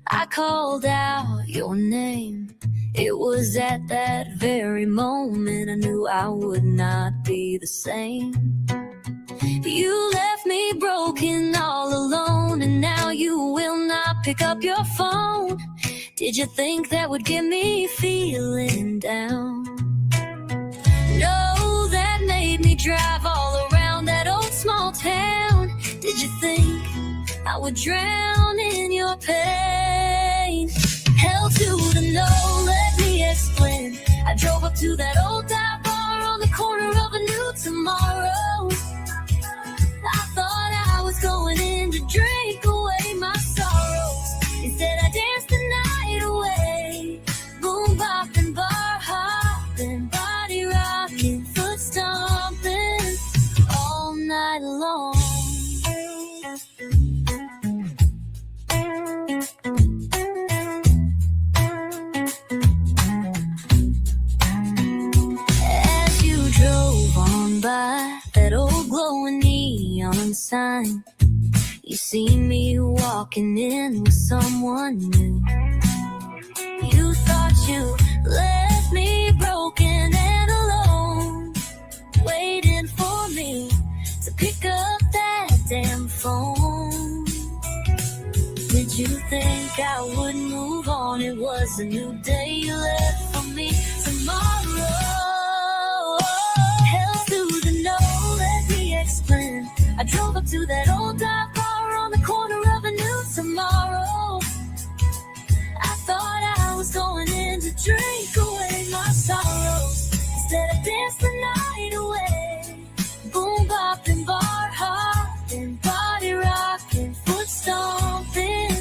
I called out your name. It was at that very moment I knew I would not be the same. You left me broken all alone, and now you will not pick up your phone. Did you think that would get me feeling down? No, that made me drive all around that old small town. Did you think I would drown in your pain? Hell to the no, let me explain. I drove up to that old dive bar on the corner of a new tomorrow. I thought I was going in to drink away my sorrows. Instead I danced the night away. Boom bopping, bar hopping, body rocking, foot stomping all night long. As you drove on by that old glowing neon sign, you see me walking in with someone new. You thought you left me broken and alone, waiting for me to pick up that damn phone. Did you think I would move on? It was a new day you left for me tomorrow. Hell to the no, let me explain. I drove up to that old dive bar on the corner of a new tomorrow. I thought I was going in to drink away my sorrows. Instead I danced the night away. Boom bopping, bar hopping, body rocking, foot stomping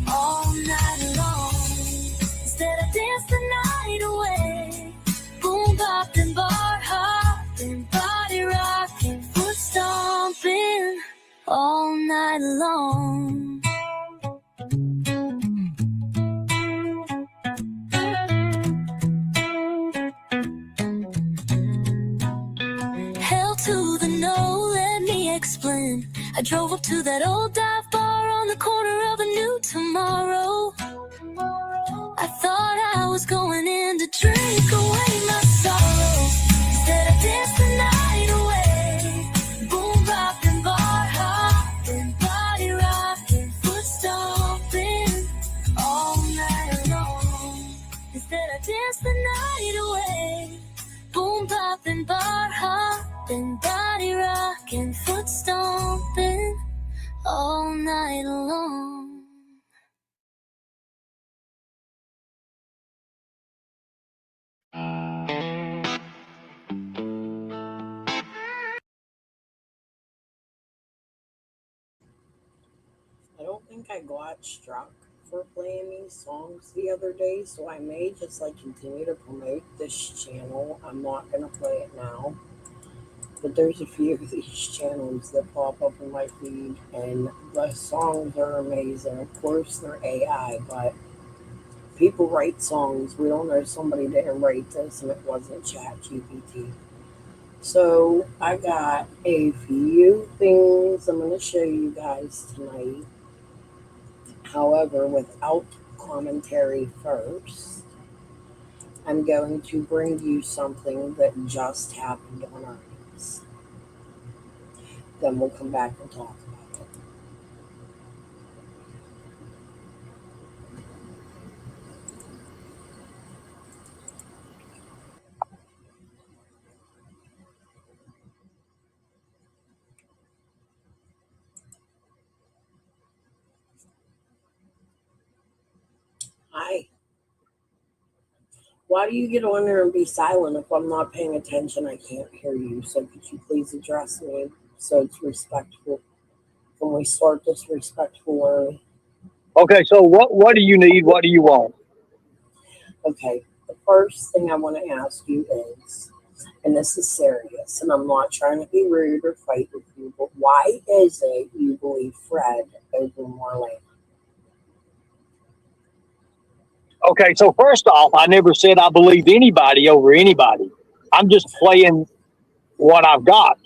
all night long. Instead I danced the night away. Boom bopping, bar hopping, body rocking, foot stomping all night long. Hell to the no, let me explain. I drove up to that old dive bar on the corner of a new tomorrow. I thought I was going in to drink away my sorrows. Instead I danced the night away. Boom bopping, bar hopping, body rocking, foot stomping all night long. Instead I danced the night away. Boom bopping, bar hopping, body rocking, foot stomping all night long. I don't think I got struck for playing these songs the other day, so I may just continue to promote this channel. I'm not gonna play it now, but there's a few of these channels that pop up in my feed, and the songs are amazing. Of course, they're AI, but people write songs. We don't know somebody didn't write this, and it wasn't ChatGPT. So I got a few things I'm gonna show you guys tonight. However, without commentary first, I'm going to bring you something that just happened on earnings. Then we'll come back and talk about it. Hi. Why do you get on there and be silent? If I'm not paying attention, I can't hear you. So could you please address me so it's respectful? Can we start this respectfully? Okay, so what do you need? What do you want? Okay, the first thing I want to ask you is, and this is serious, and I'm not trying to be rude or fight with you, but why is it you believe Fred over Marlena? Okay, so first off, I never said I believed anybody over anybody. I'm just playing what I've got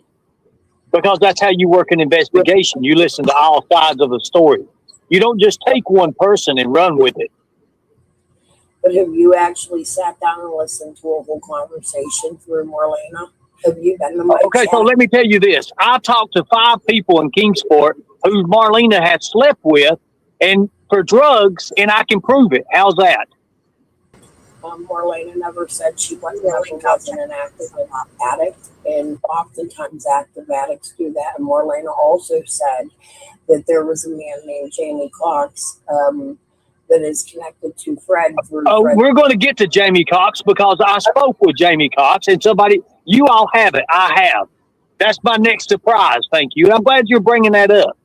because that's how you work an investigation. You listen to all sides of the story. You don't just take one person and run with it. But have you actually sat down and listened to a whole conversation through Marlena? Have you been to my Okay, so chat? let me tell you this. I talked to 5 people in Kingsport who Marlena had slept with and for drugs, and I can prove it. How's that? Marlena never said she wasn't an active addict, and oftentimes active addicts do that. And Marlena also said that there was a man named Jamie Cox that is connected to Fred through Oh, Fred. we're going to get to Jamie Cox because I spoke with Jamie Cox and somebody, you all have it. I have. That's my next surprise. Thank you. I'm glad you're bringing that up.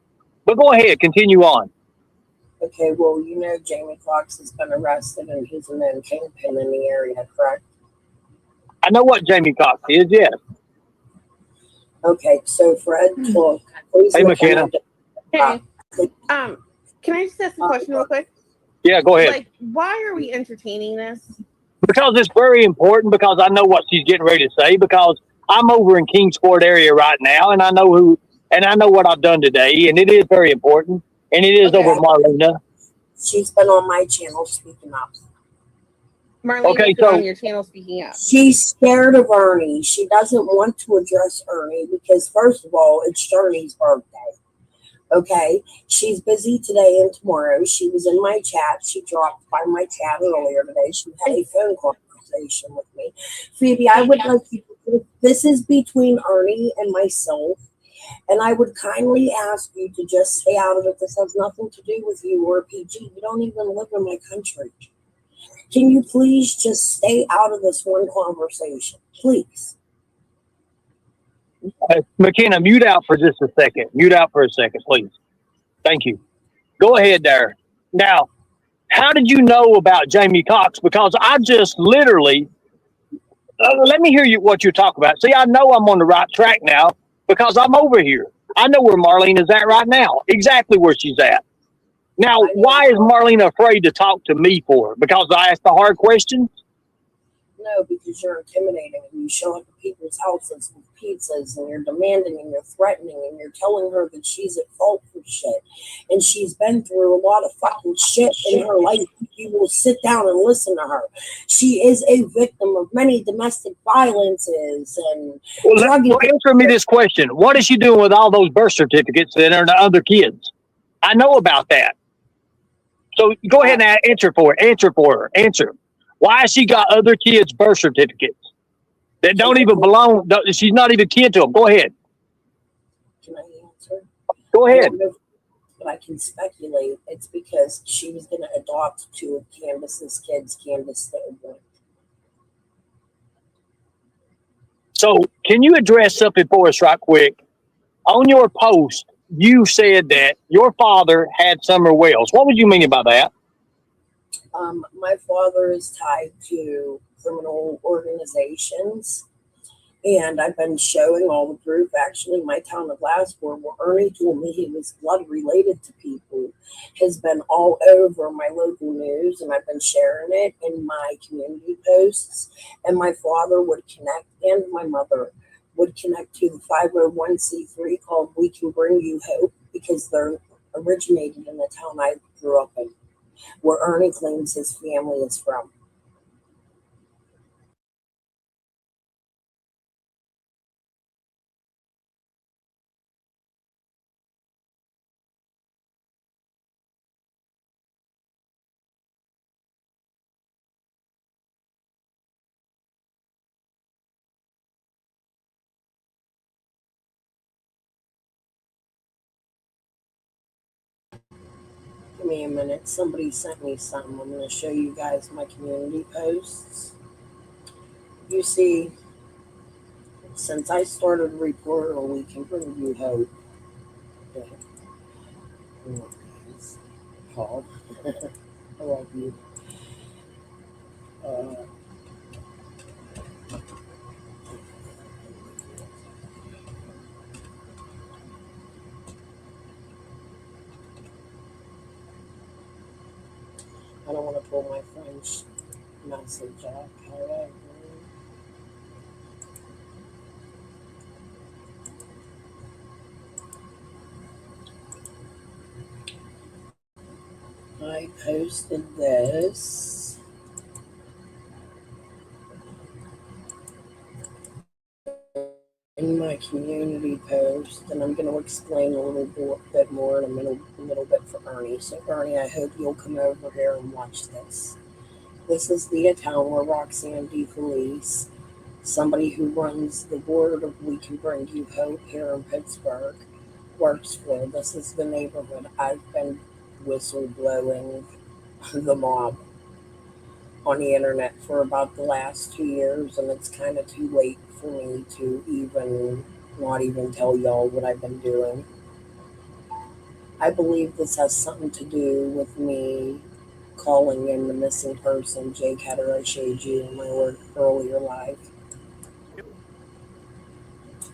But go ahead, continue on. Okay, well, you know Jamie Cox has been arrested and he's a known kingpin in the area, correct? I know what Jamie Cox is, yes. Okay, so Fred took. Hey, McKenna. Hey, can I just ask a question real quick? Yeah, go ahead. Like, why are we entertaining this? Because it's very important, because I know what she's getting ready to say, because I'm over in Kingsport area right now, and I know what I've done today, and it is very important, and it is Okay. over Marlena. She's been on my channel speaking up. Marlene's Okay, been so- on your channel speaking up. She's scared of Ernie. She doesn't want to address Ernie because, first of all, it's Ernie's birthday. Okay, she's busy today and tomorrow. She was in my chat. She dropped by my chat earlier today. She had a phone conversation with me. Phoebe, I would like you to, this is between Ernie and myself, and I would kindly ask you to just stay out of it. This has nothing to do with you or PG. You don't even live in my country. Can you please just stay out of this one conversation? Please. McKenna, mute out for just a second. Mute out for a second, please. Thank you. Go ahead there. Now, how did you know about Jamie Cox? Because I just literally, let me hear what you talk about. See, I know I'm on the right track now because I'm over here. I know where Marlene is at right now, exactly where she's at. Now, why is Marlene afraid to talk to me for? Because I asked the hard questions? No, because you're intimidating and you show up at people's houses with pizzas and you're demanding and you're threatening and you're telling her that she's at fault for shit. And she's been through a lot of fucking shit in her life. You will sit down and listen to her. She is a victim of many domestic violences and answer me this question. What is she doing with all those birth certificates that are the other kids? I know about that. So go ahead and answer for her. Answer. Why has she got other kids' birth certificates that don't even belong? She's not even kin to them. Go ahead. Can I answer? Go ahead. But I can speculate. It's because she was going to adopt 2 of Candace's kids. Candace stillborn. So can you address something for us right quick? On your post, you said that your father had summer wells. What would you mean by that? My father is tied to criminal organizations, and I've been showing all the proof. Actually, my town of Glassboro, where Ernie told me he was blood related to people, has been all over my local news, and I've been sharing it in my community posts. And my father would connect, and my mother would connect to the 501c3 called We Can Bring You Hope, because they're originated in the town I grew up in, where Ernie claims his family is from. Give me a minute. Somebody sent me something. I'm going to show you guys my community posts. You see, since I started Reporter, We Can Bring You Hope. Paul, I love you. I don't want to pull my French message up, however. I posted this in my community post, and I'm going to explain a little bit more in a little bit for Ernie. So, Ernie, I hope you'll come over here and watch this. This is the town where Roxanne DeFelice, somebody who runs the board of We Can Bring You Hope here in Pittsburgh, works for. This is the neighborhood I've been whistleblowing the mob on the internet for about the last 2 years, and it's kind of too late for me to not even tell y'all what I've been doing. I believe this has something to do with me calling in the missing person, Jake Hatter, I showed you in my earlier life.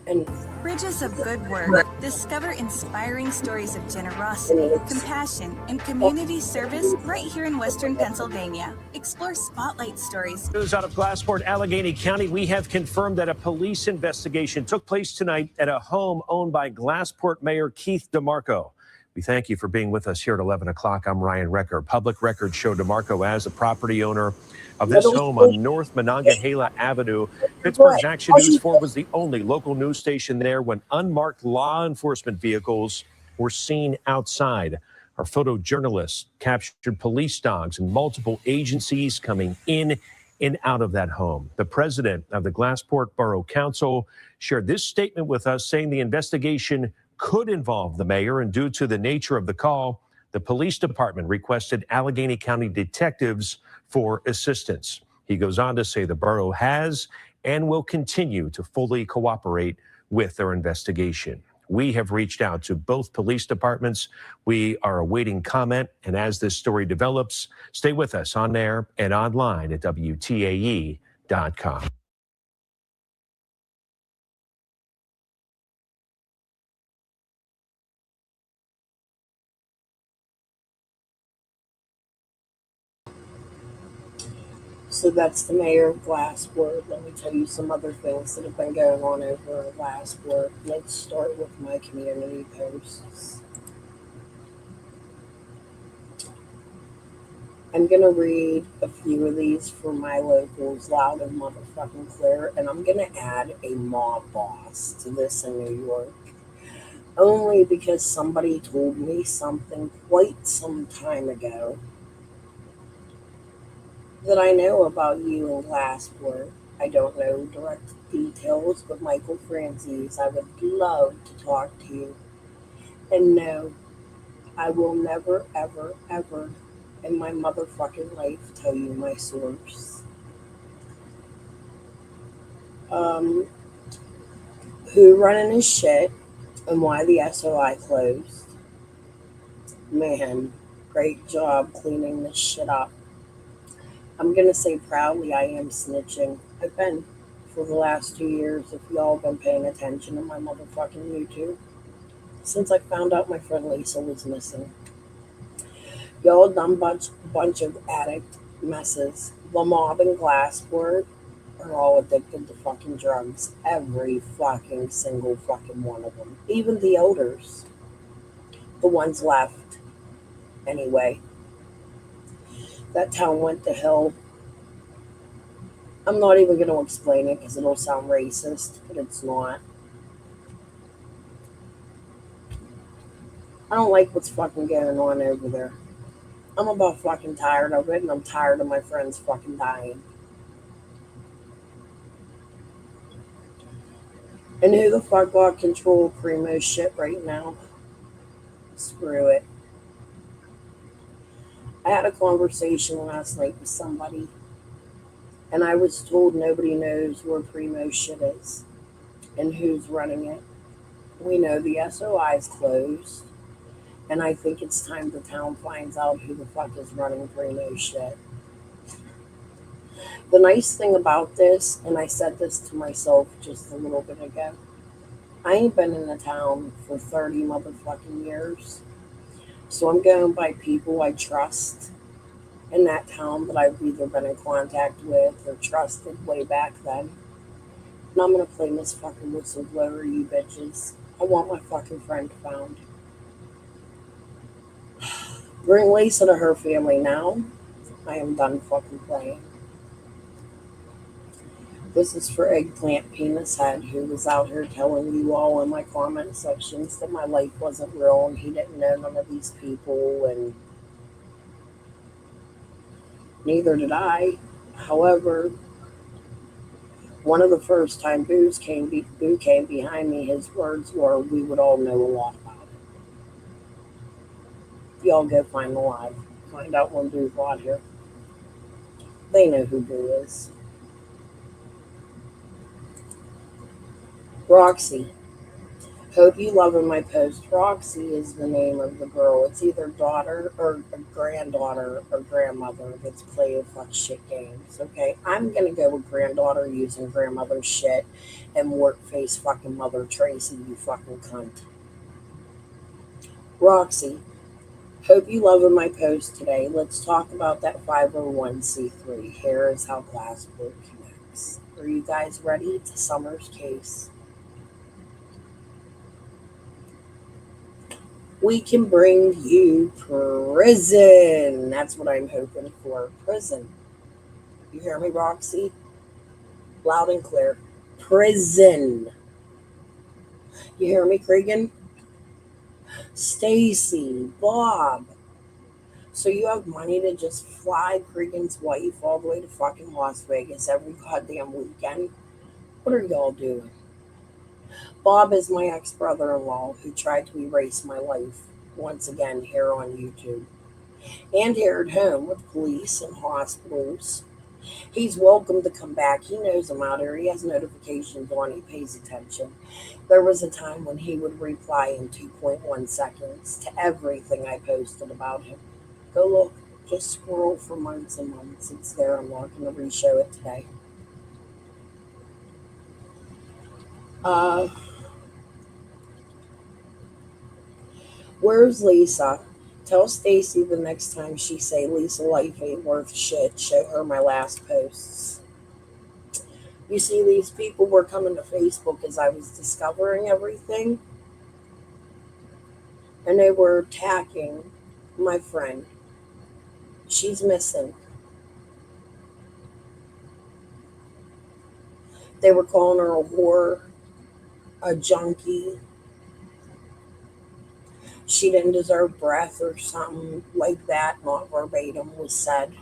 And Bridges of Good Work. Discover inspiring stories of generosity, compassion, and community service right here in Western Pennsylvania. Explore spotlight stories. News out of Glassport, Allegheny County. We have confirmed that a police investigation took place tonight at a home owned by Glassport Mayor Keith DeMarco. We thank you for being with us here at 11 o'clock. I'm Ryan Recker. Public records show DeMarco as the property owner of this home on North Monongahela Avenue. Pittsburgh's Action News 4 was the only local news station there when unmarked law enforcement vehicles were seen outside. Our photojournalists captured police dogs and multiple agencies coming in and out of that home. The president of the Glassport Borough Council shared this statement with us, saying the investigation could involve the mayor, and due to the nature of the call, the police department requested Allegheny County detectives for assistance. He goes on to say the borough has and will continue to fully cooperate with their investigation. We have reached out to both police departments. We are awaiting comment, and as this story develops, stay with us on air and online at WTAE.com. so that's the mayor of Glassport. Let me tell you some other things that have been going on over in Glassport. Let's start with my community posts. I'm going to read a few of these for my locals, loud and motherfucking clear, and I'm going to add a mob boss to this in New York. Only because somebody told me something quite some time ago that I know about you in Glassport. I don't know direct details, but Michael Franzese, I would love to talk to you. And no, I will never, ever, ever in my motherfucking life tell you my source. Who running his shit and why the SOI closed. Man, great job cleaning this shit up. I'm going to say proudly I am snitching. I've been for the last 2 years, if y'all been paying attention to my motherfucking YouTube, since I found out my friend Lisa was missing. Y'all dumb bunch of addict messes. The mob in Glassport are all addicted to fucking drugs. Every fucking single fucking one of them. Even the elders. The ones left. Anyway. That town went to hell. I'm not even going to explain it because it'll sound racist, but it's not. I don't like what's fucking going on over there. I'm about fucking tired of it, and I'm tired of my friends fucking dying. And who the fuck got control of Primo's shit right now? Screw it. I had a conversation last night with somebody, and I was told nobody knows where Primo's shit is and who's running it. We know the SOI is closed, and I think it's time the town finds out who the fuck is running Primo's shit. The nice thing about this, and I said this to myself just a little bit ago, I ain't been in the town for 30 motherfucking years. So I'm going by people I trust in that town that I've either been in contact with or trusted way back then. And I'm going to play this fucking whistleblower, you bitches. I want my fucking friend found. Bring Lisa to her family now. I am done fucking playing. This is for Eggplant Penis Head, who was out here telling you all in my comment sections that my life wasn't real and he didn't know none of these people, and neither did I. However, one of the first time Boo came behind me, his words were, "We would all know a lot about it." Y'all go find the live. Find out when Boo got here. They know who Boo is. Roxy. Hope you loving my post. Roxy is the name of the girl. It's either daughter or granddaughter or grandmother that's playing fuck shit games. Okay, I'm gonna go with granddaughter using grandmother's shit and work face fucking mother Tracy, you fucking cunt. Roxy. Hope you loving my post today. Let's talk about that 501c3. Here is how Glassbrook connects. Are you guys ready to Summer's case? We can bring you prison. That's what I'm hoping for. Prison. You hear me, Roxy? Loud and clear. Prison. You hear me, Cregan? Stacy, Bob. So you have money to just fly Cregan's wife all the way to fucking Las Vegas every goddamn weekend? What are y'all doing? Bob is my ex-brother-in-law who tried to erase my life once again here on YouTube and here at home with police and hospitals. He's welcome to come back. He knows I'm out here. He has notifications on. He pays attention. There was a time when he would reply in 2.1 seconds to everything I posted about him. Go look. Just scroll for months and months. It's there. I'm not going to re-show it today. Where's Lisa? Tell Stacy the next time she say Lisa life ain't worth shit, show her my last posts. You see, these people were coming to Facebook as I was discovering everything, and they were attacking my friend. She's missing. They were calling her a whore, a junkie. She didn't deserve breath or something like that, not verbatim was said.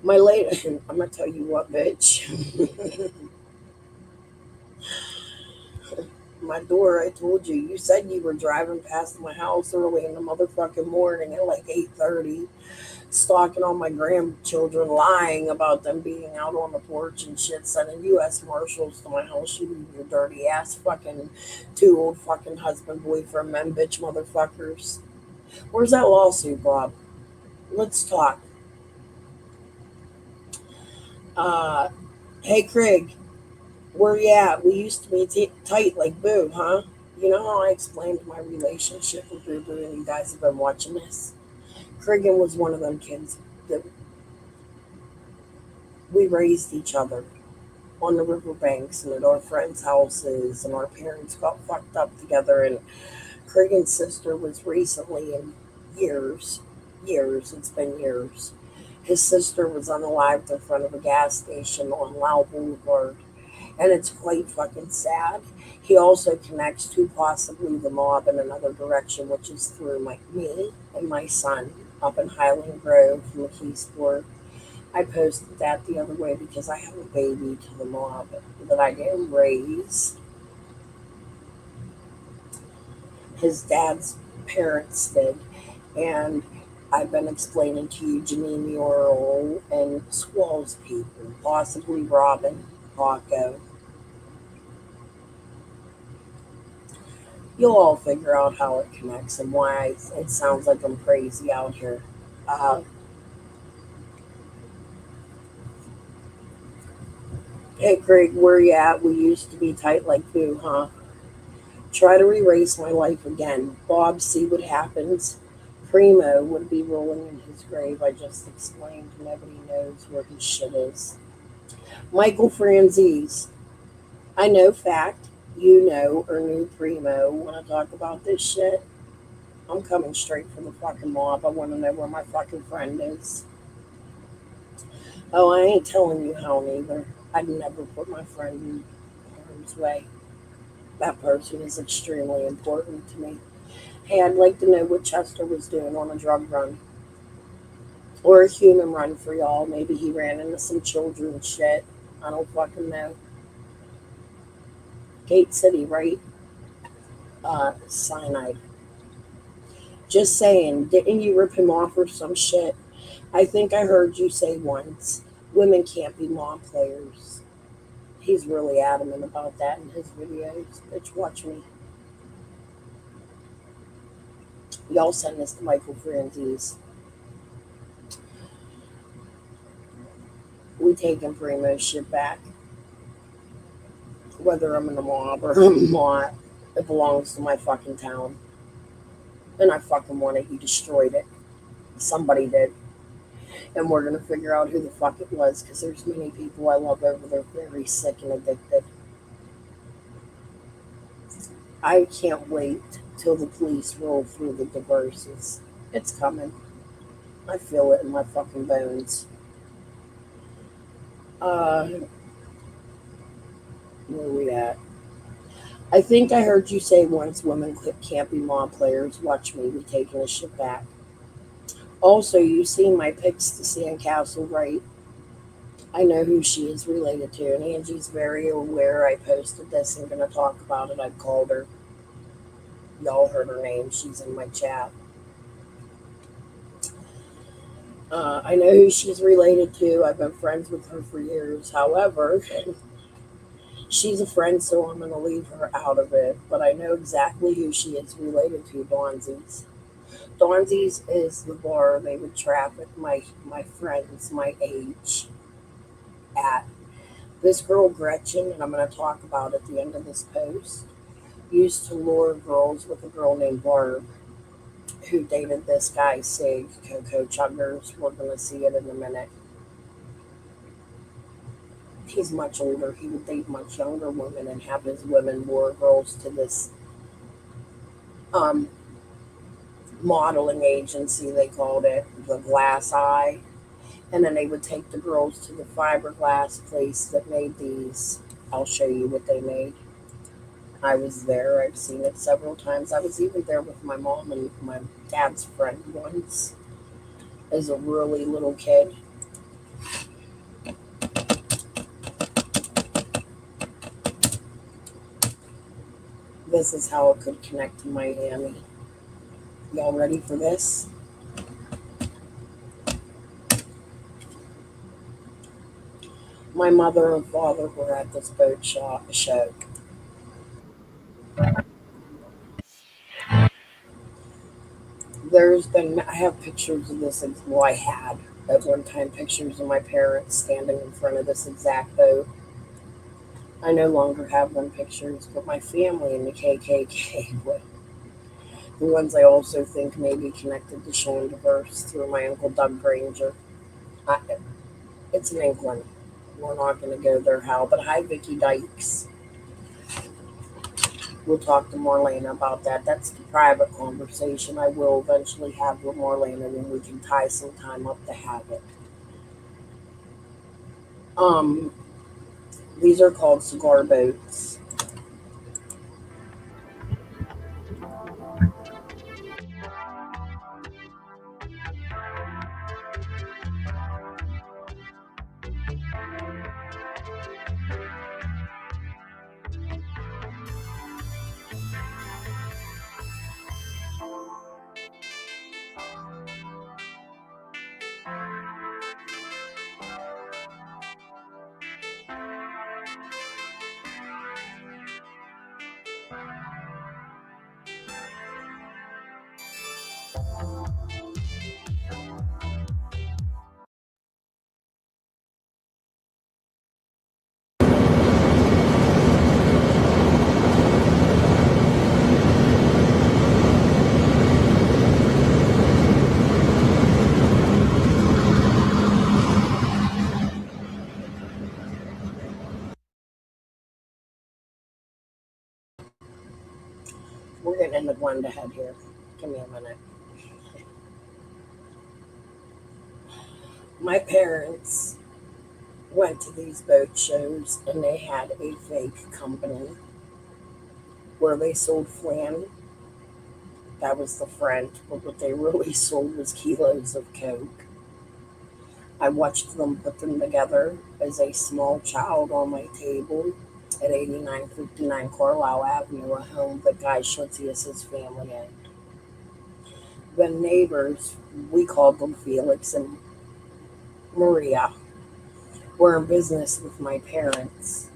My lady, I'm going to tell you what, bitch. My door, I told you, you said you were driving past my house early in the motherfucking morning at like 8:30, stalking all my grandchildren, lying about them being out on the porch and shit, sending U.S. Marshals to my house, you your dirty ass fucking 2 old fucking husband, boyfriend, men, bitch, motherfuckers. Where's that lawsuit, Bob? Let's talk. Hey, Craig, where you at? We used to be tight like Boo, huh? You know how I explained my relationship with Boo Boo, and you guys have been watching this? Cregan was one of them kids that we raised each other on the riverbanks and at our friends' houses, and our parents got fucked up together, and Cregan's sister was recently, in years, it's been years, his sister was unalived in front of a gas station on Lau Boulevard, and it's quite fucking sad. He also connects to possibly the mob in another direction, which is through me and my son up in Highland Grove from the Keysport. I posted that the other way because I have a baby to the mob that I didn't raise. His dad's parents did, and I've been explaining to you Janine Muriel and Squall's people, possibly Robin, Paco. You'll all figure out how it connects and why it sounds like I'm crazy out here. Hey, Craig, where you at? We used to be tight like Boo, huh? Try to erase my life again. Bob, see what happens. Primo would be rolling in his grave. I just explained. Nobody knows where his shit is. Michael Franzese. I know fact. You know or knew Primo. Want to talk about this shit? I'm coming straight from the fucking mob. I want to know where my fucking friend is. Oh, I ain't telling you how neither. I'd never put my friend in harm's way. That person is extremely important to me. Hey, I'd like to know what Chester was doing on a drug run. Or a human run for y'all. Maybe he ran into some children shit. I don't fucking know. Gate City, right? Cyanide. Just saying, didn't you rip him off or some shit? I think I heard you say once, women can't be law players. He's really adamant about that in his videos. Bitch, watch me. Y'all send this to Michael Franzese. We taking Primo's shit back. Whether I'm in the mob or I'm not, it belongs to my fucking town. And I fucking want it. You destroyed it. Somebody did. And we're going to figure out who the fuck it was, because there's many people I love over there very sick and addicted. I can't wait till the police roll through the divorces. It's coming. I feel it in my fucking bones. Where are we at? I think I heard you say once women can't be mob players. Watch me. We taking this shit back. Also, you seen my pics to Sandcastle, right? I know who she is related to, and Angie's very aware I posted this and going to talk about it. I called her. Y'all heard her name. She's in my chat. I know who she's related to. I've been friends with her for years. However, she's a friend, so I'm going to leave her out of it. But I know exactly who she is related to, Dawnsies. Dawnsies is the bar they would traffic my friends my age at. This girl, Gretchen, and I'm going to talk about at the end of this post, used to lure girls with a girl named Barb, who dated this guy, Sig, Coco Chuggers. We're going to see it in a minute. He's much older. He would date much younger women and have his women lure girls to this modeling agency, they called it, the Glass Eye. And then they would take the girls to the fiberglass place that made these. I'll show you what they made. I was there. I've seen it several times. I was even there with my mom and my dad's friend once as a really little kid. This is how it could connect to Miami. Y'all ready for this? My mother and father were at this boat show. I have pictures of this, well, I had at one time pictures of my parents standing in front of this exact boat. I no longer have them pictures, but my family in the KKK, the ones I also think may be connected to Sean Diverse through my Uncle Doug Granger. It's in England. We're not going to go there, Hal. But hi, Vicky Dykes. We'll talk to Marlena about that. That's the private conversation I will eventually have with Marlena when we can tie some time up to have it. These are called cigar boats. We're getting into blend ahead here. Give me a minute. My parents went to these boat shows and they had a fake company where they sold flan. That was the front, but what they really sold was kilos of Coke. I watched them put them together as a small child on my table at 8959 Carlisle Avenue, a home that Guy Schlitzius' family owned. The neighbors, we called them Felix and Maria, were in business with my parents.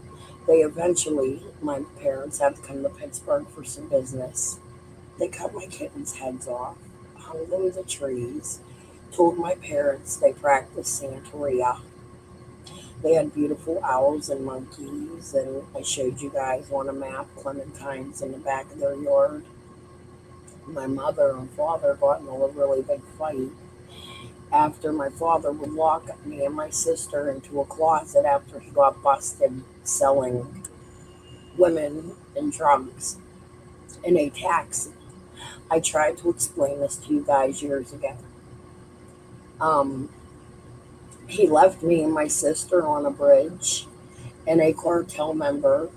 My parents had to come to Pittsburgh for some business. They cut my kittens' heads off, hung them to trees, told my parents they practiced Santeria. They had beautiful owls and monkeys, and I showed you guys on a map clementines in the back of their yard. My mother and father got into a really big fight after my father would lock me and my sister into a closet after he got busted selling women and drugs in a taxi. I tried to explain this to you guys years ago. He left me and my sister on a bridge, and a cartel member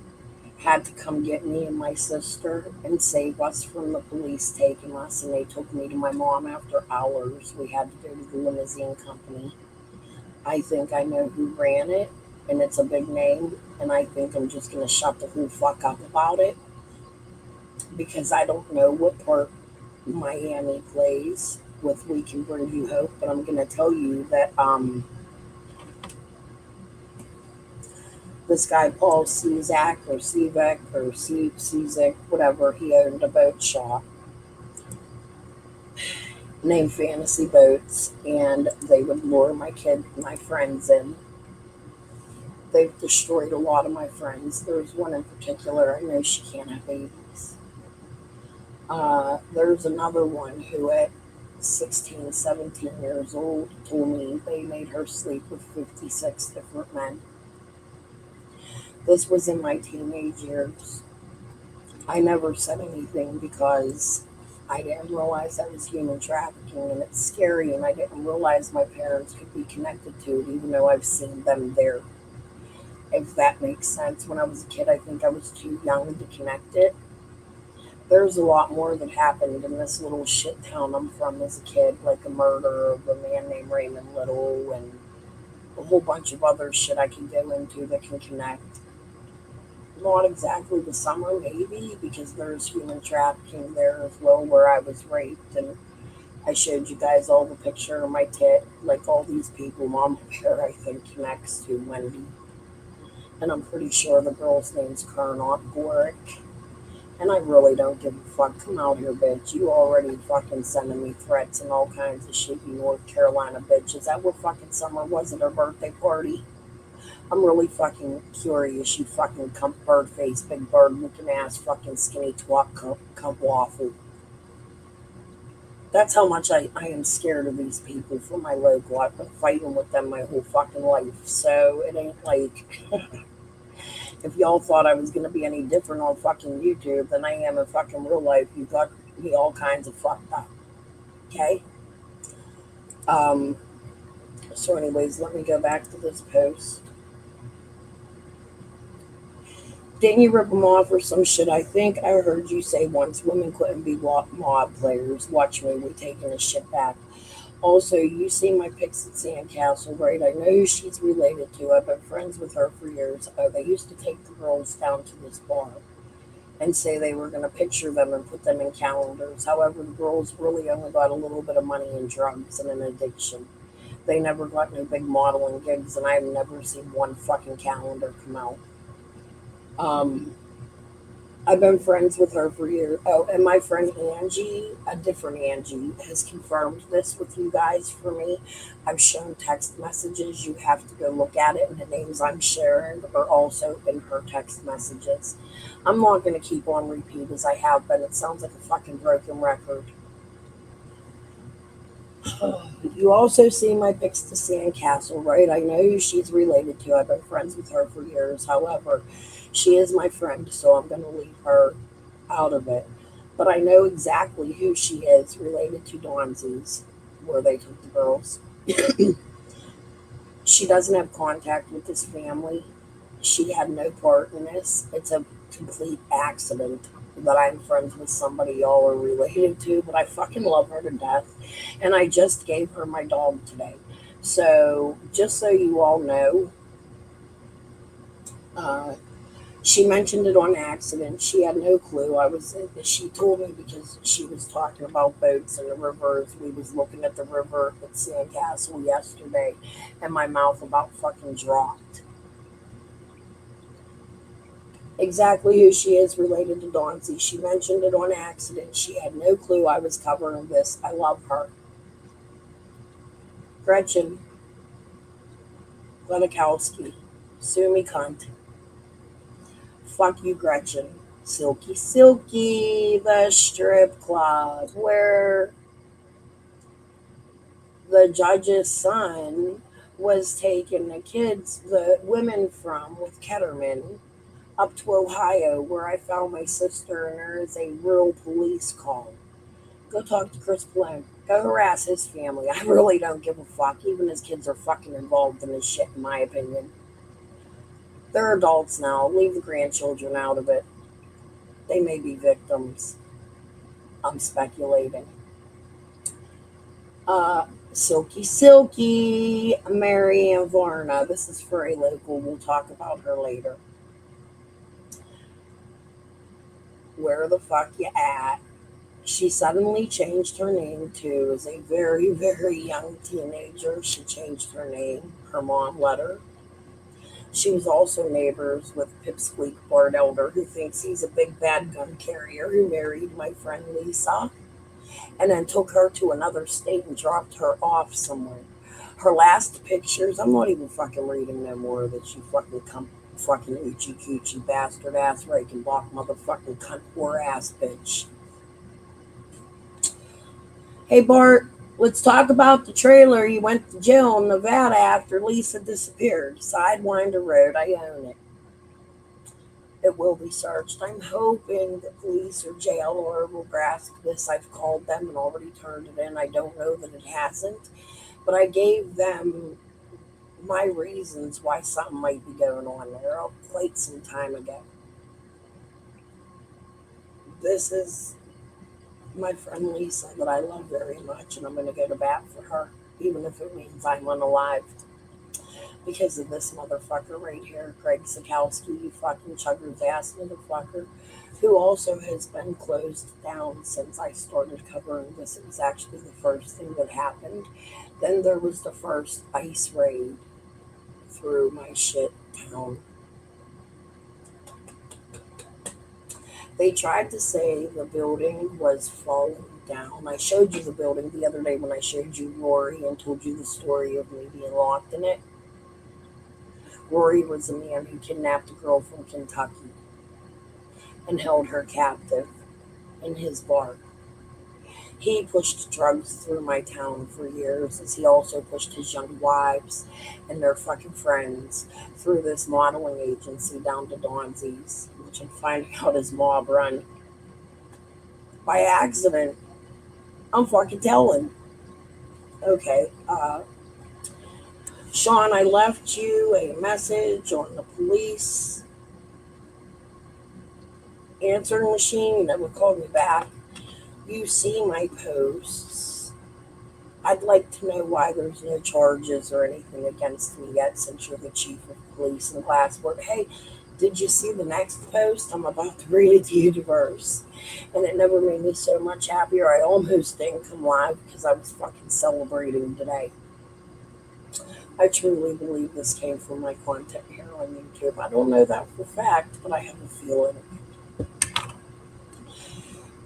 had to come get me and my sister and save us from the police taking us, and they took me to my mom after hours. We had to go to the limousine company. I think I know who ran it, and it's a big name, and I think I'm just going to shut the whole fuck up about it because I don't know what part Miami plays with We Can Bring You Hope, but I'm going to tell you that this guy Paul Czak or Cevek or Czak, whatever, he owned a boat shop named Fantasy Boats, and they would lure my friends in. They've destroyed a lot of my friends. There's one in particular, I know she can't have babies. There's another one who at 16, 17 years old told me they made her sleep with 56 different men. This was in my teenage years. I never said anything because I didn't realize that was human trafficking, and it's scary, and I didn't realize my parents could be connected to it, even though I've seen them there. If that makes sense. When I was a kid, I think I was too young to connect it. There's a lot more that happened in this little shit town I'm from as a kid, like a murder of a man named Raymond Little and a whole bunch of other shit I can go into that can connect. Not exactly the summer, maybe, because there's human trafficking there as well, where I was raped, and I showed you guys all the picture of my tit, like all these people. Mom Bear, I think, connects to Wendy, and I'm pretty sure the girl's name's Kernot Boric, and I really don't give a fuck. Come out here, bitch. You already fucking sending me threats and all kinds of shit, you North Carolina bitch. Is that what fucking summer was at her birthday party? I'm really fucking curious, you fucking cunt bird face, big bird looking ass, fucking skinny twat cunt waffle. That's how much I am scared of these people for my local. I've been fighting with them my whole fucking life. So it ain't like if y'all thought I was gonna be any different on fucking YouTube than I am in fucking real life, you got me all kinds of fucked up. Okay? So anyways, let me go back to this post. Didn't you rip them off or some shit? I think I heard you say once women couldn't be mob players. Watch me, we taking this shit back. Also, you see my pics at Sandcastle, right? I know who she's related to. I've been friends with her for years. They used to take the girls down to this bar and say they were going to picture them and put them in calendars. However, the girls really only got a little bit of money in drugs and an addiction. They never got no big modeling gigs, and I've never seen one fucking calendar come out. I've been friends with her for years. Oh, and my friend Angie, a different Angie, has confirmed this with you guys for me. I've shown text messages. You have to go look at it, and the names I'm sharing are also in her text messages. I'm not going to keep on repeat as I have been. It sounds like a fucking broken record. You also see my pics to Sandcastle, right? I know who she's related to. I've been friends with her for years. However, she is my friend, so I'm going to leave her out of it. But I know exactly who she is related to Dawnsies, where they took the girls. She doesn't have contact with this family. She had no part in this. It's a complete accident that I'm friends with somebody y'all are related to, but I fucking love her to death. And I just gave her my dog today. So, just so you all know, uh, she mentioned it on accident. She had no clue. She told me because she was talking about boats and the rivers. We was looking at the river at Sandcastle yesterday, and my mouth about fucking dropped. Exactly who she is related to Dauncey. She mentioned it on accident. She had no clue I was covering this. I love her. Gretchen Lenikowski. Sue me cunt. Fuck you, Gretchen. Silky Silky, the strip club, where the judge's son was taking the women from with Ketterman up to Ohio, where I found my sister, and there is a rural police call. Go talk to Chris Bloom. Go harass his family. I really don't give a fuck. Even his kids are fucking involved in this shit, in my opinion. They're adults now. Leave the grandchildren out of it. They may be victims. I'm speculating. Silky Silky, Mary and Varna. This is for a local. We'll talk about her later. Where the fuck you at? She suddenly changed her name too. As a very, very young teenager, she changed her name. Her mom let her. She was also neighbors with Pipsqueak Bart Elder, who thinks he's a big bad gun carrier, who married my friend Lisa and then took her to another state and dropped her off somewhere. Her last pictures, I'm not even fucking reading no more that she fucking oochie coochie bastard ass raking block motherfucking cunt whore ass bitch. Hey Bart, let's talk about the trailer you went to jail in Nevada after Lisa disappeared. Sidewinder Road, I own it. It will be searched. I'm hoping that police or jail or will grasp this. I've called them and already turned it in. I don't know that it hasn't, but I gave them my reasons why something might be going on there quite some time ago. This is my friend Lisa that I love very much, and I'm going to go to bat for her, even if it means I'm unalived. Because of this motherfucker right here, Craig Sikowski, you fucking chugger's ass motherfucker, who also has been closed down since I started covering this. It was actually the first thing that happened. Then there was the first ICE raid through my shit town. They tried to say the building was falling down. I showed you the building the other day when I showed you Rory and told you the story of me being locked in it. Rory was a man who kidnapped a girl from Kentucky and held her captive in his bar. He pushed drugs through my town for years, as he also pushed his young wives and their fucking friends through this modeling agency down to Dawnsies, which I'm finding out is mob run. By accident. I'm fucking telling. Okay, Sean, I left you a message on the police answering machine. You never called me back. You see my posts. I'd like to know why there's no charges or anything against me yet, since you're the chief of police in Glassford. Hey, did you see the next post? I'm about to read it to you diverse. And it never made me so much happier. I almost didn't come live because I was fucking celebrating today. I truly believe this came from my content here on YouTube. I don't know that for a fact, but I have a feeling.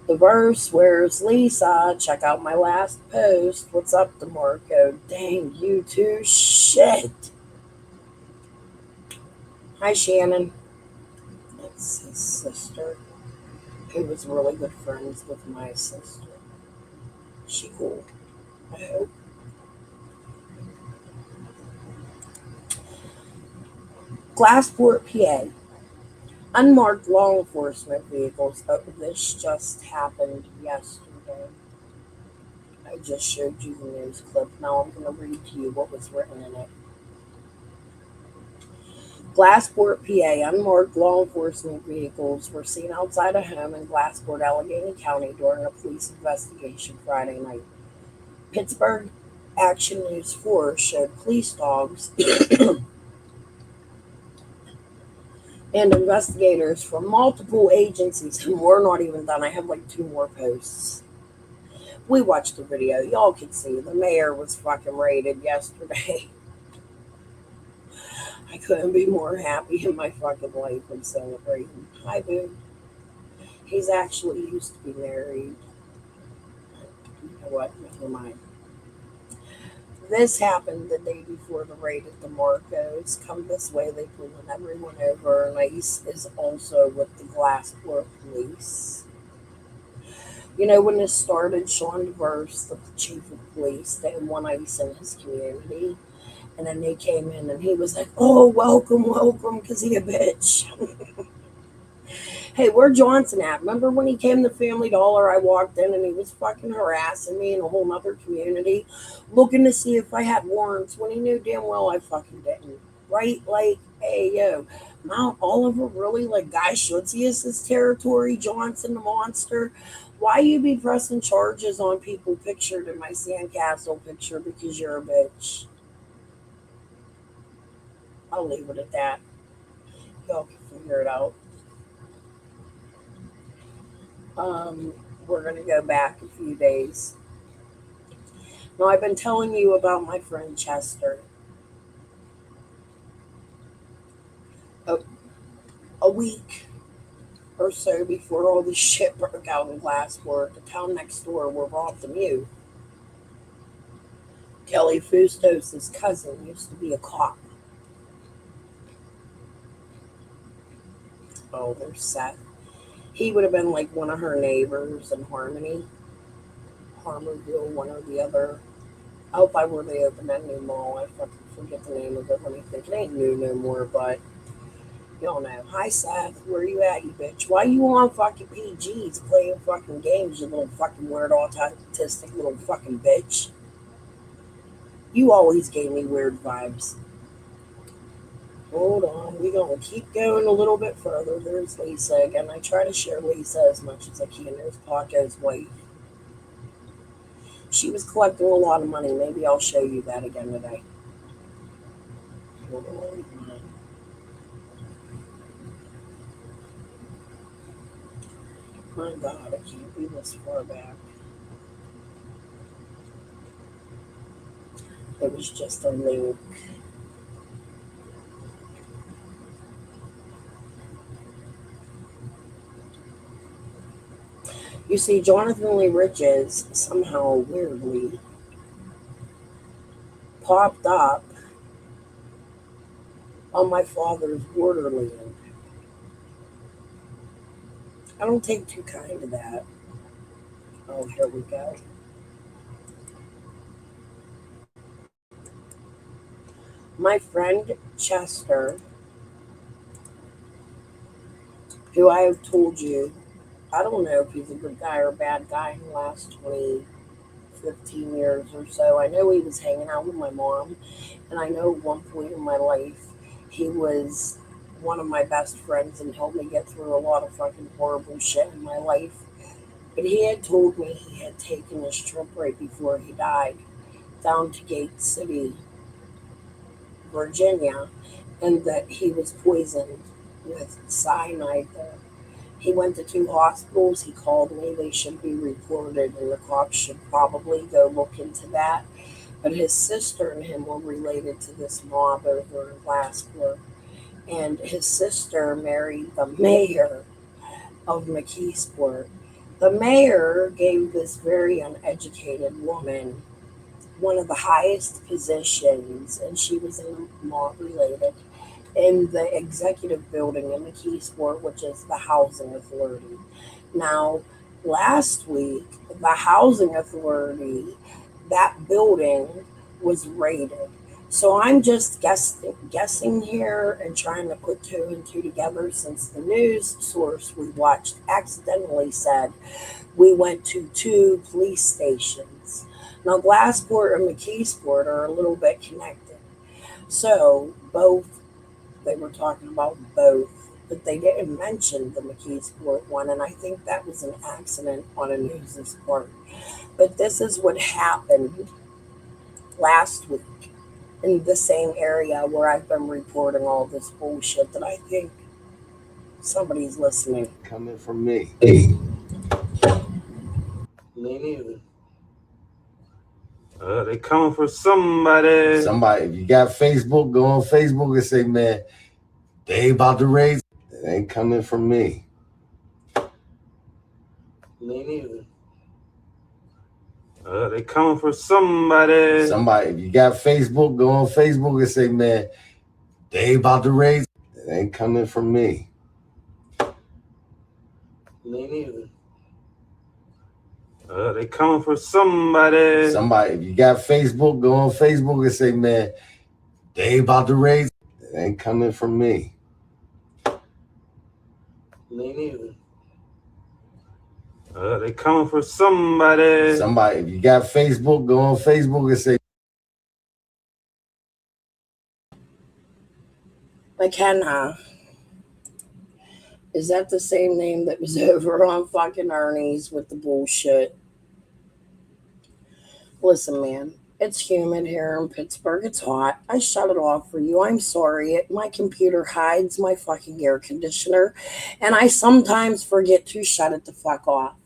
The verse, where's Lisa? Check out my last post. What's up, DeMarco? Dang, you too? Shit. Hi, Shannon. That's his sister, who was really good friends with my sister. She cool, I hope. Glassport, PA. Unmarked law enforcement vehicles. Oh, this just happened yesterday. I just showed you the news clip. Now I'm going to read to you what was written in it. Glassport, PA. Unmarked law enforcement vehicles were seen outside a home in Glassport, Allegheny County during a police investigation Friday night. Pittsburgh Action News 4 showed police dogs and investigators from multiple agencies, and we're not even done. I have like 2 more posts. We watched the video. Y'all can see the mayor was fucking raided yesterday. I couldn't be more happy in my fucking life and celebrating. Hi, boo. He's actually used to be married. You know what? Never mind. This happened the day before the raid at the Marcos. Come this way, they pulling everyone over. And Ice is also with the Glassport police. You know, when this started, Sean DeVerse, the chief of police, they had one Ice in his community. And then they came in and he was like, oh, welcome, because he a bitch. Hey, where Johnson at? Remember when he came to Family Dollar, I walked in and he was fucking harassing me in a whole nother community, looking to see if I had warrants when he knew damn well I fucking didn't. Right? Like, hey, yo, Mount Oliver really like Guy Schutzius' territory, Johnson the monster? Why you be pressing charges on people pictured in my sandcastle picture because you're a bitch? I'll leave it at that. Y'all can figure it out. We're going to go back a few days. Now, I've been telling you about my friend Chester. A week or so before all this shit broke out in Glassport, the town next door where Rob the Mute, Kelly Fustos' cousin, used to be a cop. Oh, there's Seth. He would have been like one of her neighbors in Harmony. Harmerville, one or the other. I hope I where they opened that new mall. I fucking forget the name of it. Let me think. It ain't new no more, but y'all know. Hi, Seth. Where you at, you bitch? Why you on fucking PGs playing fucking games, you little fucking weird autistic little fucking bitch? You always gave me weird vibes. Hold on. We're going to keep going a little bit further. There's Lisa again. I try to share Lisa as much as I can. There's Paco's wife. She was collecting a lot of money. Maybe I'll show you that again today. Hold on. My God, I can't be this far back. It was just a link. You see, Jonathan Lee Riches somehow weirdly popped up on my father's borderland. I don't take too kind to that. Oh, here we go. My friend Chester, who I have told you, I don't know if he's a good guy or a bad guy in the last 15 years or so. I know he was hanging out with my mom, and I know at one point in my life he was one of my best friends and helped me get through a lot of fucking horrible shit in my life. But he had told me he had taken his trip right before he died down to Gate City, Virginia, and that he was poisoned with cyanide there. He went to 2 hospitals. He called me. They should be reported, and the cops should probably go look into that. But his sister and him were related to this mob over in Glasgow. And his sister married the mayor of McKeesport. The mayor gave this very uneducated woman one of the highest positions, and she was in mob related, in the executive building in McKeesport, which is the housing authority. Now, last week, the housing authority, that building was raided. So I'm just guessing here and trying to put two and two together since the news source we watched accidentally said we went to two police stations. Now, Glassport and McKeesport are a little bit connected. So both, they were talking about both, but they didn't mention the McKeesport one, and I think that was an accident on a news's part. But this is what happened last week in the same area where I've been reporting all this bullshit that I think somebody's listening. Coming from me. Me neither. They coming for somebody. Somebody, if you got Facebook, go on Facebook and say, man, they about to raise. It ain't coming from me. Me neither. They coming for somebody. Somebody, if you got Facebook, go on Facebook and say, man, they about to raise. It ain't coming from me. Me neither. They coming for somebody. Somebody, if you got Facebook, go on Facebook and say, man, they about to raise. It ain't coming from me. Me neither. They coming for somebody. Somebody, if you got Facebook, go on Facebook and say, McKenna. Is that the same name that was over on fucking Ernie's with the bullshit? Listen, man, it's humid here in Pittsburgh. It's hot. I shut it off for you. I'm sorry. My computer hides my fucking air conditioner, and I sometimes forget to shut it the fuck off.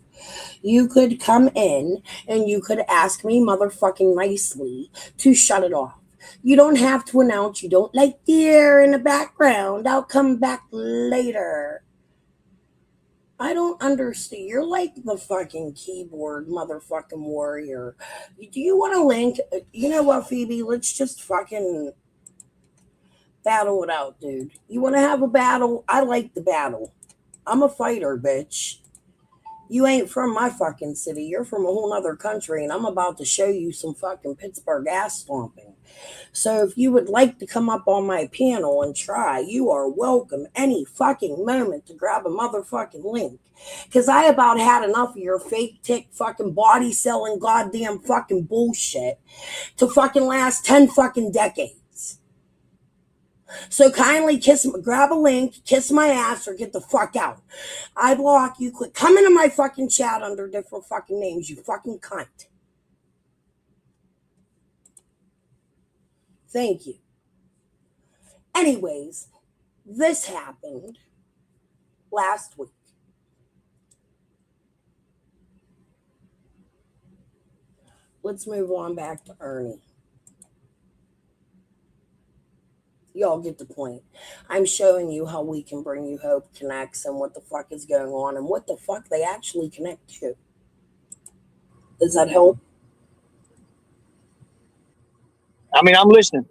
You could come in and you could ask me motherfucking nicely to shut it off. You don't have to announce you don't like the air in the background. I'll come back later. I don't understand. You're like the fucking keyboard motherfucking warrior. Do you want to link? You know what, Phoebe? Let's just fucking battle it out, dude. You want to have a battle? I like the battle. I'm a fighter, bitch. You ain't from my fucking city. You're from a whole other country, and I'm about to show you some fucking Pittsburgh ass stomping. So if you would like to come up on my panel and try, you are welcome any fucking moment to grab a motherfucking link. Because I about had enough of your fake tick fucking body selling goddamn fucking bullshit to fucking last 10 fucking decades. So kindly grab a link, kiss my ass, or get the fuck out. I block you. Quit coming to my fucking chat under different fucking names, you fucking cunt. Thank you. Anyways, this happened last week. Let's move on back to Ernie. Y'all get the point. I'm showing you how We Can Bring You Hope connects and what the fuck is going on and what the fuck they actually connect to. Does that help? I mean, I'm listening.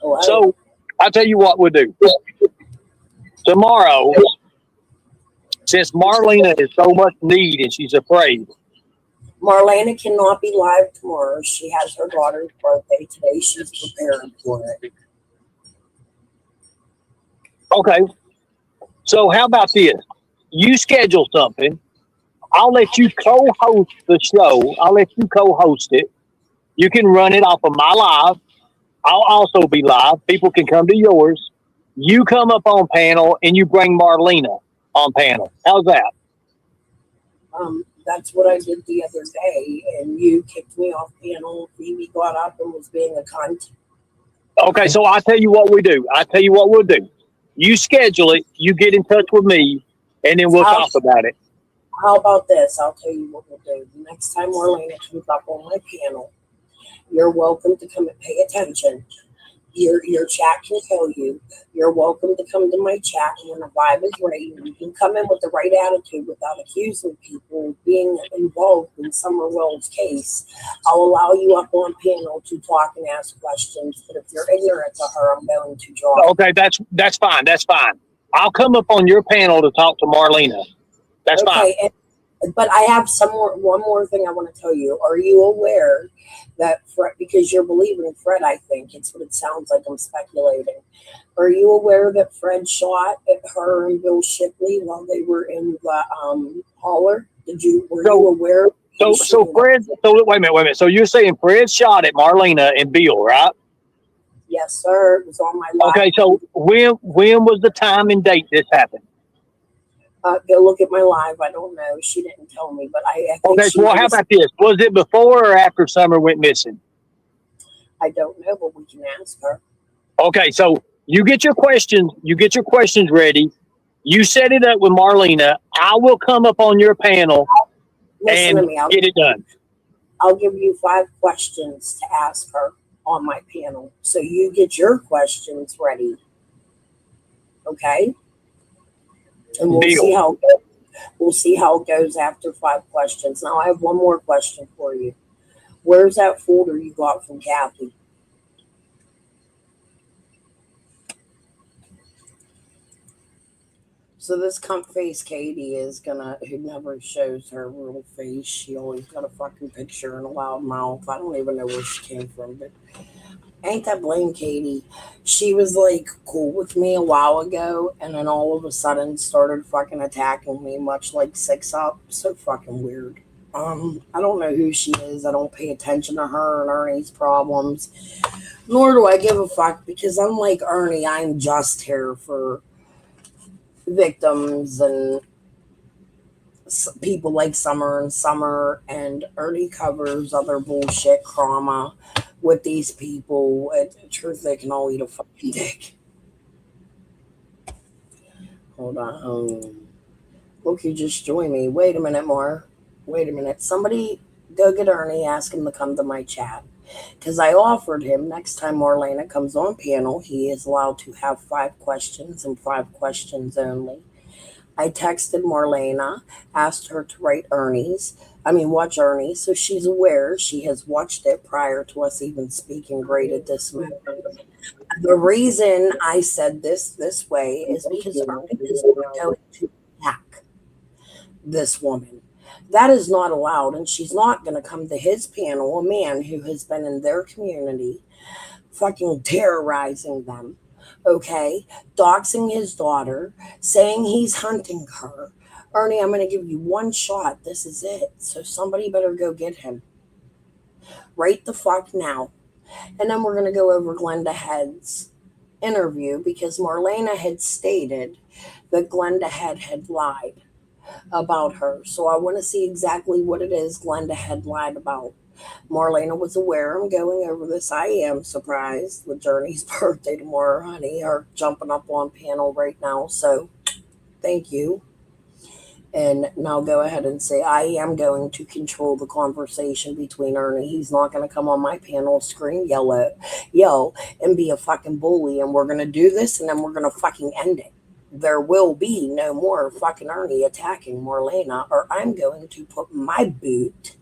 Hello? So I'll tell you what we'll do. Tomorrow, since Marlena is so much need and she's afraid. Marlena cannot be live tomorrow. She has her daughter's birthday today. She's preparing for it. Okay. So how about this? You schedule something. I'll let you co-host the show. I'll let you co-host it. You can run it off of my live. I'll also be live. People can come to yours. You come up on panel and you bring Marlena on panel. How's that? That's what I did the other day, and you kicked me off panel. Phoebe got up and was being a cunt. Okay, so I'll tell you what we do. I'll tell you what we'll do. You schedule it. You get in touch with me, and then we'll talk about it. How about this? I'll tell you what we'll do. The next time Marlena comes up on my panel, you're welcome to come and pay attention. Your chat can tell you. You're welcome to come to my chat, and when the vibe is right, you can come in with the right attitude without accusing people of being involved in Summerwell's case. I'll allow you up on panel to talk and ask questions, but if you're ignorant to her, I'm going to draw. Okay, that's fine. That's fine. I'll come up on your panel to talk to Marlena. That's fine. But I have one more thing I want to tell you. Are you aware that Fred, because you're believing Fred, I think it's what it sounds like. I'm speculating. Are you aware that Fred shot at her and Bill Shipley while they were in the hauler? Were you aware? So Fred. So wait a minute. So you're saying Fred shot at Marlena and Bill, right? Yes, sir. It was on my live. Okay. So when was the time and date this happened? Go look at my live. I don't know. She didn't tell me, but I think Okay. So how about this? Was it before or after Summer went missing? I don't know, but we can ask her. Okay. So you get your questions. You get your questions ready. You set it up with Marlena. I will come up on your panel Listen and to me. get it done. I'll give you 5 questions to ask her on my panel. So you get your questions ready. Okay? And we'll see how it goes. We'll see how it goes after 5 questions. Now I have one more question for you. Where's that folder you got from Kathy? So this cunt face Katie is who never shows her real face. She always got a fucking picture and a loud mouth. I don't even know where she came from, but ain't that blame Katie? She was like cool with me a while ago, and then all of a sudden started fucking attacking me, much like 6up. So fucking weird. I don't know who she is. I don't pay attention to her and Ernie's problems. Nor do I give a fuck, because unlike Ernie, I'm just here for victims and people like Summer, and Ernie covers other bullshit trauma with these people. Truth, they can all eat a fucking dick. Hold on. Look, you just joined me. Wait a minute more. Wait a minute. Somebody go get Ernie, ask him to come to my chat. Because I offered him, next time Marlena comes on panel, he is allowed to have 5 questions and 5 questions only. I texted Marlena, asked her to watch Ernie, so she's aware she has watched it prior to us even speaking great at this moment. The reason I said this way is because Ernie is not going to attack this woman. That is not allowed, and she's not going to come to his panel, a man who has been in their community fucking terrorizing them. Okay, doxing his daughter, saying he's hunting her. Ernie, I'm going to give you 1 shot. This is it. So somebody better go get him. Right the fuck now. And then we're going to go over Glenda Head's interview, because Marlena had stated that Glenda Head had lied about her. So I want to see exactly what it is Glenda had lied about. Marlena was aware I'm going over this. I am surprised with Journey's birthday tomorrow, honey. Are jumping up on panel right now. So thank you. And now go ahead and say, I am going to control the conversation between Ernie. He's not going to come on my panel, scream, yell, and be a fucking bully. And we're going to do this, and then we're going to fucking end it. There will be no more fucking Ernie attacking Marlena, or I'm going to put my boot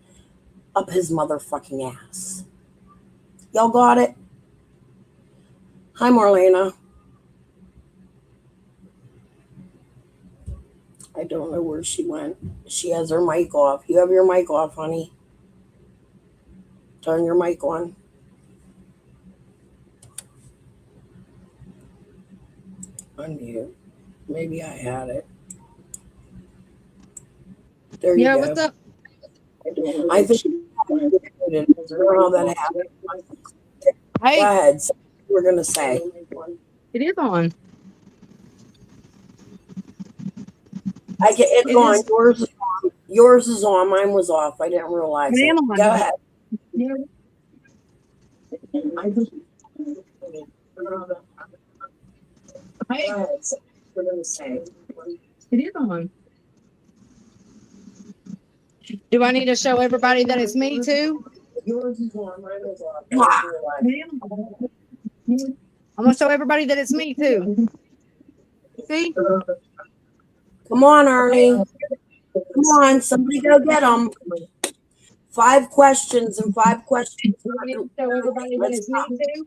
up his motherfucking ass. Y'all got it? Hi, Marlena. I don't know where she went. She has her mic off. You have your mic off, honey. Turn your mic on. Unmute. Maybe I had it. There you go. What's up? I think I don't know how that happened. Hey. Go ahead. So we're going to say. It is on. I get it on. Yours is on. Yours is on. Mine was off. I didn't realize it. Go ahead. Yeah. Hey. We're going to say. It is on. Do I need to show everybody that it's me too? Yours is on. Mine was off. I'm going to show everybody that it's me too. See? Come on, Ernie. Come on, somebody go get them. 5 questions and 5 questions. Do I need to show everybody that it's me too?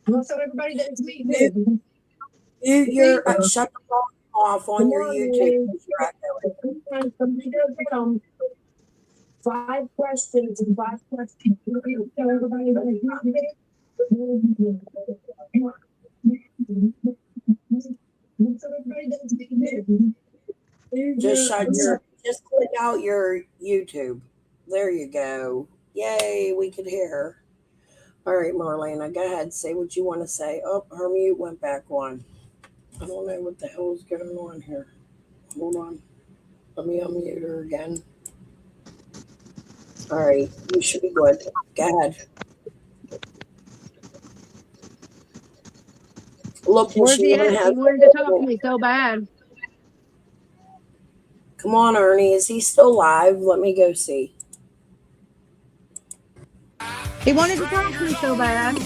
I'm going to show everybody that it's me too. Shut the phone off on your YouTube. You're echoing. 5 questions and 5 questions. Tell everybody what just click out your YouTube. There you go. Yay, we could hear. All right, Marlena, go ahead. Say what you want to say. Oh, her mute went back on. I don't know what the hell is going on here. Hold on. Let me unmute her again. All right, you should be good. Go ahead. Look, Where's he at? He wanted to talk to me so bad. Come on, Ernie. Is he still live? Let me go see. He wanted to talk to me so bad.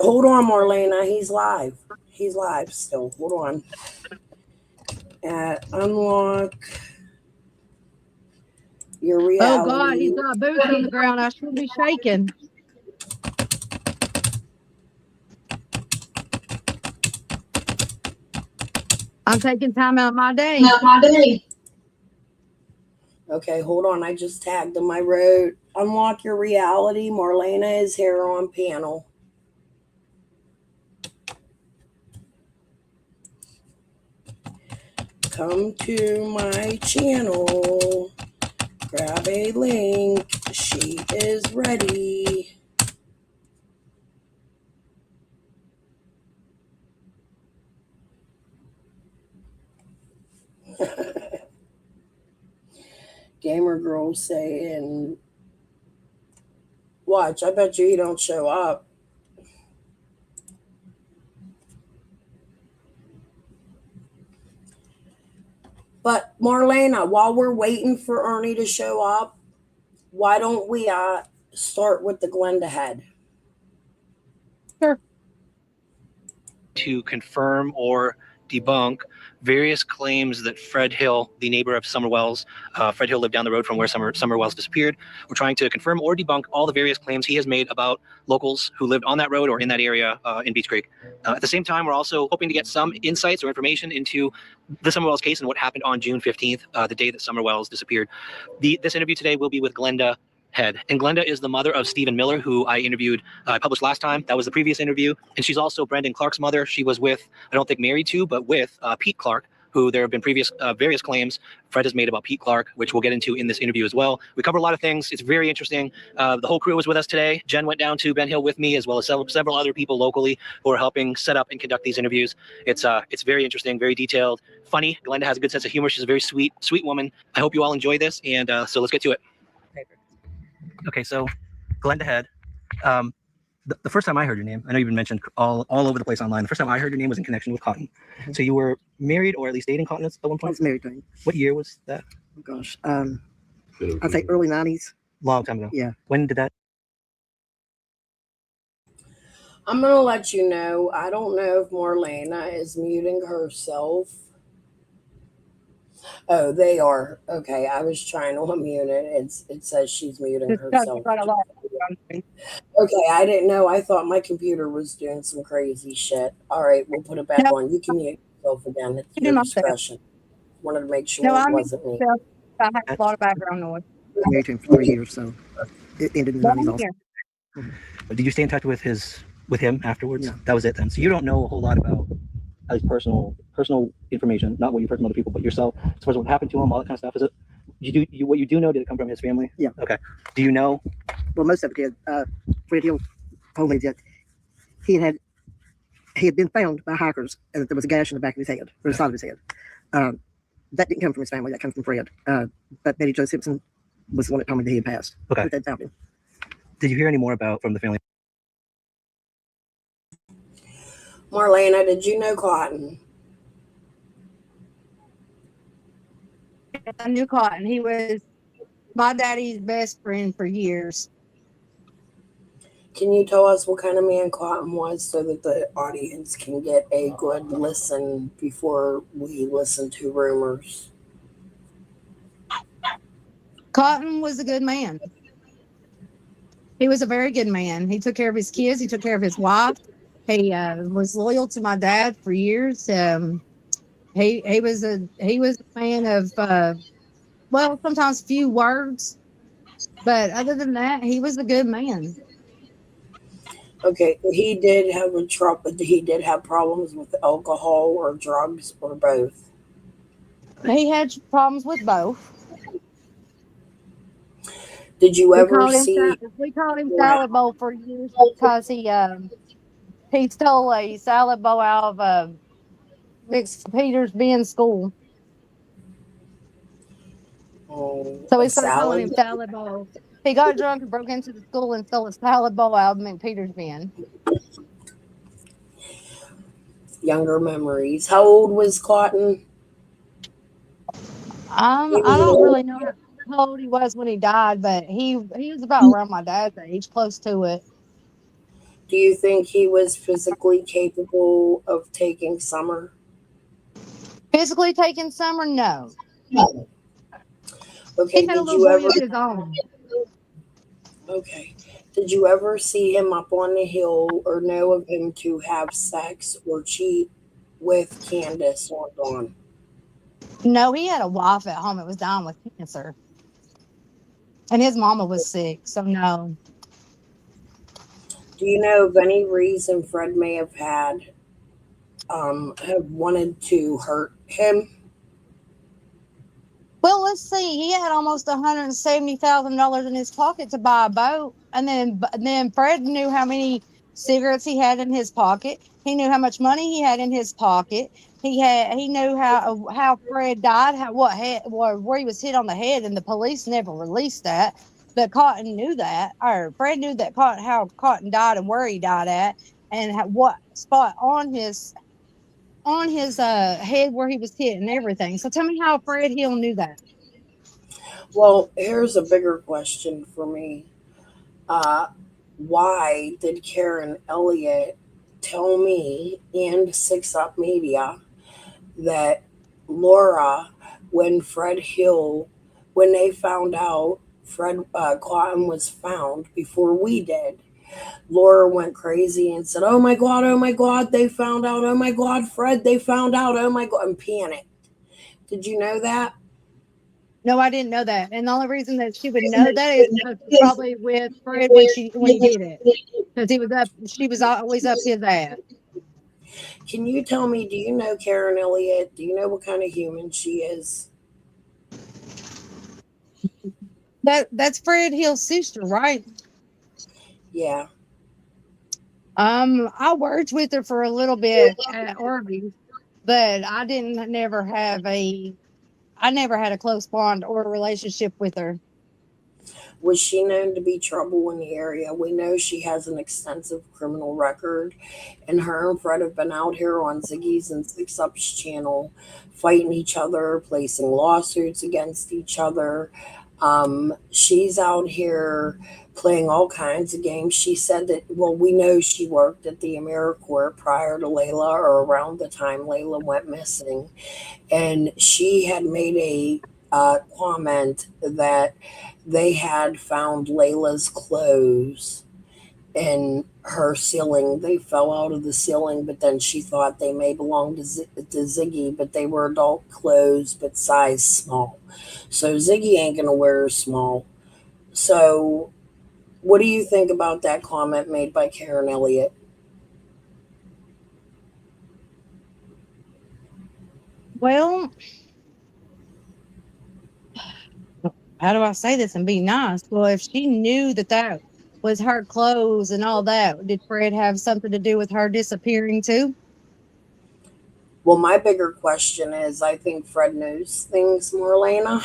Hold on, Marlena. He's live. He's live still. Hold on. Unlock your reality. Oh God, he's got boots on the ground. I should be shaking. I'm taking time out my day. Okay, hold on. I just tagged him. I wrote, unlock your reality. Marlena is here on panel. Come to my channel. Grab a link. She is ready. Gamer girl saying, watch, I bet you he don't show up. But Marlena, while we're waiting for Ernie to show up, why don't we start with the Glenda head? Sure. To confirm or debunk various claims that Fred Hill, the neighbor of Summer Wells, Fred Hill lived down the road from where Summer Wells disappeared. We're trying to confirm or debunk all the various claims he has made about locals who lived on that road or in that area in Beach Creek. At the same time, we're also hoping to get some insights or information into the Summer Wells case and what happened on June 15th, the day that Summer Wells disappeared. This interview today will be with Glenda Head. And Glenda is the mother of Stephen Miller, who I interviewed, I published last time. That was the previous interview. And she's also Brendan Clark's mother. She was with, I don't think married to, but with Pete Clark, who there have been previous various claims Fred has made about Pete Clark, which we'll get into in this interview as well. We cover a lot of things. It's very interesting. The whole crew was with us today. Jen went down to Ben Hill with me, as well as several other people locally who are helping set up and conduct these interviews. It's very interesting, very detailed, funny. Glenda has a good sense of humor. She's a very sweet woman. I hope you all enjoy this. And so let's get to it. Okay, so Glenda Head. The first time I heard your name, I know you've been mentioned all over the place online. The first time I heard your name was in connection with Cotton. So you were married or at least dating Cotton at one point? I was married to him. What year was that? Oh gosh, I'd say early 90s. Long time ago. Yeah. When did that? I'm going to let you know, I don't know if Marlena is muting herself. Oh, they are. Okay, I was trying to unmute it. It says she's muting herself. Okay, I didn't know. I thought my computer was doing some crazy shit. All right, we'll put it back on. You can mute yourself again. It's your discretion. Wanted to make sure it wasn't me. I have a lot of background noise. I was married to him for 3 years, so it ended in the 90s also. Did you stay in touch with him afterwards? Yeah. That was it then. So you don't know a whole lot about his personal information, not what you've heard from other people, but yourself, as far as what happened to him, all that kind of stuff. Is it? What you do know? Did it come from his family? Yeah. Okay. Do you know? Well, most of it did. Fred Hill told me that he had been found by hikers and that there was a gash in the back of his head, or the side of his head. That didn't come from his family. That comes from Fred. But Betty Jo Simpson was the one that told me that he had passed. Okay. That found him. Did you hear any more from the family? Marlena, did you know Cotton? I knew Cotton. He was my daddy's best friend for years. Can you tell us what kind of man Cotton was so that the audience can get a good listen before we listen to rumors? Cotton was a good man. He was a very good man. He took care of his kids. He took care of his wife. He was loyal to my dad for years. He was a man of well, sometimes few words, but other than that, he was a good man. Okay, he did have a trouble. He did have problems with alcohol or drugs or both. He had problems with both. Did you ever see? We called him Wow. Salad Bowl for years because he stole a salad bowl out of Miss Peter's Ben's school. Oh, So a we started calling salad. him Salad Bowl. He got drunk and broke into the school and stole a salad bowl out of Miss Peter's Ben. Younger memories. How old was Cotton? I don't really know how old he was when he died, but he was about around my dad's age, close to it. Do you think he was physically capable of taking Summer? Physically taking Summer, no. Okay, He had a did little you boy ever? of his own. Okay, did you ever see him up on the hill or know of him to have sex or cheat with Candace or Dawn? No, he had a wife at home that was dying with cancer, and his mama was sick. So no. Do you know of any reason Fred may have wanted to hurt him? Well, let's see. He had almost $170,000 in his pocket to buy a boat, and then Fred knew how many cigarettes he had in his pocket. He knew how much money he had in his pocket. He knew how Fred died, where he was hit on the head, and the police never released that. But Cotton knew that, or Fred knew that how Cotton died and where he died at, and what spot on his head where he was hit and everything. So tell me how Fred Hill knew that. Well, here's a bigger question for me. Uh, why did Karen Elliott tell me and Six Up Media that Laura, when when they found out Fred Cotton was found before we did, Laura went crazy and said, oh my God, they found out. Oh my God, Fred, they found out. Oh my God, and panicked. Did you know that? No, I didn't know that. And the only reason that she would know that is because she's probably with Fred when he did it. Because she was always up his ass. Can you tell me, do you know Karen Elliott? Do you know what kind of human she is? That's Fred Hill's sister, right? Yeah. I worked with her for a little bit at Arby's, but I never had a close bond or a relationship with her. Was she known to be trouble in the area? We know she has an extensive criminal record, and her and Fred have been out here on Ziggy's and Six Up's channel fighting each other, placing lawsuits against each other. She's out here playing all kinds of games. She said that, well, we know she worked at the AmeriCorps prior to Layla or around the time Layla went missing. And she had made a comment that they had found Layla's clothes in her ceiling. They fell out of the ceiling, but then she thought they may belong to Ziggy, but they were adult clothes, but size small. So Ziggy ain't going to wear her small. So what do you think about that comment made by Karen Elliott? Well, how do I say this and be nice? Well, if she knew that was her clothes and all that, did Fred have something to do with her disappearing too? Well, my bigger question is, I think Fred knows things, Marlena.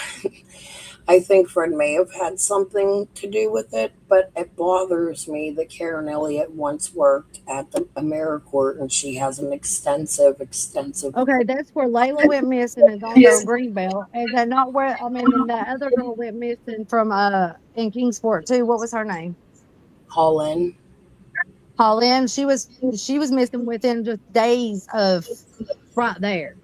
I think Fred may have had something to do with it, but it bothers me that Karen Elliott once worked at the AmeriCorps and she has an extensive. Okay, that's where Layla went missing is on the Greenbelt. Is that not where and the other girl went missing from in Kingsport too. What was her name? Holland. Holland. She was missing within just days of right there.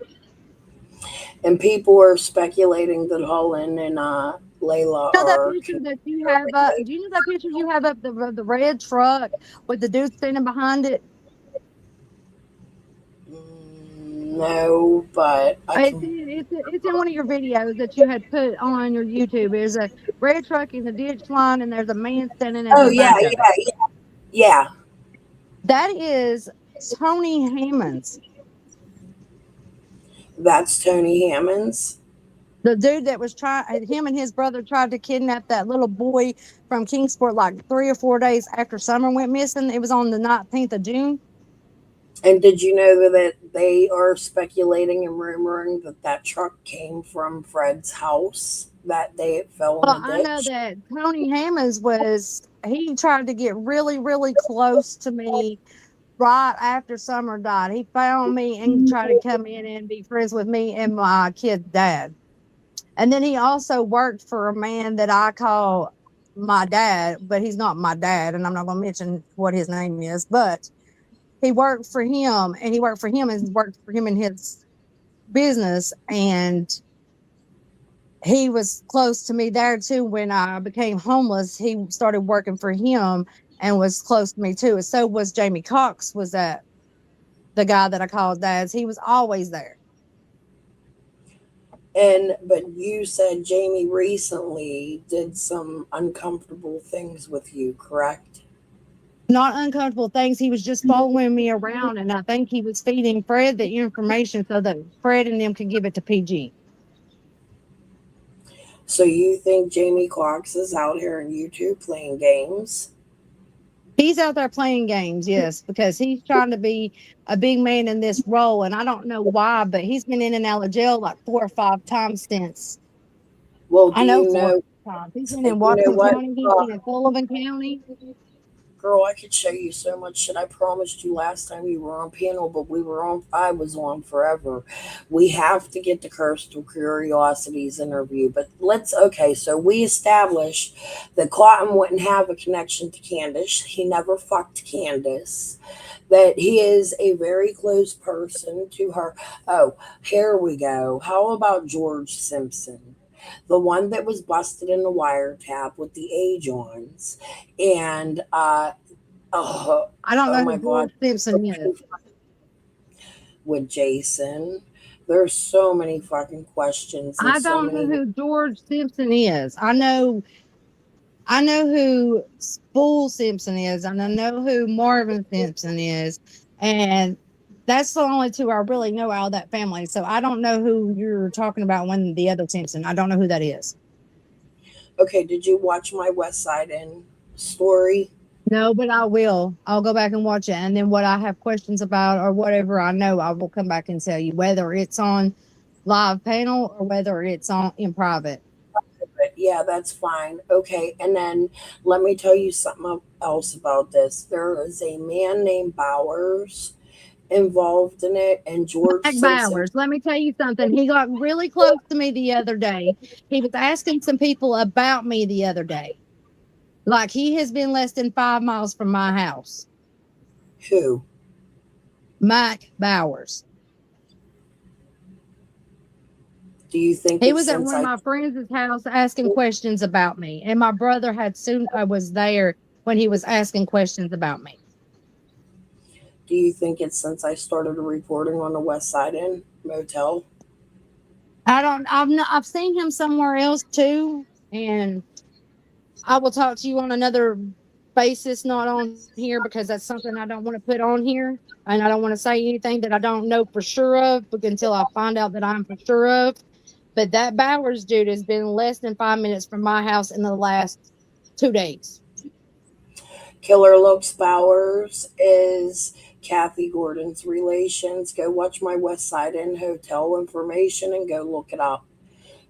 And people are speculating that Holland and Layla You know that are. picture that you have up? Do you know that picture you have up the red truck with the dude standing behind it? No, but I It's can. it's in one of your videos that you had put on your YouTube. There's a red truck in the ditch line, and there's a man standing at Oh the yeah, back of it. yeah. That is Tony Hammond's, That's Tony Hammond's. the dude that was trying. Him and his brother tried to kidnap that little boy from Kingsport like 3 or 4 days after Summer went missing. It was on the 19th of June. And did you know that they are speculating and rumoring that that truck came from Fred's house that day it fell in Well, the I know ditch? that Tony Hammonds he tried to get really, really close to me right after Summer died. He found me and tried to come in and be friends with me and my kid's dad. And then he also worked for a man that I call my dad, but he's not my dad, and I'm not going to mention what his name is, but he worked for him, and he worked for him and worked for him in his business. And he was close to me there too. When I became homeless, he started working for him and was close to me too. And so was Jamie Cox, was that the guy that I called Dad's. He was always there. But you said Jamie recently did some uncomfortable things with you, correct? Not uncomfortable things. He was just following me around, and I think he was feeding Fred the information so that Fred and them could give it to PG. So you think Jamie Cox is out here on YouTube playing games? He's out there playing games, yes, because he's trying to be a big man in this role, and I don't know why, but he's been in and out of jail like 4 or 5 times since. Well, I do know you know? 4 times. He's been in You know Watson what? County. He's been in Sullivan County. Girl, I could show you so much shit. I promised you last time you were on panel, but I was on forever. We have to get to Crystal Curiosity's interview, but okay, so we established that Cotton wouldn't have a connection to Candace. He never fucked Candace. That he is a very close person to her. Oh, here we go. How about George Simpson? The one that was busted in the wiretap with the age-ons. And I don't oh know my who George God, Simpson is. with Jason. There's so many fucking questions and I so don't know many. who George Simpson is. I know who Spool Simpson is, and I know who Marvin Simpson is, and that's the only two I really know out of that family. So I don't know who you're talking about when the other Simpson. I don't know who that is. Okay, did you watch my West Side Inn story? No, but I will. I'll go back and watch it, and then what I have questions about or whatever I know, I will come back and tell you whether it's on live panel or whether it's on in private. But yeah, that's fine. Okay, and then let me tell you something else about this. There is a man named Bowers involved in it, and George Mike Simpson. Bowers, let me tell you something. He got really close to me the other day. He was asking some people about me the other day. Like he has been less than 5 miles from my house. Who? Mike Bowers. Do you think He it's was at since one of my friends' house asking questions about me, and my brother was there when he was asking questions about me. Do you think it's since I started reporting on the West Side Inn motel? I've seen him somewhere else too, and I will talk to you on another basis, not on here, because that's something I don't want to put on here, and I don't want to say anything that I don't know for sure of until I find out that I'm for sure of. But that Bowers dude has been less than 5 minutes from my house in the last 2 days. Killer Looks Bowers is Kathy Gordon's relations. Go watch my West Side Inn hotel information and go look it up.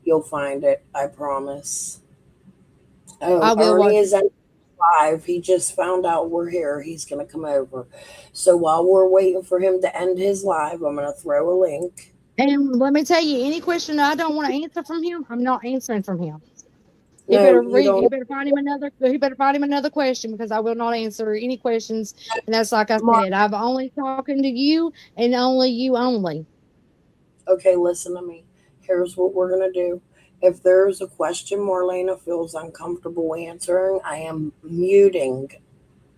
You'll find it, I promise. I Oh, will watch Ernie is at live. He just found out we're here. He's going to come over. So while we're waiting for him to end his live, I'm going to throw a link. And let me tell you, any question I don't want to answer from him, I'm not answering from him. He No, better you read. He don't. better find him another. He better find him another question, because I will not answer any questions. And that's like I Mark, said. I've only talking to you and only you only. okay, listen to me. Here's what we're going to do. If there's a question Marlena feels uncomfortable answering, I am muting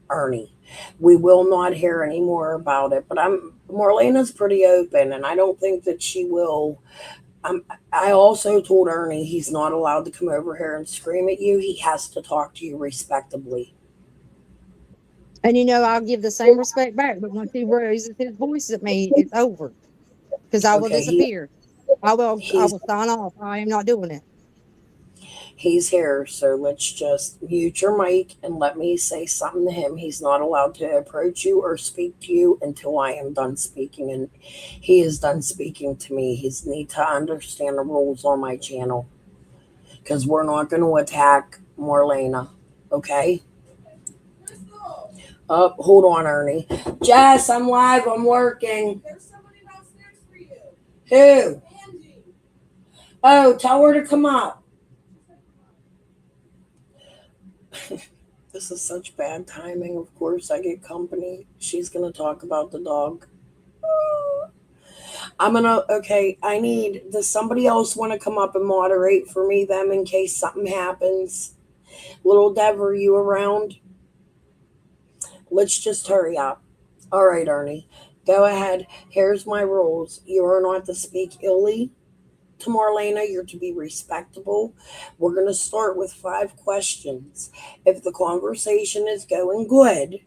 Ernie. We will not hear any more about it. But Marlena's pretty open, and I don't think that she will. I also told Ernie he's not allowed to come over here and scream at you. He has to talk to you respectably. And I'll give the same respect back. But once he raises his voice at me, it's over. Because I will Okay, disappear. I will he's sign off. I am not doing it. he's here, so let's just mute your mic and let me say something to him. He's not allowed to approach you or speak to you until I am done speaking, and he is done speaking to me. He's need to understand the rules on my channel, because we're not going to attack Marlena, okay? Oh, hold on, Ernie. Jess, I'm live. I'm working. There's somebody downstairs for you. Who? Angie. Oh, tell her to come up. This is such bad timing. Of course, I get company. She's going to talk about the dog. Does somebody else want to come up and moderate for me, them, in case something happens? Little Dev, are you around? Let's just hurry up. All right, Ernie, go ahead. Here's my rules. You are not to speak illy to Marlena. You're to be respectable. We're going to start with 5 questions. If the conversation is going good,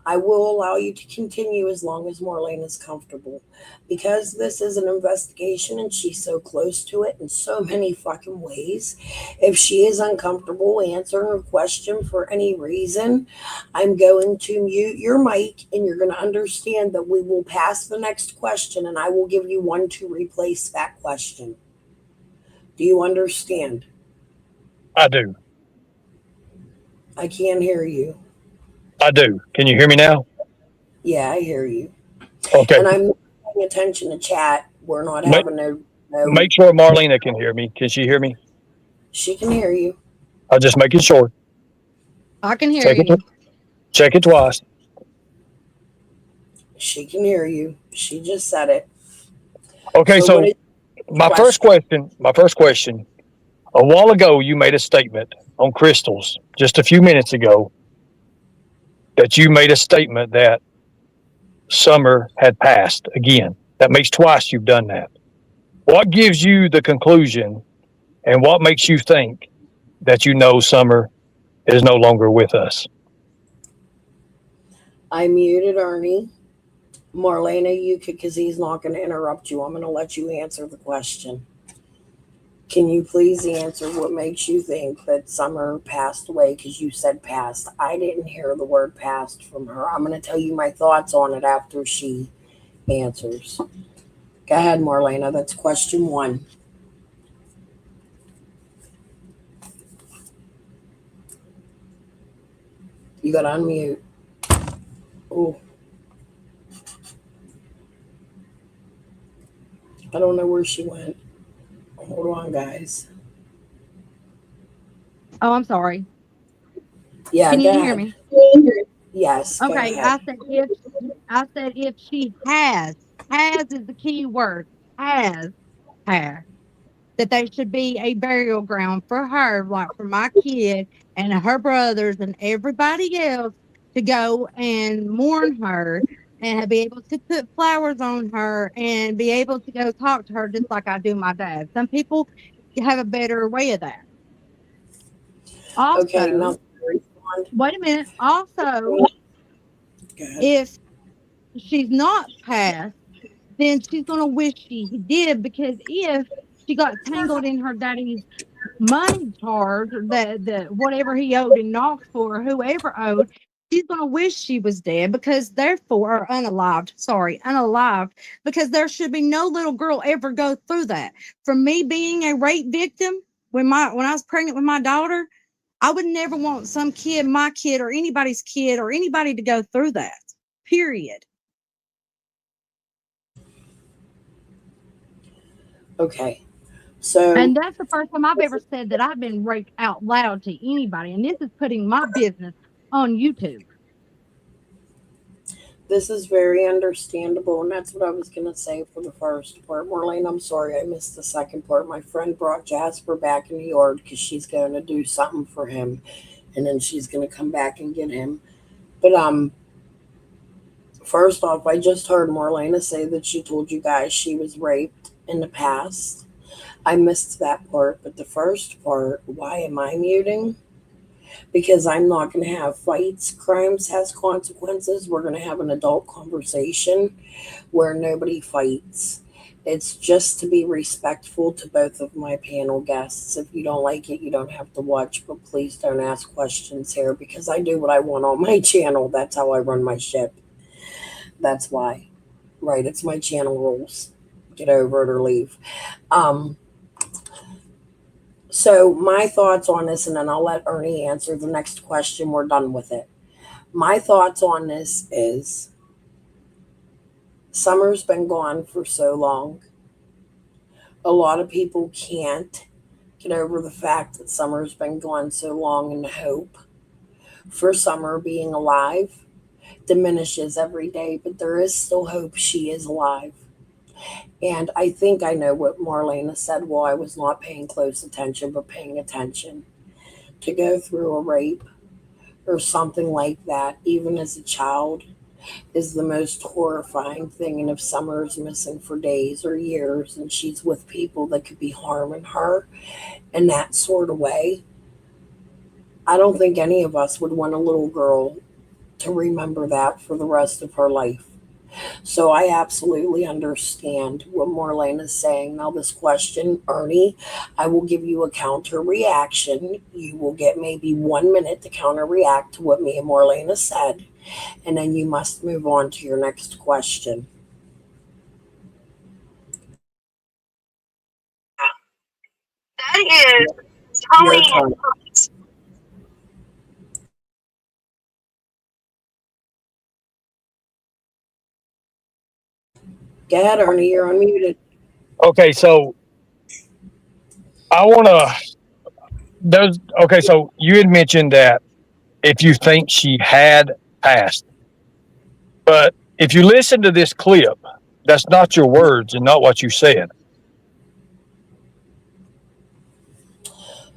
I will allow you to continue as long as Marlene is comfortable. Because this is an investigation and she's so close to it in so many fucking ways, if she is uncomfortable answering a question for any reason, I'm going to mute your mic and you're going to understand that we will pass the next question and I will give you one to replace that question. Do you understand? I do. I can't hear you. I do. Can you hear me now? Yeah, I hear you. Okay. And I'm not paying attention to chat. We're not Make, having no. make sure Marlena can hear me. Can she hear me? She can hear you. I'll just make it short. I can hear you. Check it twice. She can hear you. She just said it. Okay, so my first question. A while ago, you made a statement on crystals just a few minutes ago that you made a statement that summer had passed again. That makes twice you've done that. What gives you the conclusion and what makes you think that summer is no longer with us? I muted Ernie. Marlena, you could, because he's not going to interrupt you. I'm going to let you answer the question. Can you please answer what makes you think that Summer passed away? Because you said passed. I didn't hear the word passed from her. I'm going to tell you my thoughts on it after she answers. Go ahead, Marlena. That's question 1. You got to unmute. Oh. I don't know where she went. Hold on, guys. Oh, I'm sorry. Yeah, can you hear ahead. me? Yes. Okay. I said if she has is the key word. Has that there should be a burial ground for her, like for my kid and her brothers and everybody else to go and mourn her and be able to put flowers on her and be able to go talk to her just like I do my dad. Some people have a better way of that. Also, okay, now wait a minute. Also, if she's not passed, then she's going to wish she did, because if she got tangled in her daddy's money charge, the whatever he owed in Knoxville or whoever owed, she's going to wish she was dead, because therefore, or unalived, because there should be no little girl ever go through that. For me being a rape victim, when I was pregnant with my daughter, I would never want some kid, my kid, or anybody's kid, or anybody to go through that. Period. Okay. So, and that's the first time I've ever said that I've been raped out loud to anybody. And this is putting my business on YouTube. This is very understandable. And that's what I was going to say for the first part. Marlene, I'm sorry I missed the second part. My friend brought Jasper back in the yard because she's going to do something for him. And then she's going to come back and get him. But first off, I just heard Marlena say that she told you guys she was raped in the past. I missed that part, but the first part, why am I muting? Because I'm not going to have fights. Crimes has consequences. We're going to have an adult conversation where nobody fights. It's just to be respectful to both of my panel guests. If you don't like it, you don't have to watch, but please don't ask questions here because I do what I want on my channel. That's how I run my ship. That's why. Right, it's my channel rules. Get over it or leave. So my thoughts on this, and then I'll let Ernie answer the next question. We're done with it. My thoughts on this is Summer's been gone for so long. A lot of people can't get over the fact that Summer's been gone so long, and the hope for Summer being alive diminishes every day, but there is still hope she is alive. And I think I know what Marlena said while I was not paying close attention, but paying attention. To go through a rape or something like that, even as a child, is the most horrifying thing. And if Summer is missing for days or years and she's with people that could be harming her in that sort of way, I don't think any of us would want a little girl to remember that for the rest of her life. So I absolutely understand what Marlene is saying. Now, this question, Ernie, I will give you a counter reaction. You will get maybe 1 minute to counter react to what me and Marlene said, and then you must move on to your next question. That is Tony. Go ahead, Ernie, you're unmuted. Okay, so I want to. Okay, so you had mentioned that if you think she had passed, but if you listen to this clip, that's not your words and not what you said.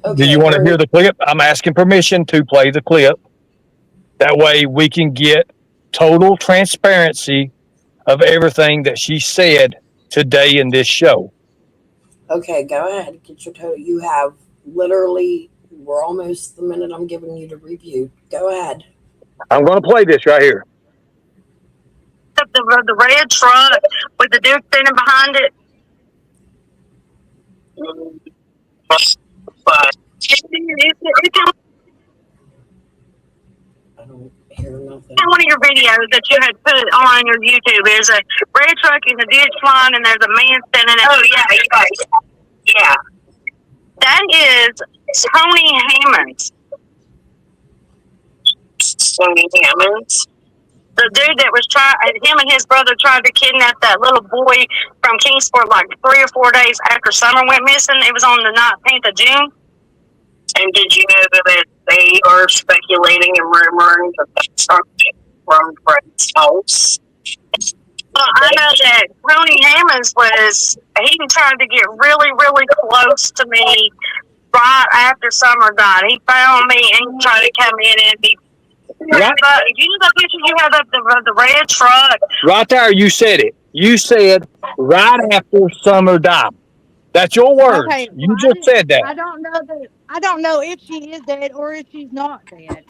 Okay, Do you want to Ernie, hear the clip? I'm asking permission to play the clip. That way we can get total transparency of everything that she said today in this show. okay, go ahead. Get your total. You have literally, we're almost the minute I'm giving you to review. Go ahead. I'm going to play this right here. The red truck with the dude standing behind it. I don't hear nothing. One of your videos that you had put on your YouTube is a red truck in the ditch line, and there's a man standing there. Oh, yeah. That is Tony Hammonds. Tony Hammonds? The dude that was him and his brother tried to kidnap that little boy from Kingsport like 3 or 4 days after Summer went missing. It was on the 19th of June. And did you know that they are speculating and rumoring that that's something from Fred's house? Well, I know that Tony Hammonds he tried to get really, really close to me right after Summer died. He found me and he tried to come in and be. Right. If you know that picture, you have the red truck. Right there, you said it. You said right after Summer died. That's your words. Okay, You just said that. I don't know if she is dead or if she's not dead.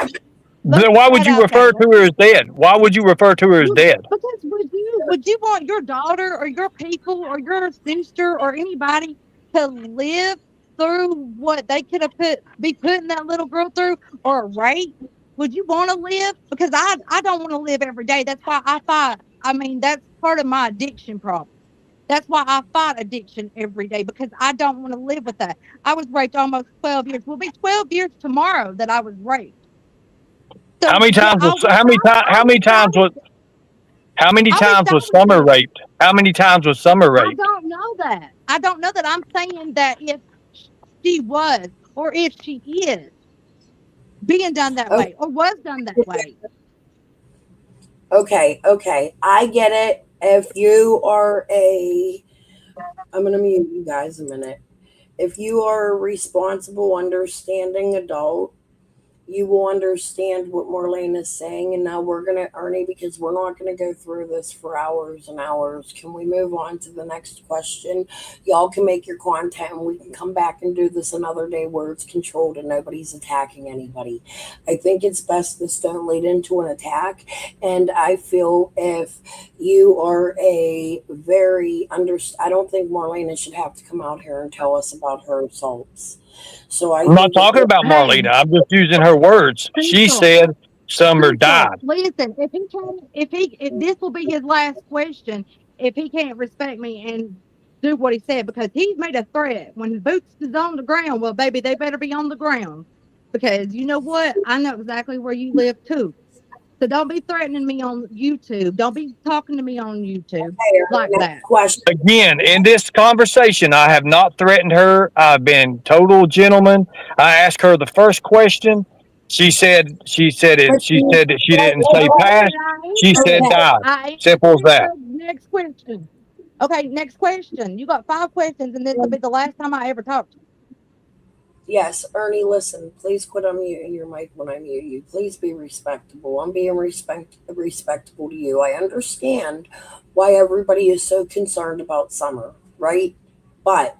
Then why would you refer to her as dead? Why would you refer to her as dead? Because would you want your daughter or your people or your sister or anybody to live through what they could have be putting that little girl through, or rape? Would you want to live? Because I don't want to live every day. That's why I fight. I mean, that's part of my addiction problem. That's why I fight addiction every day, because I don't want to live with that. I was raped almost 12 years. Will be 12 years tomorrow that I was raped. So How many times was Summer raped? How many times was Summer raped? I don't know that. I'm saying that if she was, or if she is being done that way, or was done that way. Okay. I get it. If you are I'm going to mute you guys a minute. If you are a responsible, understanding adult you will understand what Marlene is saying. And now we're going to, Ernie, because we're not going to go through this for hours and hours. Can we move on to the next question? Y'all can make your content and we can come back and do this another day where it's controlled and nobody's attacking anybody. I think it's best this don't lead into an attack. And I feel if you are a very I don't think Marlena should have to come out here and tell us about her assaults. So I'm not talking about Marlena. I'm just using her words. She said Summer died. Listen, if this will be his last question, if he can't respect me and do what he said, because he's made a threat when his boots is on the ground. Well, baby, they better be on the ground, because you know what? I know exactly where you live too. So don't be threatening me on YouTube. Don't be talking to me on YouTube like that. Question. Again, in this conversation, I have not threatened her. I've been total gentleman. I asked her the first question. She said that she didn't say pass. She said died. Simple as that. Next question. Okay, next question. You got 5 questions, and this will be the last time I ever talk to you. Yes, Ernie, listen, please quit unmuting your mic when I mute you. Please be respectable. I'm being respectable to you. I understand why everybody is so concerned about Summer, right? But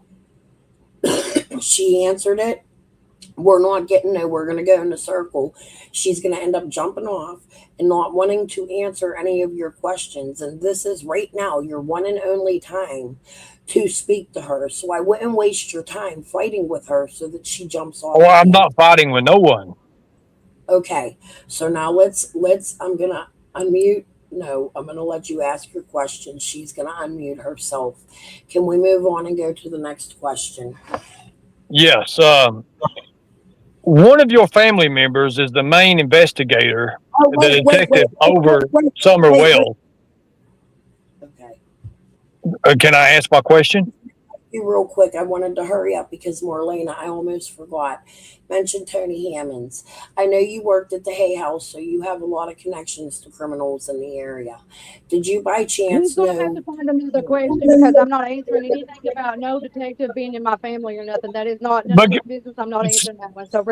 she answered it. We're not getting nowhere. We're going to go in a circle. She's going to end up jumping off and not wanting to answer any of your questions. And this is right now your one and only time to speak to her. So I wouldn't waste your time fighting with her so that she jumps off. Well, I'm not fighting with no one. Okay. So now I'm going to unmute. No, I'm going to let you ask your question. She's going to unmute herself. Can we move on and go to the next question? Yes. One of your family members is the main investigator, the detective over Summer Wells. Okay. Can I ask my question? Real quick, I wanted to hurry up because Marlena, I almost forgot, mentioned Tony Hammonds. I know you worked at the Hay House, so you have a lot of connections to criminals in the area. Did you by chance know? Have to find another question, because I'm not answering anything about no detective being in my family or nothing. That is not none of his business. I'm not answering that one. So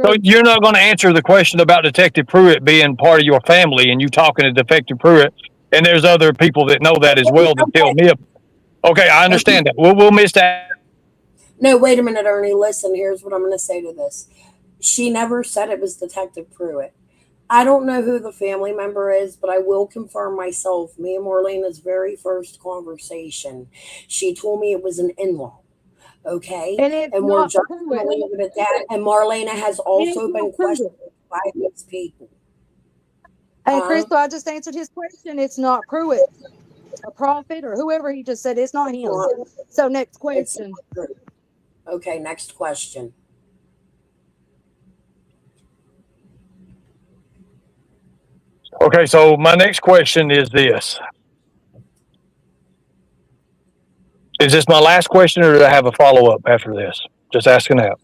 So you're not going to answer the question about Detective Pruitt being part of your family and you talking to Detective Pruitt, and there's other people that know that as well that tell me. Okay, I understand that. We'll miss that. No, wait a minute, Ernie. Listen, here's what I'm going to say to this. She never said it was Detective Pruitt. I don't know who the family member is, but I will confirm myself. Me and Marlena's very first conversation, she told me it was an in-law. Okay? And we're just going to leave it at that. And Marlena has also been questioned by these people. Hey, Crystal, I just answered his question. It's not Pruitt, a prophet, or whoever he just said. It's not him. So next question. Okay, next question. Okay, so my next question is this. Is this my last question, or do I have a follow-up after this? Just asking that.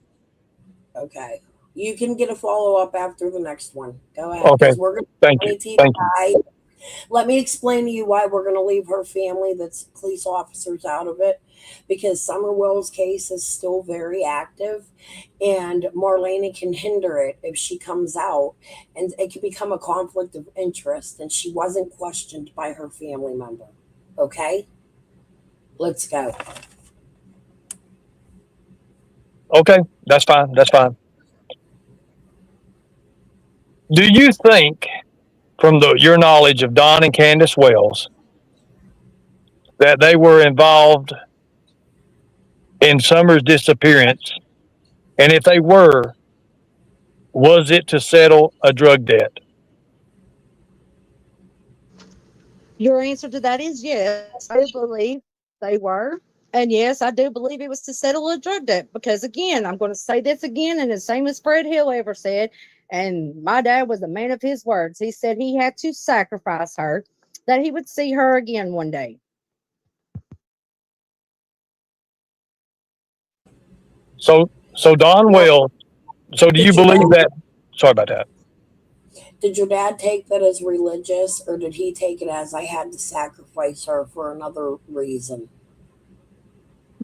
Okay. You can get a follow-up after the next one. Go ahead. Okay. We're going Thank you. Thank you. Let me explain to you why we're going to leave her family, that's police officers, out of it, because Summer Wells' case is still very active, and Marlena can hinder it if she comes out, and it could become a conflict of interest, and she wasn't questioned by her family member. Okay? Let's go. Okay, that's fine. That's fine. Do you think, from your knowledge of Don and Candace Wells, that they were involved in Summer's disappearance? And if they were, was it to settle a drug debt? Your answer to that is yes. I believe they were. And yes, I do believe it was to settle a drug debt, because again, I'm going to say this again, and the same as Fred Hill ever said, and my dad was a man of his words. He said he had to sacrifice her, that he would see her again one day. So Don Wells, so do you believe that? Sorry about that. Did your dad take that as religious, or did he take it as I had to sacrifice her for another reason?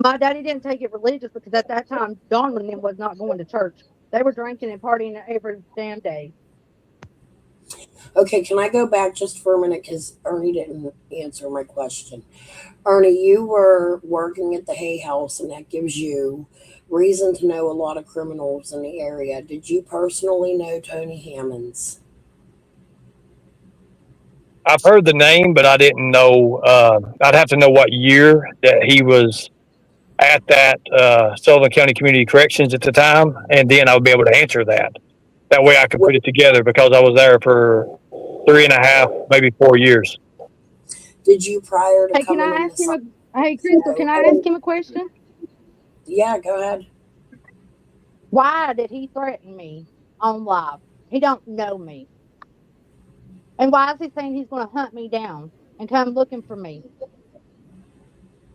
My daddy didn't take it religious, because at that time, Don and them was not going to church. They were drinking and partying every damn day. Okay, can I go back just for a minute because Ernie didn't answer my question. Ernie, you were working at the Hay House, and that gives you reason to know a lot of criminals in the area. Did you personally know Tony Hammonds? I've heard the name, but I didn't know. I'd have to know what year that he was at that Sullivan County Community Corrections at the time, and then I would be able to answer that. That way I could put it together because I was there for 3.5, maybe 4 years. Did you prior to Hey, can coming I in ask him? Hey, Crystal, can I ask him a question? Yeah, go ahead. Why did he threaten me on live? He don't know me. And why is he saying he's going to hunt me down and come looking for me?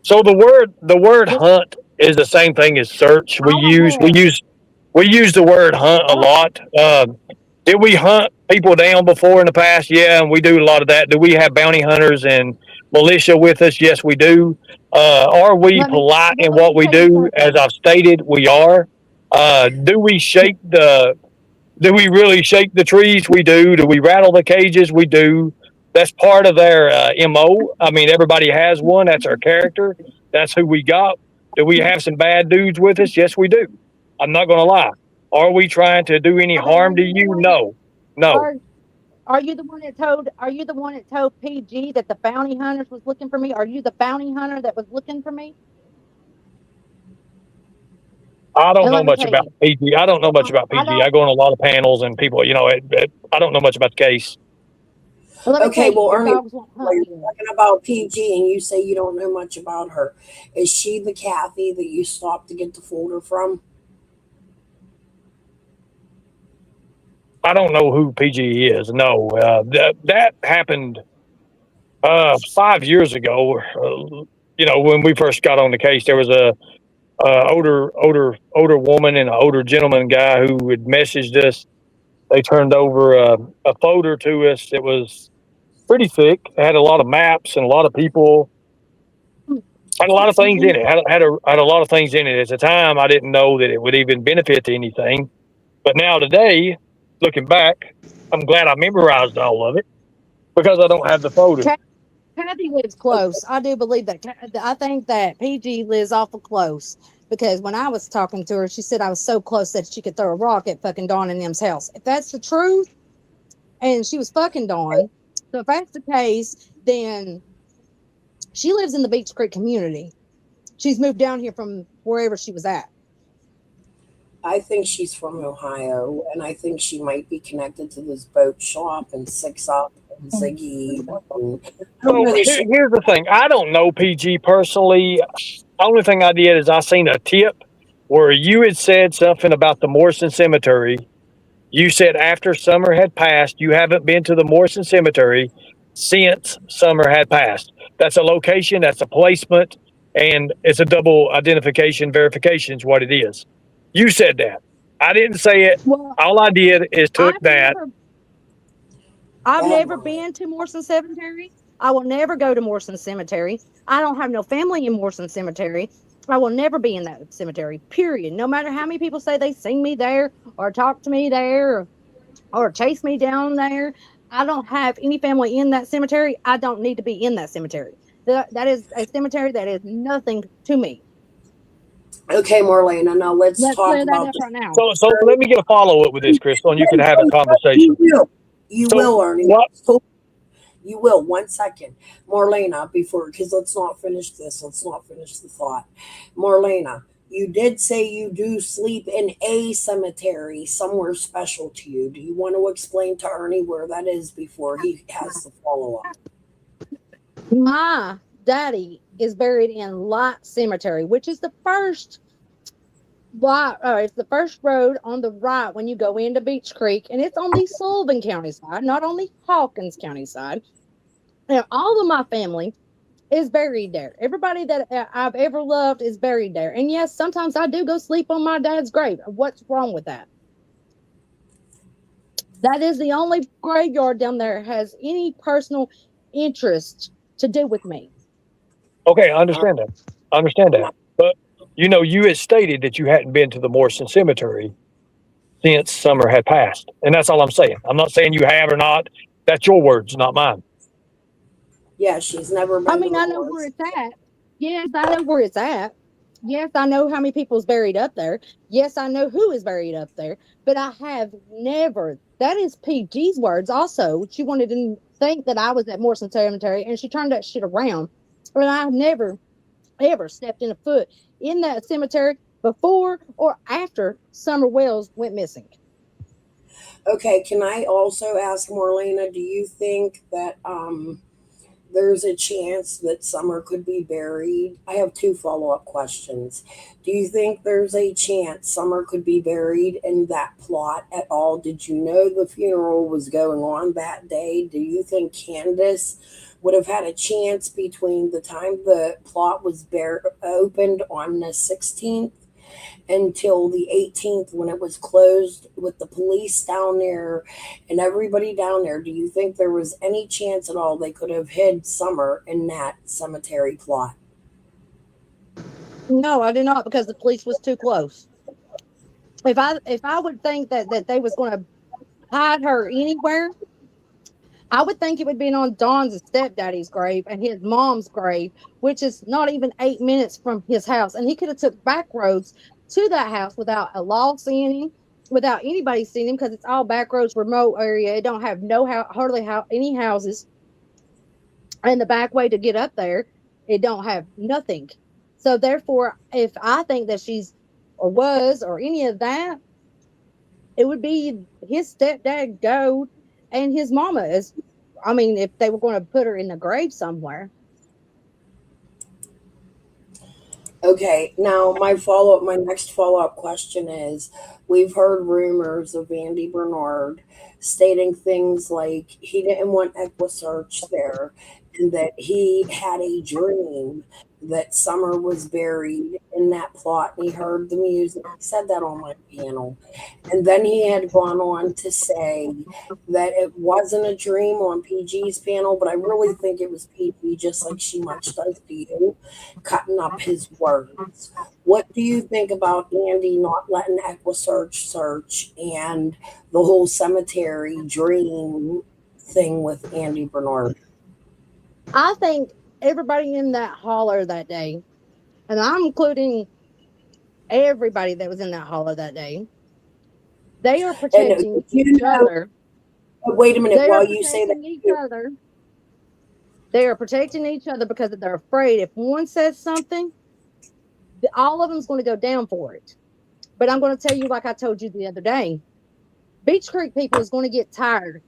So the word hunt is the same thing as search. We use the word hunt a lot. Did we hunt people down before in the past? Yeah, and we do a lot of that. Do we have bounty hunters and militia with us? Yes, we do. Are we polite in what we do? As I've stated, we are. Do we do we really shake the trees? We do. Do we rattle the cages? We do. That's part of their MO. I mean, everybody has one. That's our character. That's who we got. Do we have some bad dudes with us? Yes, we do. I'm not going to lie. Are we trying to do any harm to you? No. Are you the one that told? Are you the one that told PG that the bounty hunters was looking for me? Are you the bounty hunter that was looking for me? I don't know much about PG. I don't know much about PG. I go on a lot of panels and people, I don't know much about the case. Okay, well, Ernie, you're talking about PG and you say you don't know much about her. Is she the Kathy that you stopped to get the folder from? I don't know who PG is. No, that happened 5 years ago. When we first got on the case, there was a older woman and an older gentleman guy who had messaged us. They turned over a folder to us. It was pretty thick. It had a lot of maps and a lot of people. Had a lot of things in it. Had a lot of things in it. At the time, I didn't know that it would even benefit to anything. But now today, looking back, I'm glad I memorized all of it because I don't have the folder. Kathy lives close. I do believe that. I think that PG lives awful close because when I was talking to her, she said I was so close that she could throw a rock at fucking Dawn and them's house. If that's the truth, and she was fucking Dawn, so if that's the case, then she lives in the Beach Creek community. She's moved down here from wherever she was at. I think she's from Ohio, and I think she might be connected to this boat shop and Six Up and Ziggy. Here's the thing. I don't know PG personally. The only thing I did is I seen a tip where you had said something about the Morrison Cemetery. You said after summer had passed, you haven't been to the Morrison Cemetery since summer had passed. That's a location, that's a placement, and it's a double identification verification is what it is. You said that. I didn't say it. Well, all I did is took that. I've never been to Morrison Cemetery. I will never go to Morrison Cemetery. I don't have no family in Morrison Cemetery. I will never be in that cemetery, period. No matter how many people say they seen me there or talk to me there or chase me down there. I don't have any family in that cemetery. I don't need to be in that cemetery. That is a cemetery that is nothing to me. Okay, Marlena, now let's talk about this right now. So let me get a follow-up with this, Crystal, and you can have a conversation. You will, Ernie. What? You will. 1 second. Marlena, because let's not finish this. Let's not finish the thought. Marlena, you did say you do sleep in a cemetery somewhere special to you. Do you want to explain to Ernie where that is before he has the follow-up? My daddy is buried in Light Cemetery, which is the first it's the first road on the right when you go into Beach Creek, and it's on the Sullivan County side, not on the Hawkins County side. And all of my family is buried there. Everybody that I've ever loved is buried there. And yes, sometimes I do go sleep on my dad's grave. What's wrong with that? That is the only graveyard down there has any personal interest to do with me. Okay, I understand that. But, you had stated that you hadn't been to the Morrison Cemetery since Summer had passed. And that's all I'm saying. I'm not saying you have or not. That's your words, not mine. Yeah, she's never been I to mean, the I know where woods. it's at. Yes, I know where it's at. Yes, I know how many people's buried up there. Yes, I know who is buried up there. But I have never. That is PG's words. Also, she wanted to think that I was at Morrison Cemetery, and she turned that shit around. And I've never ever stepped in a foot in that cemetery before or after Summer Wells went missing. Okay, can I also ask Marlena, do you think that there's a chance that Summer could be buried? I have two follow-up questions. Do you think there's a chance Summer could be buried in that plot at all? Did you know the funeral was going on that day? Do you think Candace would have had a chance between the time the plot was opened on the 16th until the 18th when it was closed with the police down there and everybody down there? Do you think there was any chance at all they could have hid Summer in that cemetery plot? No, I do not, because the police was too close. If I would think that they was going to hide her anywhere, I would think it would be on Don's stepdaddy's grave and his mom's grave, which is not even 8 minutes from his house. And he could have took back roads to that house without a law seeing him, without anybody seeing him, because it's all back roads, remote area. It don't have hardly any houses. And the back way to get up there, it don't have nothing. So therefore, if I think that she's or was or any of that, it would be his stepdad Gold and his mama. Is I mean, if they were going to put her in the grave somewhere. Okay, now my next follow-up question is, we've heard rumors of Andy Bernard stating things like he didn't want Equisearch there and that he had a dream that Summer was buried in that plot and he heard the music. He said that on my panel. And then he had gone on to say that it wasn't a dream on PG's panel, but I really think it was PG, just like she much does to you, cutting up his words. What do you think about Andy not letting Equisearch search and the whole cemetery dream thing with Andy Bernard? I think everybody in that holler that day, and I'm including everybody that was in that holler that day, they are protecting each other. Wait a minute, They are while you say that. protecting each other. They are protecting each other because they're afraid if one says something, all of them's going to go down for it. But I'm going to tell you, like I told you the other day, Beach Creek people is going to get tired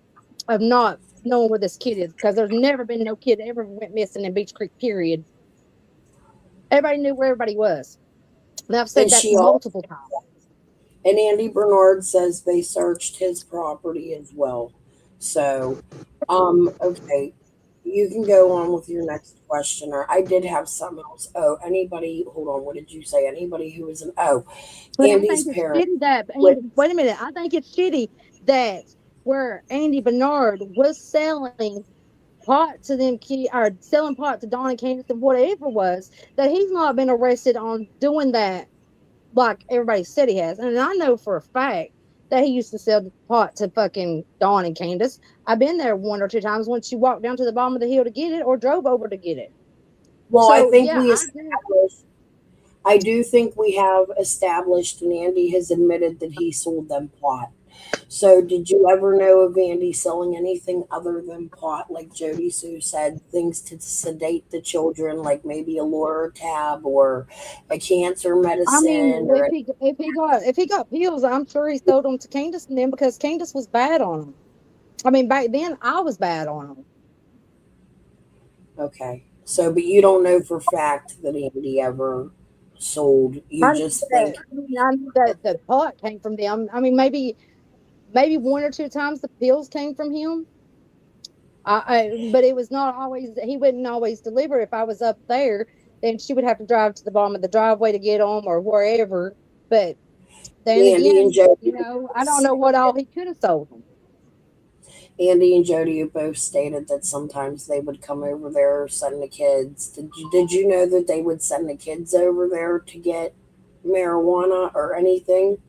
of not knowing where this kid is, because there's never been no kid ever went missing in Beach Creek, period. Everybody knew where everybody was. And I've said that multiple times. And Andy Bernard says they searched his property as well. So, okay, you can go on with your next question. Or I did have something else. Oh, anybody? Hold on. What did you say? Anybody who was But Andy's I think parents. it's shitty that wait a minute. I think it's shitty that where Andy Bernard was selling pot to them kids, or selling pot to Don and Candace and whatever it was, that he's not been arrested on doing that like everybody said he has. And I know for a fact that he used to sell pot to fucking Dawn and Candace. I've been there one or two times when she walked down to the bottom of the hill to get it or drove over to get it. Well, So, I think yeah, I do think we have established, and Andy has admitted that he sold them pot. So, did you ever know of Andy selling anything other than pot, like Jody Sue said, things to sedate the children, like maybe a Loratab or a cancer medicine? I mean, if he got pills, I'm sure he sold them to Candace and them, because Candace was bad on them. I mean, back then I was bad on them. Okay, so but you don't know for fact that Andy ever sold. You just think. I knew that the pot came from them. I mean, maybe one or two times the pills came from him. But it was not always. He wouldn't always deliver. If I was up there, then she would have to drive to the bottom of the driveway to get them or wherever. But then Andy again, and Jody, you know, I don't know what all he could have sold them. Andy and Jody have both stated that sometimes they would come over there, send the kids. Did you know that they would send the kids over there to get marijuana or anything?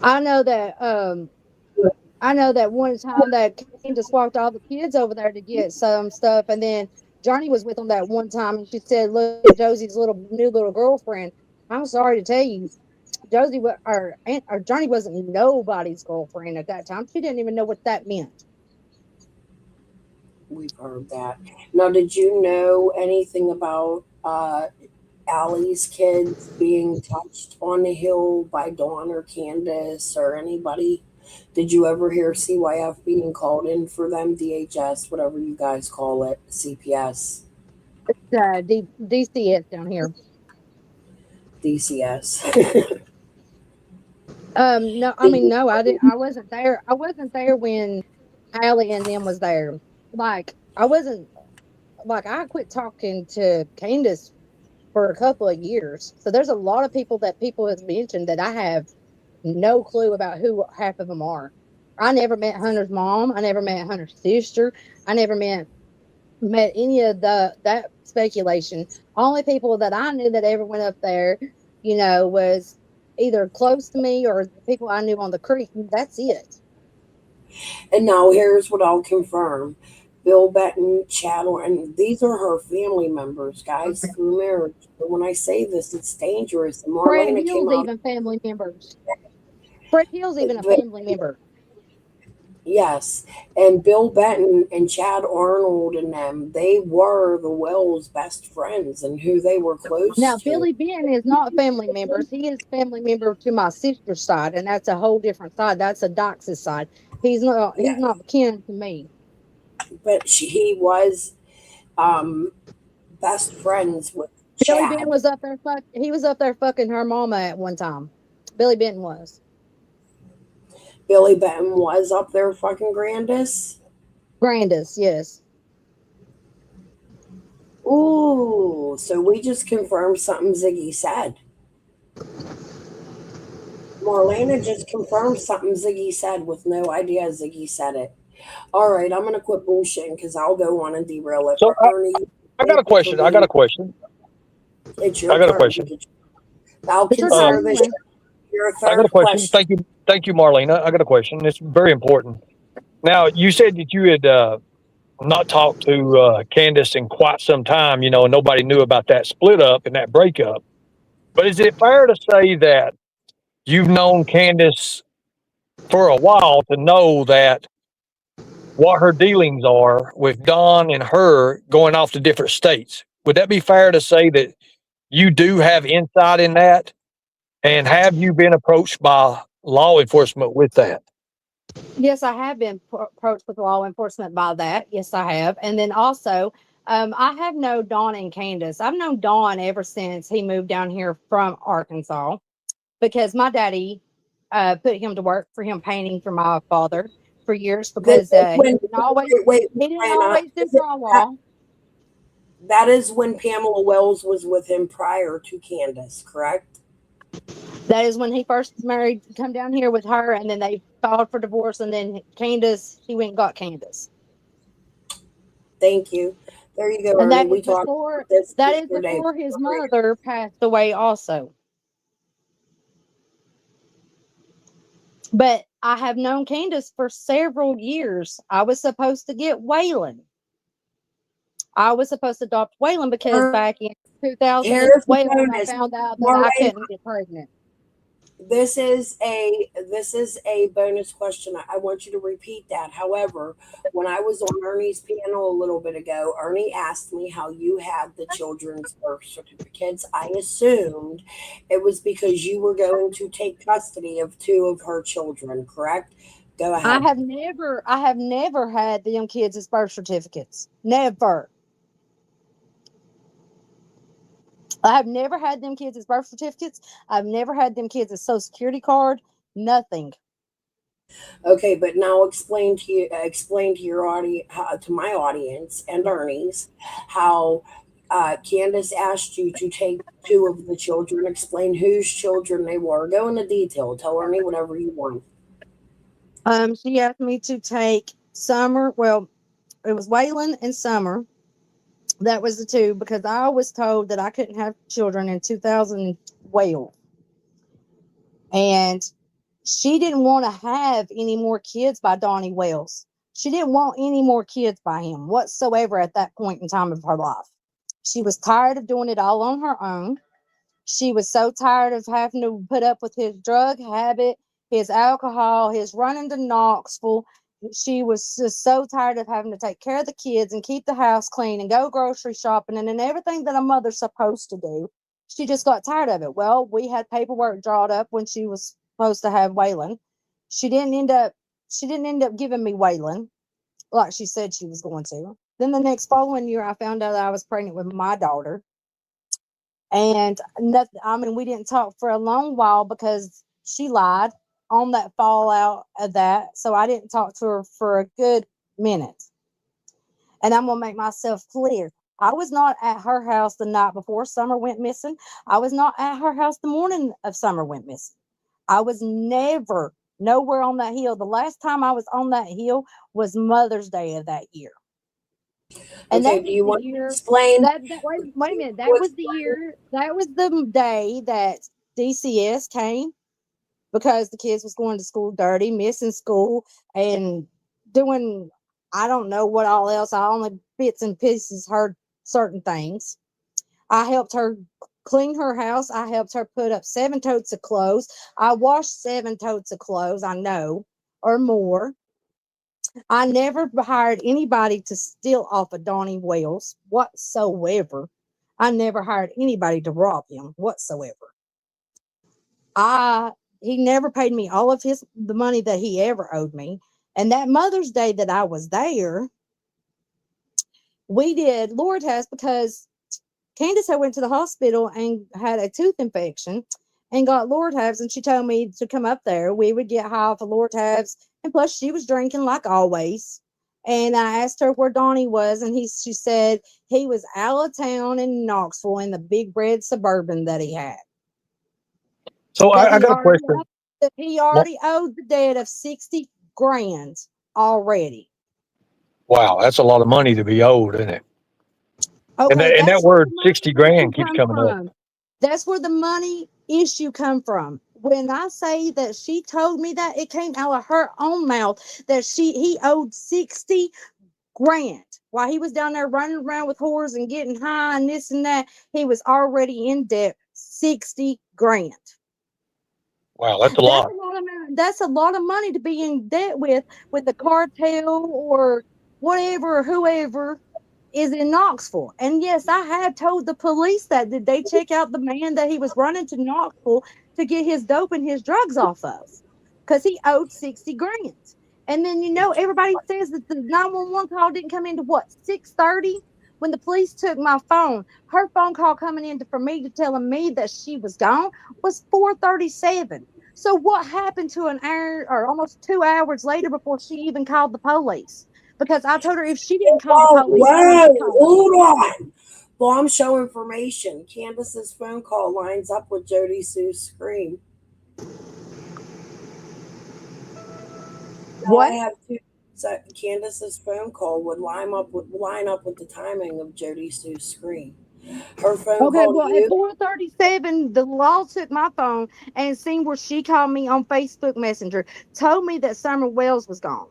I know that I know that one time that Candace walked all the kids over there to get some stuff, and then Johnny was with them that one time, and she said, "Look at Josie's new little girlfriend." I'm sorry to tell you, or Johnny wasn't nobody's girlfriend at that time. She didn't even know what that meant. We've heard that. Now, did you know anything about Allie's kids being touched on the hill by Dawn or Candace or anybody? Did you ever hear CYF being called in for them? DHS, whatever you guys call it, CPS, DCS down here. DCS. No, I mean, no, I didn't. I wasn't there. I wasn't there when Allie and them was there. Like, I wasn't. Like, I quit talking to Candace for a couple of years. So there's a lot of people that people have mentioned that I have no clue about who half of them are. I never met Hunter's mom. I never met Hunter's sister. I never met any of that speculation. Only people that I knew that ever went up there, was either close to me or the people I knew on the creek. That's it. And now here's what I'll confirm. Bill Benton, Chattel, and these are her family members, guys, through marriage. But when I say this, it's dangerous. And Fred Marlena came Hill's out. even family members. Fred Hill's even a But family member. yes, and Bill Benton and Chad Arnold and them, they were the Wells' best friends and who they were close Now, to. Billy Ben is not family members. He is family member to my sister's side, and that's a whole different side. That's a Dox's side. He's Yeah, not kin to me. but he was um, best friends with Billy Ben Chad. was up there he was up there fucking her mama at one time. Billy Benton was. Billy Benton was up there fucking Grandis. Grandis, yes. Ooh, so we just confirmed something Ziggy said. Marlena just confirmed something Ziggy said with no idea Ziggy said it. All right, I'm gonna quit bullshitting because I'll go on and derail it. So But Ernie, I got thank a you for question. I got a being. question. It's I your got a turn. question. I'll It's your consider turn this anyway. your I got a third question. question. Thank you, Marlena. I got a question. It's very important. Now, you said that you had not talked to Candace in quite some time, and nobody knew about that split up and that breakup. But is it fair to say that you've known Candace for a while to know that what her dealings are with Don and her going off to different states? Would that be fair to say that you do have insight in that? And have you been approached by law enforcement with that? Yes, I have been approached with law enforcement by that. Yes, I have. And then also, I have known Dawn and Candace. I've known Dawn ever since he moved down here from Arkansas because my daddy put him to work for him painting for my father for years This because is when wait, he didn't Anna, always do drywall. that is when Pamela Wells was with him prior to Candace, correct? That is when he first married, come down here with her, and then they filed for divorce. And then Candace, he went and got Candace. Thank you. There you go, And Ernie. We talked about this that is yesterday. before his mother passed away also. But I have known Candace for several years. I was supposed to get Waylon. I was supposed to adopt Waylon because back in Here's the 2012, I bonus. found out that I Marlena, couldn't get pregnant. this is a bonus question. I want you to repeat that. However, when I was on Ernie's panel a little bit ago, Ernie asked me how you had the children's birth certificates. I assumed it was because you were going to take custody of two of her children, correct? Go ahead. I have never had them kids as birth certificates. Never. I have never had them kids as birth certificates. I've never had them kids as social security card. Nothing. Okay, but now explain to your audience, to my audience and Ernie's, how Candace asked you to take two of the children. Explain whose children they were. Go into detail. Tell Ernie whatever you want. She asked me to take Summer. Well, it was Waylon and Summer. That was the two because I was told that I couldn't have children in 2012. And She didn't want to have any more kids by Donnie Wells. She didn't want any more kids by him whatsoever at that point in time of her life. She was tired of doing it all on her own. She was so tired of having to put up with his drug habit, his alcohol, his running to Knoxville. She was just so tired of having to take care of the kids and keep the house clean and go grocery shopping and everything that a mother's supposed to do. She just got tired of it. Well, we had paperwork drawn up when she was supposed to have Waylon. She didn't end up giving me Waylon like she said she was going to. Then the next following year I found out I was pregnant with my daughter. And nothing, I mean, we didn't talk for a long while because she lied on that fallout of that. So I didn't talk to her for a good minute. And I'm going to make myself clear. I was not at her house the night before Summer went missing. I was not at her house the morning of Summer went missing. I was never nowhere on that hill. The last time I was on that hill was Mother's Day of that year. And okay, that do you was want the to year explain? wait a minute. That was the year, that was the day that DCS came because the kids was going to school dirty, missing school, and doing I don't know what all else. I only bits and pieces heard certain things. I helped her clean her house. I helped her put up 7 totes of clothes. I washed 7 totes of clothes, I know, or more. I never hired anybody to steal off of Donnie Wells whatsoever. I never hired anybody to rob him whatsoever. He never paid me all of the money that he ever owed me. And that Mother's Day that I was there, we did Lord has because Candace had went to the hospital and had a tooth infection and got Lord Halves, and she told me to come up there. We would get high off of Lord Halves, and plus she was drinking like always. And I asked her where Donnie was, and she said he was out of town in Knoxville in the big red Suburban that he had. So I got a question. He already owed the debt of 60 grand already. Wow, that's a lot of money to be owed, isn't it? Okay, And that that's where word the 60 money issue grand keeps come coming up. from. That's where the money issue come from. When I say that she told me that, it came out of her own mouth that he owed 60 grand. While he was down there running around with whores and getting high and this and that, he was already in debt 60 grand. Wow, that's a lot. That's a lot of money to be in debt with the cartel or whatever or whoever is in Knoxville. And yes, I had told the police that. Did they check out the man that he was running to Knoxville to get his dope and his drugs off of? Because he owed 60 grand. And then, everybody says that the 911 call didn't come into what, 6:30? When the police took my phone, her phone call coming in for me to telling me that she was gone was 4:37. So what happened to an hour or almost 2 hours later before she even called the police? Because I told her if she didn't call the police, Hold on. Bomb show information. Candace's phone call lines up with Jody Sue's scream. What? I have two. So Candace's phone call would line up with the timing of Jody Sue's scream. Her phone Okay, call well, to at you. 4:37, the law took my phone and seen where she called me on Facebook Messenger, told me that Summer Wells was gone.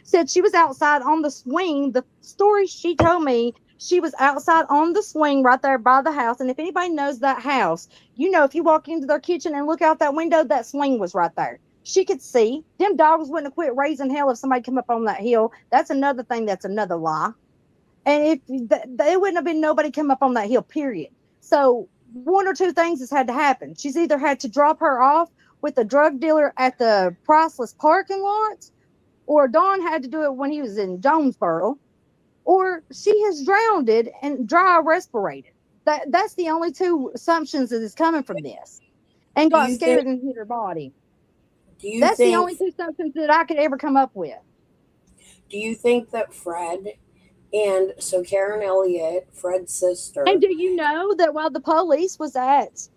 Said she was outside on the swing. The story she told me, she was outside on the swing right there by the house. And if anybody knows that house, if you walk into their kitchen and look out that window, that swing was right there. She could see. Them dogs wouldn't have quit raising hell if somebody come up on that hill. That's another thing. That's another lie. And if there wouldn't have been nobody come up on that hill, period. So one or two things has had to happen. She's either had to drop her off with a drug dealer at the priceless parking lot, or Don had to do it when he was in Jonesboro, or she has drowned it and dry respirated. That's the only two assumptions that is coming from this, and got scared and hit her body. That's the only two assumptions that I could ever come up with. Do you think that Fred and so Karen Elliott, Fred's sister. And do you know that while the police was at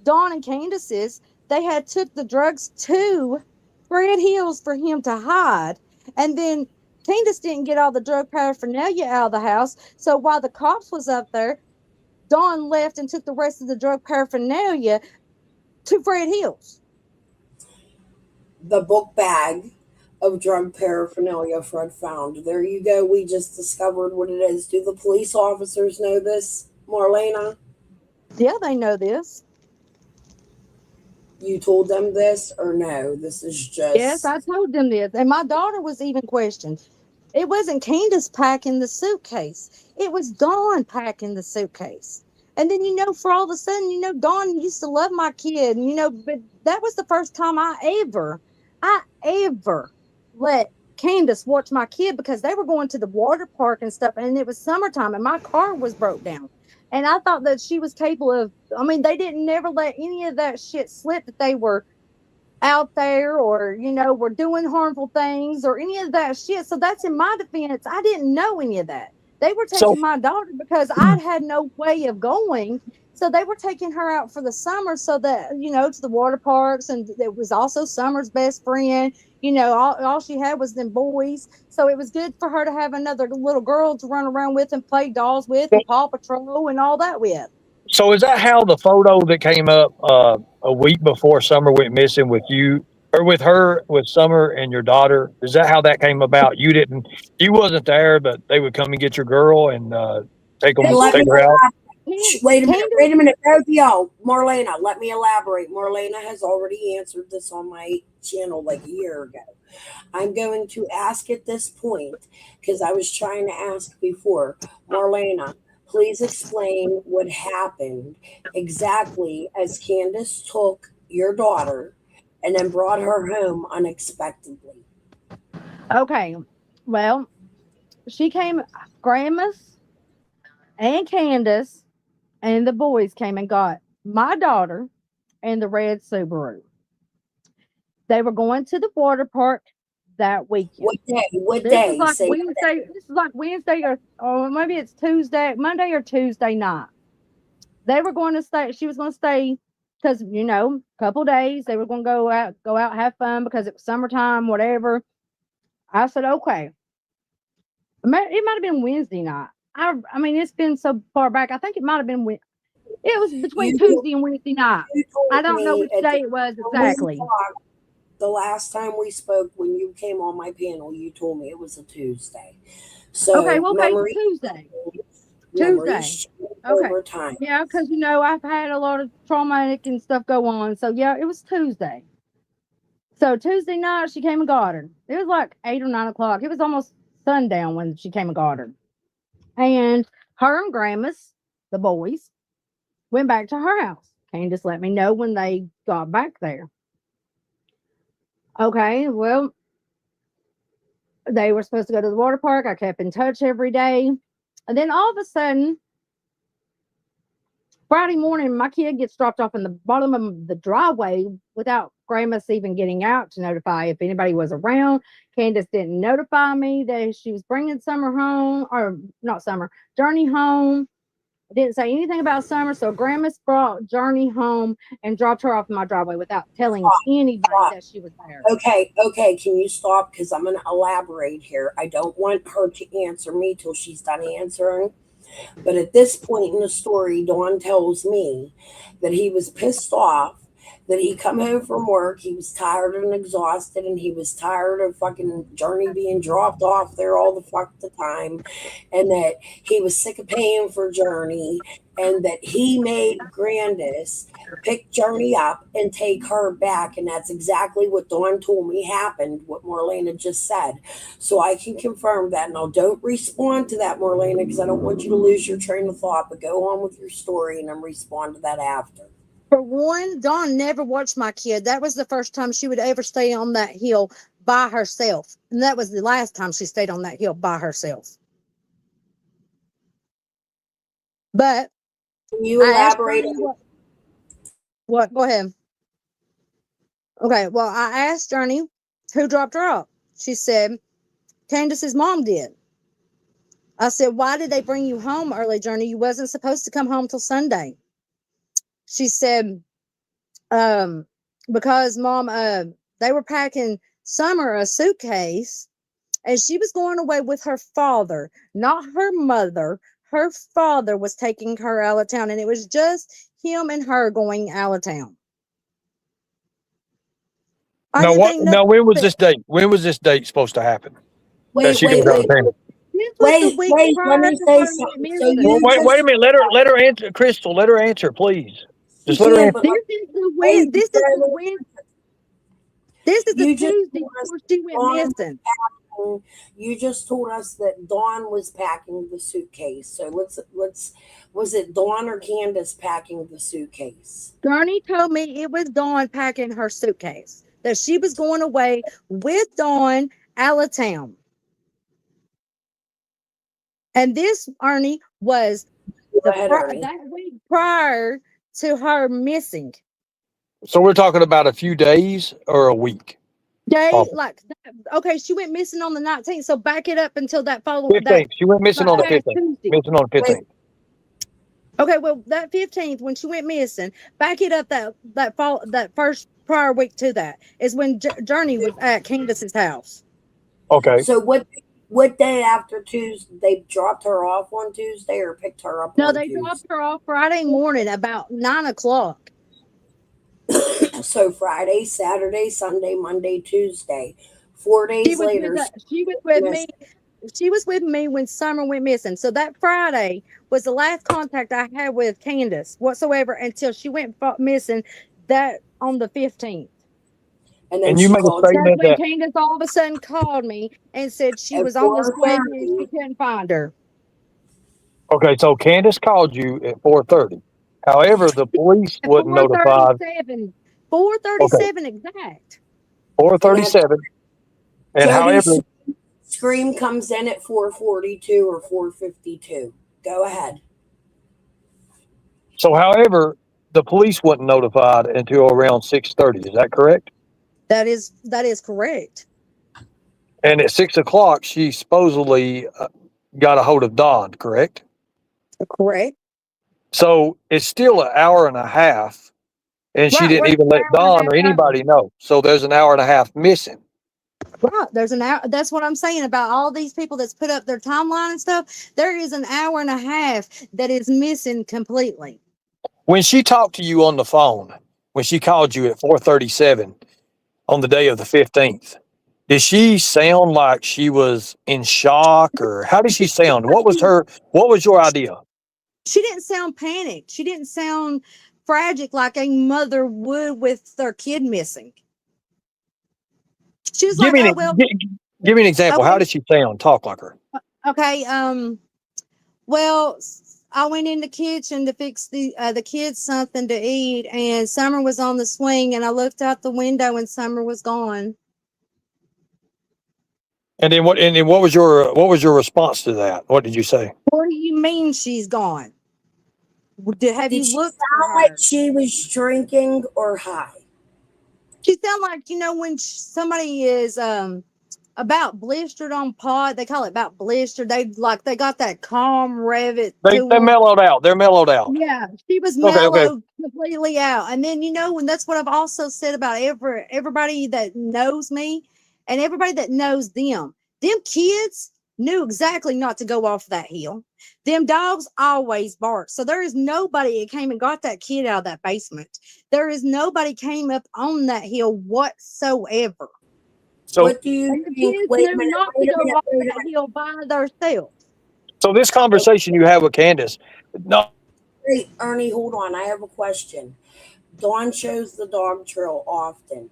Dawn and Candace's, they had took the drugs to Fred Hills for him to hide. And then Candace didn't get all the drug paraphernalia out of the house. So while the cops was up there, Dawn left and took the rest of the drug paraphernalia to Fred Hills. the book bag of drug paraphernalia Fred found. There you go. We just discovered what it is. Do the police officers know this, Marlena? Yeah, they know this. You told them this or no? This is Yes, just. I told them this. And my daughter was even questioned. It wasn't Candace packing the suitcase. It was Dawn packing the suitcase. And then, for all of a sudden, Dawn used to love my kid, but that was the first time I ever let Candace watch my kid because they were going to the water park and stuff. And it was summertime and my car was broke down. And I thought that she was capable of, they didn't never let any of that shit slip that they were out there or were doing harmful things or any of that shit. So that's in my defense. I didn't know any of that. They were So, taking my daughter because I had no way of going. So they were taking her out for the summer so that to the water parks, and it was also Summer's best friend. All she had was them boys, so it was good for her to have another little girl to run around with and play dolls with and Paw Patrol and all that with. so is that how the photo that came up a week before Summer went missing with you, or with her, with Summer and your daughter? Is that how that came about? You wasn't there, but they would come and get your girl and take Hey, let me her out. wait a minute. Both y'all, Marlena, let me elaborate. Marlena has already answered this on my channel like a year ago. I'm going to ask at this point because I was trying to ask before. Marlena, please explain what happened exactly as Candace took your daughter and then brought her home unexpectedly. Okay, well, she came, Grandma's and Candace and the boys came and got my daughter and the red Subaru. They were going to the water park that weekend. What day? What This day? is like Say Wednesday. This is like Wednesday or maybe it's Tuesday, Monday or Tuesday night. They were going to stay. She was going to stay because a couple days they were going to go out, have fun because it was summertime, whatever. I said okay. It might have been Wednesday night. I mean, it's been so far back. I think it might have been it was between Tuesday and Wednesday night. I don't know which day it was exactly. The last time we spoke, when you came on my panel, you told me it was a Tuesday. So Okay, well, okay, memory, Tuesday. Okay. Over time. Yeah, because I've had a lot of traumatic and stuff go on. So yeah, it was Tuesday. So Tuesday night she came and got her. It was like 8 or 9 o'clock. It was almost sundown when she came and got her. And her and Grandma's, the boys, went back to her house. Candace let me know when they got back there. Okay, well, they were supposed to go to the water park. I kept in touch every day. And then all of a sudden, Friday morning, my kid gets dropped off in the bottom of the driveway without Grandma's even getting out to notify if anybody was around. Candace didn't notify me that she was bringing Summer home, or not Summer, Journey home. Didn't say anything about Summer, so Grandma's brought Journey home and dropped her off in my driveway without telling anybody that she was there. Okay, can you stop? Because I'm going to elaborate here. I don't want her to answer me till she's done answering. But at this point in the story, Dawn tells me that he was pissed off, that he come home from work, he was tired and exhausted, and he was tired of fucking Journey being dropped off there all the time, and that he was sick of paying for Journey, and that he made Grandis pick Journey up and take her back. And that's exactly what Dawn told me happened, what Marlena just said. So I can confirm that. Now, don't respond to that, Marlena, because I don't want you to lose your train of thought, but go on with your story and then respond to that after. For one, Dawn never watched my kid. That was the first time she would ever stay on that hill by herself. And that was the last time she stayed on that hill by herself. But can you elaborate? What? Go ahead. Okay, well, I asked Journey who dropped her off. She said, Candace's mom did. I said, why did they bring you home early, Journey? You wasn't supposed to come home till Sunday. She said, because Mom, they were packing Summer a suitcase, and she was going away with her father, not her mother. Her father was taking her out of town, and it was just him and her going out of town. I Now didn't what? think Now nothing when was of this it. date? When was this date supposed to happen? That Wait, she goes wait, out of wait, town. This was the week wait. Let prior me to say her something. went So Well, missing. you wait a just minute. Let her answer, Crystal. Let her answer, please. she Just let her can, answer. but This let is the wait. win. This is the win. This is the You just Tuesday told us before she went Dawn was missing. packing. You just told us that Dawn was packing the suitcase. So let's. Was it Dawn or Candace packing the suitcase? Gurney told me it was Dawn packing her suitcase. That she was going away with Dawn out of town. And this, Ernie, was Go ahead, Ernie. that week prior to her missing. So we're talking about a few days or a week. Day okay, she went missing on the 19th, so back it up until that following 15th. She went missing on the past 15th. Tuesday. Missing on the 15th. Okay, well that 15th when she went missing, back it up that first prior week to that is when Journey was at Candace's house. Okay. So what day after Tuesday? They dropped her off on Tuesday or picked her up No, on they Tuesday? dropped her off Friday morning about 9 o'clock. So Friday, Saturday, Sunday, Monday, Tuesday. 4 days later, She was with me. She was with me when Summer went missing. So that Friday was the last contact I had with Candace whatsoever until she went missing that on the 15th. and then And you she make a called That's statement when that Candace all of a sudden called me and said she at was on the swing and 4:30. she couldn't find her. okay, so Candace called you at 4:30. However, the police At wasn't notified. 4:37. Okay, 4:37 exact. And at 4:37. And however, Jody's scream comes in at 4:42 or 4:52. Go ahead. so however, the police wasn't notified until around 6:30. Is that correct? That is correct. And at 6 o'clock, she supposedly got a hold of Don. Correct. Correct. So it's still an hour and a half, and she Right. didn't We're even an let hour and a Don half or out. anybody know. So there's an hour and a half missing. Right. There's an hour. That's what I'm saying about all these people that's put up their timeline and stuff. There is an hour and a half that is missing completely. When she talked to you on the phone, when she called you at 4:37 on the day of the 15th, did she sound like she was in shock, or how did she sound? What was your idea? She didn't sound panicked. She didn't sound tragic like a mother would with their kid missing. She was Give like, me "Oh an, well, give me an example. How okay, did she sound? Talk like her. okay, well, I went in the kitchen to fix the kids something to eat, and Summer was on the swing, and I looked out the window, and Summer was gone." And then what? And then what was your response to that? What did you say? What do you mean she's gone? Have Did you she looked for sound her? like she was drinking or high? She sound like when somebody is about blistered on pot. They call it about blistered. They got that calm rev it to They them. mellowed out. They're mellowed out. Yeah, she was Okay. mellowed completely out. And then and that's what I've also said about everybody that knows me and everybody that knows them. Them kids knew exactly not to go off that hill. Them dogs always bark. So there is nobody that came and got that kid out of that basement. There is nobody came up on that hill whatsoever. So What do you And the think? kids Wait a knew minute. not to Wait a go minute. off Wait a that minute. hill by themselves. so this conversation you have with Candace, no, Wait, Ernie, hold on. I have a question. Dawn shows the dog trail often.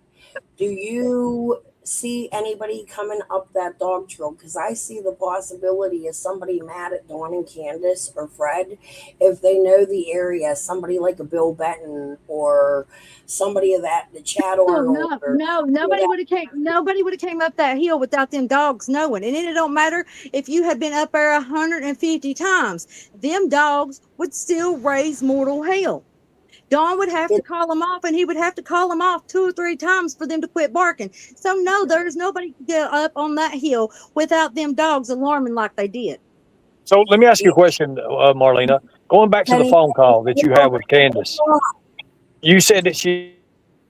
Do you see anybody coming up that dog trail? Because I see the possibility of somebody mad at Dawn and Candace or Fred if they know the area. Somebody like a Bill Benton or somebody of the Chad Arnold. Nobody would have came up that hill without them dogs knowing. And it don't matter if you had been up there 150 times, them dogs would still raise mortal hell. Don would have to call them off, and he would have to call them off 2 or 3 times for them to quit barking. So no, there's nobody to get up on that hill without them dogs alarming like they did. So let me ask you a question, Marlena. Going back to the phone call that you had with Candace, you said that she.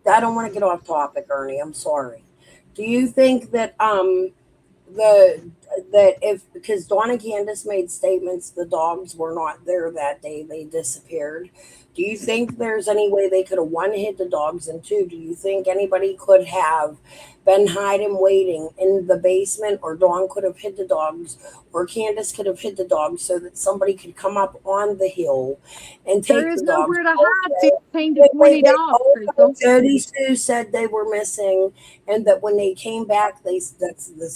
I don't want to get off topic, Ernie. I'm sorry. Do you think that the that because Dawn and Candace made statements the dogs were not there that day, they disappeared. Do you think there's any way they could have, one, hid the dogs, and two, do you think anybody could have been hiding waiting in the basement, or Dawn could have hid the dogs, or Candace could have hid the dogs so that somebody could come up on the hill and There take is the dogs? nowhere to hide Also, 15 to 20 dogs, also, Crystal. Jody Sue said they were missing, and that when they came back, this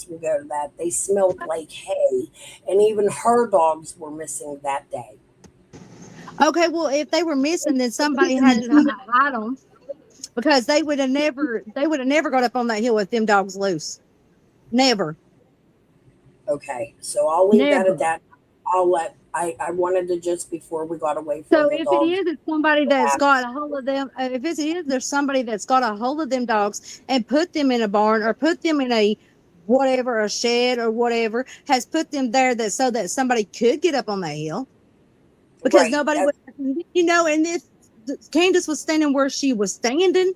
will go to that. They smelled like hay, and even her dogs were missing that day. Okay, well, if they were missing, then somebody had to hide them because they would have never got up on that hill with them dogs loose. Never. Okay, so I'll leave that Never. at that. I wanted to just before we got away from So the if dogs. it is, it's somebody that's got a hold of them. If it is, there's somebody that's got a hold of them dogs and put them in a barn or put them in a whatever, a shed or whatever, has put them there that so that somebody could get up on that hill. Because Right, nobody would, and if Candace was standing where she was standing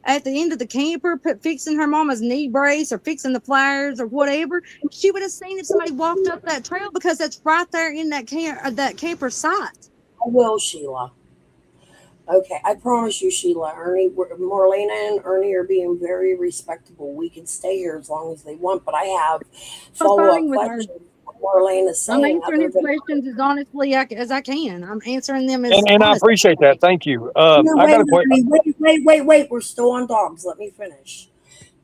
at the end of the camper, fixing her mama's knee brace or fixing the flyers or whatever, she would have seen if somebody walked up that trail because that's right there in that camper site. I will, Sheila. Okay, I promise you, Sheila. Marlena and Ernie are being very respectable. We can stay here as long as they want, but I have follow-up questions. Marlena's I'm saying answering his questions as honestly as I can. I'm answering them as And I honestly. appreciate that. Thank you. No, I got a question. wait. We're still on dogs. Let me finish.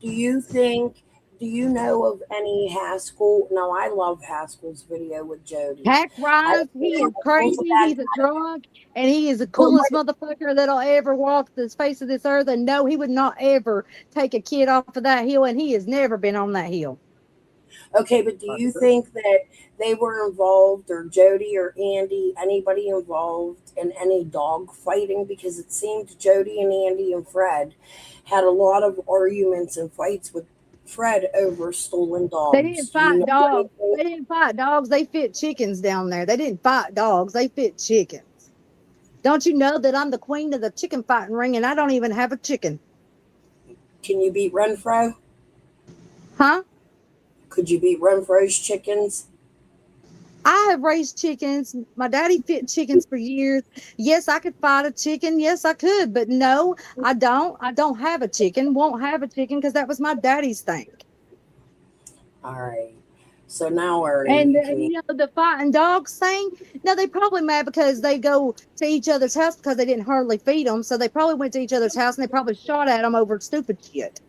Do you know of any Haskell? No, I love Haskell's video with Jody. Hack Rise, he is crazy. He's a drunk, and he is the coolest motherfucker that'll ever walk the face of this earth. And no, he would not ever take a kid off of that hill, and he has never been on that hill. Okay, but do you think that they were involved, or Jody or Andy, anybody involved in any dog fighting? Because it seemed Jody and Andy and Fred had a lot of arguments and fights with Fred over stolen dogs. They didn't fight dogs. They didn't fight dogs. They fit chickens down there. They didn't fight dogs. They fit chickens. Don't you know that I'm the queen of the chicken fighting ring, and I don't even have a chicken? Can you beat Renfro? Huh? Could you beat Renfro's chickens? I have raised chickens. My daddy fit chickens for years. Yes, I could fight a chicken. Yes, I could. But no, I don't. I don't have a chicken. Won't have a chicken because that was my daddy's thing. All right. So now, Ernie. And the fighting dogs thing. No, they probably mad because they go to each other's house because they didn't hardly feed them. So they probably went to each other's house and they probably shot at them over stupid shit.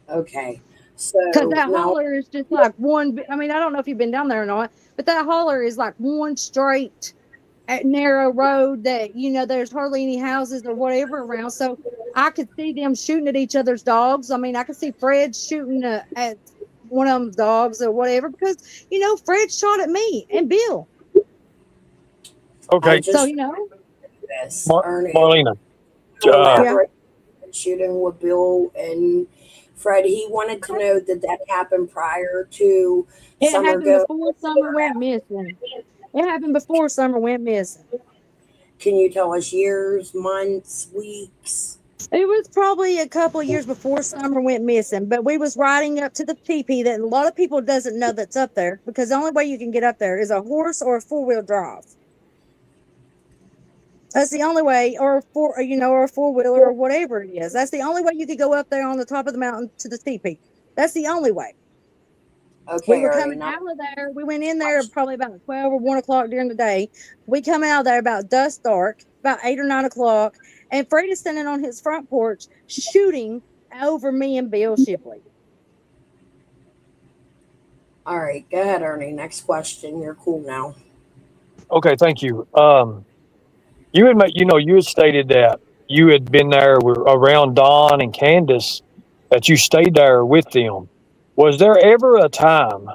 Okay. So because that holler is just like one. I mean, I don't know if you've been down there or not, but that holler is like one straight narrow road that there's hardly any houses or whatever around. So I could see them shooting at each other's dogs. I mean, I could see Fred shooting at one of them's dogs or whatever because Fred shot at me and Bill. Okay. So this Marlena. Shooting with Bill and Fred, he wanted to know that happened prior to Summer happened before Summer went missing. It happened before Summer went missing. Can you tell us years, months, weeks? It was probably a couple of years before Summer went missing, but we was riding up to the teepee that a lot of people doesn't know that's up there because the only way you can get up there is a horse or a 4-wheel drive. That's the only way, or a 4-wheeler or whatever it is. That's the only way you could go up there on the top of the mountain to the teepee. That's the only way. Okay. We were coming out of there. We went in there probably about 12 or 1 o'clock during the day. We come out of there about dusk dark, about 8 or 9 o'clock, and Fred is standing on his front porch shooting over me and Bill Shipley. All right, go ahead, Ernie. Next question. You're cool now. Okay, thank you. You had stated that you had been there around Dawn and Candace, that you stayed there with them. Was there ever a time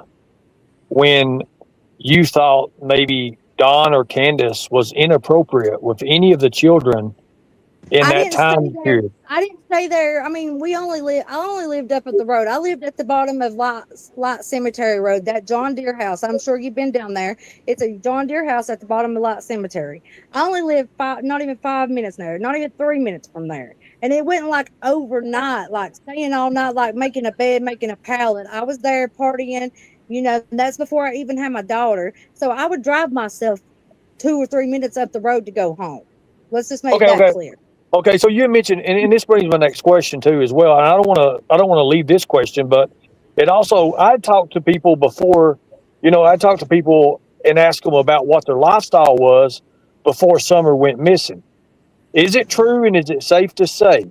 when you thought maybe Dawn or Candace was inappropriate with any of the children in that time period? I didn't stay there. I mean, I only lived up at the road. I lived at the bottom of Light Cemetery Road, that John Deere house. I'm sure you've been down there. It's a John Deere house at the bottom of Light Cemetery. I only lived not even 5 minutes there, not even 3 minutes from there. And it went like overnight, like staying all night, like making a bed, making a pallet. I was there partying You know, and that's before I even had my daughter. So I would drive myself 2 or 3 minutes up the road to go home. Let's just make Okay, that okay. clear. Okay, so you mentioned, and this brings my next question too as well. And I don't want to leave this question, but it also, I talked to people before, I talked to people and asked them about what their lifestyle was before Summer went missing. Is it true, and is it safe to say?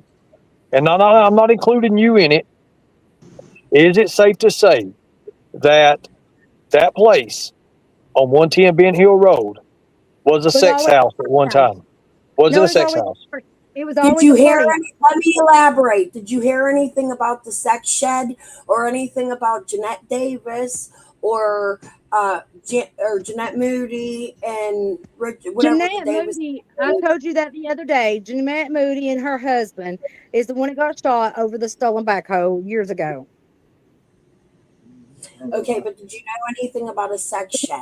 And I'm not including you in it. Is it safe to say that that place on 110 Ben Hill Road was a Was sex always house at one a house. time? Was No, it a it was sex always house? it was Did always you a hear party. any? Let me elaborate. Did you hear anything about the sex shed or anything about Jeanette Davis or Jeanette Moody and whatever the Jeanette Davis? Moody, I told you that the other day. Jeanette Moody and her husband is the one that got shot over the stolen backhoe years ago. Okay, but did you know anything about a sex shed?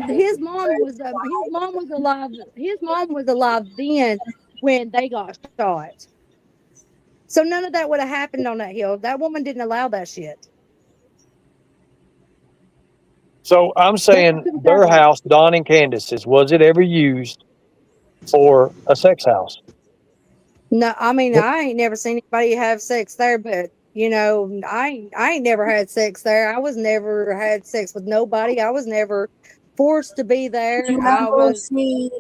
His mom was alive. His mom was alive then when they got shot. So none of that would have happened on that hill. That woman didn't allow that shit. So I'm saying their house, Don and Candace's, was it ever used for a sex house? No, I mean I ain't never seen anybody have sex there, but I ain't never had sex there. I was never had sex with nobody. I was never forced to be Did there. you ever see?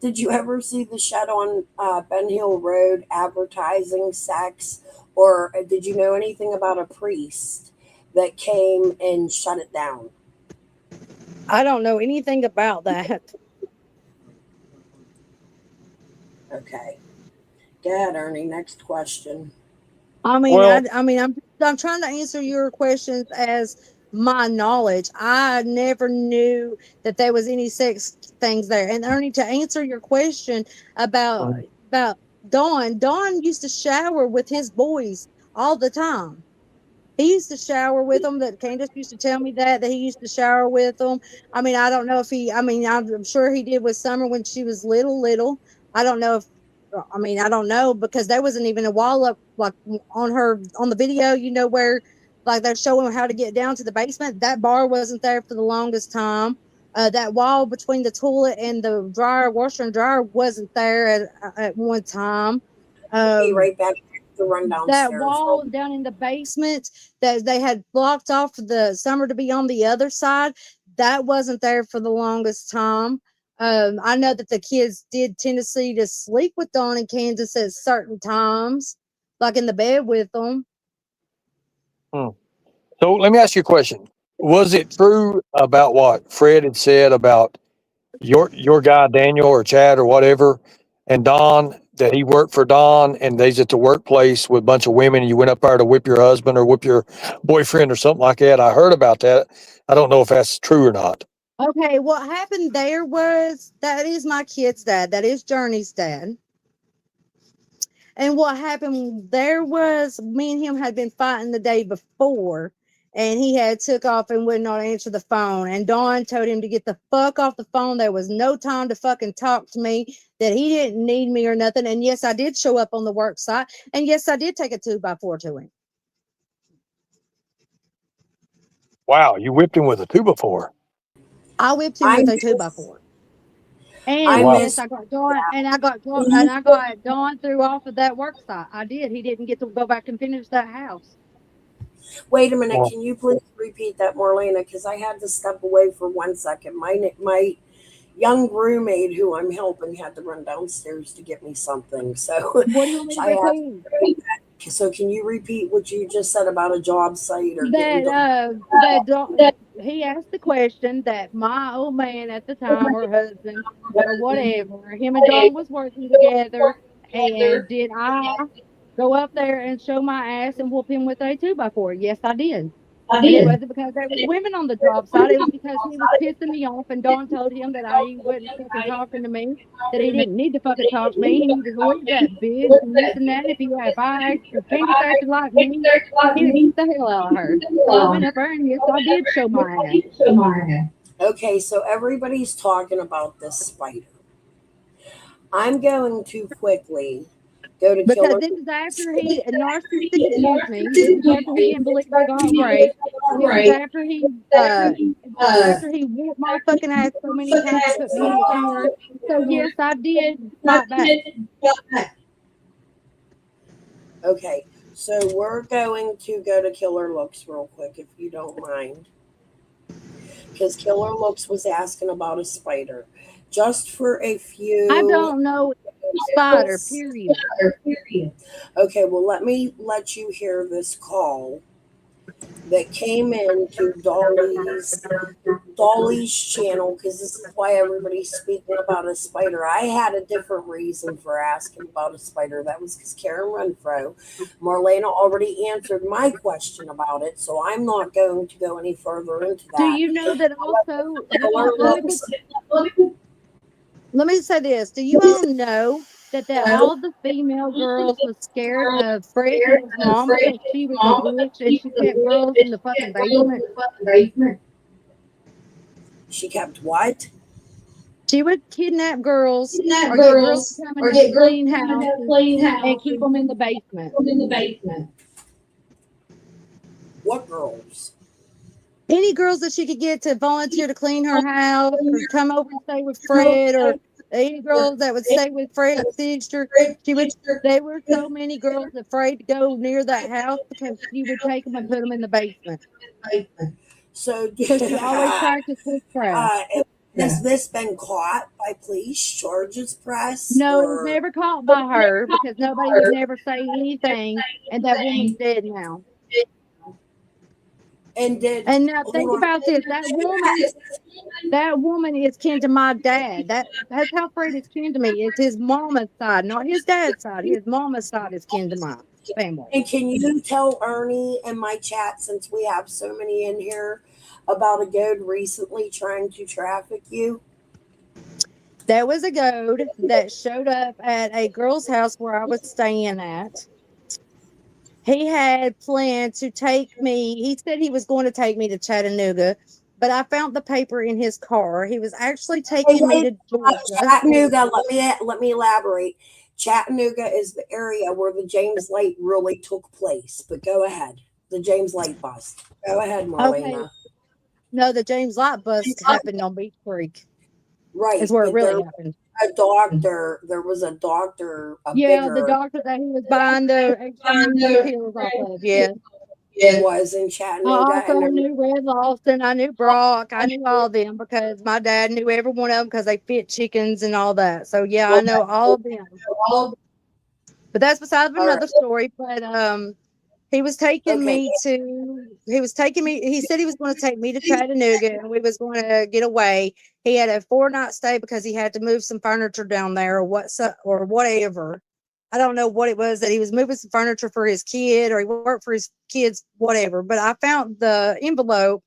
Did you ever see the shed on Ben Hill Road advertising sex, or did you know anything about a priest that came and shut it down? I don't know anything about that. Okay, go ahead, Ernie. Next question. Well, I'm trying to answer your questions as my knowledge. I never knew that there was any sex things there. And Ernie, to answer your question about about Don used to shower with his boys all the time. He used to shower with them. That Candace used to tell me that he used to shower with them. I mean, I don't know if he. I mean, I'm sure he did with Summer when she was little. I don't know if. I mean, I don't know because there wasn't even a wall up like on the video. You know where like they're showing how to get down to the basement. That bar wasn't there for the longest time. That wall between the toilet and the washer and dryer wasn't there at one time. Be right back to run That downstairs. wall down in the basement that they had blocked off for the Summer to be on the other side, that wasn't there for the longest time. I know that the kids did tendency to sleep with Dawn and Kansas at certain times, like in the bed with them. So let me ask you a question. Was it true about what Fred had said about your guy Daniel or Chad or whatever, and Don, that he worked for Don and they's at the workplace with a bunch of women and you went up there to whip your husband or whip your boyfriend or something like that? I heard about that. I don't know if that's true or not. Okay, what happened there was that is my kid's dad. That is Journey's dad. And what happened there was me and him had been fighting the day before, and he had took off and would not answer the phone. And Dawn told him to get the fuck off the phone. There was no time to fucking talk to me, that he didn't need me or nothing. And yes, I did show up on the work site. And yes, I did take a 2x4 to him. Wow, you whipped him with a 2x4. I whipped him with a 2x4. And yes, I got Dawn, and I got Dawn through off of that work site. I did. He didn't get to go back and finish that house. Wait a minute. Can you please repeat that, Marlena? Because I had to step away for 1 second. My young roommate who I'm helping had to run downstairs to get me something. So what do you want me to repeat? So can you repeat what you just said about a job site or he asked the question that my old man at the time, or husband, or whatever, him and Dawn was working together, and did I go up there and show my ass and whoop him with a 2x4? Yes, I did. And it wasn't because there was women on the job site. It was because he was pissing me off, and Dawn told him that he wasn't fucking talking to me, that he didn't need to fucking talk to me. He needed to leave that bitch and this and that. If Candace acted like me, he would beat the hell out of her. So I went up there, and yes, I did show my ass. Okay, so everybody's talking about this spider. I'm going to quickly Go to Because Killer. this is after he narcissistic abused me. This is after he didn't believe I got raped. This is after he whooped my fucking ass so many times and put me in the corner. So yes, I did fight back. Okay, so we're going to go to Killer Looks real quick, if you don't mind. Because Killer Looks was asking about a spider. Just for a few. I don't know spider, period. Okay, well, let me let you hear this call that came in to Dolly's channel, because this is why everybody's speaking about a spider. I had a different reason for asking about a spider. That was because Karen Renfro, Marlena already answered my question about it, so I'm not going to go any further into that. Do you know that also? Let me say this. Do you all know that all the female girls was scared of Fred Hill's mom because she was a witch and she kept girls in the fucking basement? She kept what? She would kidnap girls or get girls to come and have clean houses and keep them in the basement. What girls? Any girls that she could get to volunteer to clean her house or come over and stay with Fred, or any girls that would stay with Fred's sister. There were so many girls afraid to go near that house because she would take them and put them in the basement. So she always practiced witchcraft. Has this been caught by police charges pressed? No, it was never caught by her because nobody would never say anything, and that woman's dead now. And now think about this. That woman is kin to my dad. That's how Fred is kin to me. It's his mama's side, not his dad's side. His mama's side is kin to my family. And can you tell Ernie in my chat, since we have so many in here, about a goat recently trying to traffic you? There was a goat that showed up at a girl's house where I was staying at. He had planned to take me. He said he was going to take me to Chattanooga, but I found the paper in his car. He was actually taking me to Georgia. Chattanooga, let me elaborate. Chattanooga is the area where the James Lake really took place. But go ahead. The James Lake bust. Go ahead, Marlena. Okay. No, the James Lake bust happened on Beach Creek. Right. Is where it really happened. There was a doctor. The doctor that he was buying the X-ray pills off of. Yeah. Was in Chattanooga. I also knew Red Lawson. I knew Brock. I knew all of them because my dad knew every one of them because they fit chickens and all that. So yeah, I know all of them. But that's besides another story. But he was taking me to. He said he was going to take me to Chattanooga and we was going to get away. He had a 4-night stay because he had to move some furniture down there or whatever. I don't know what it was that he was moving some furniture for his kid or he worked for his kids, whatever. But I found the envelope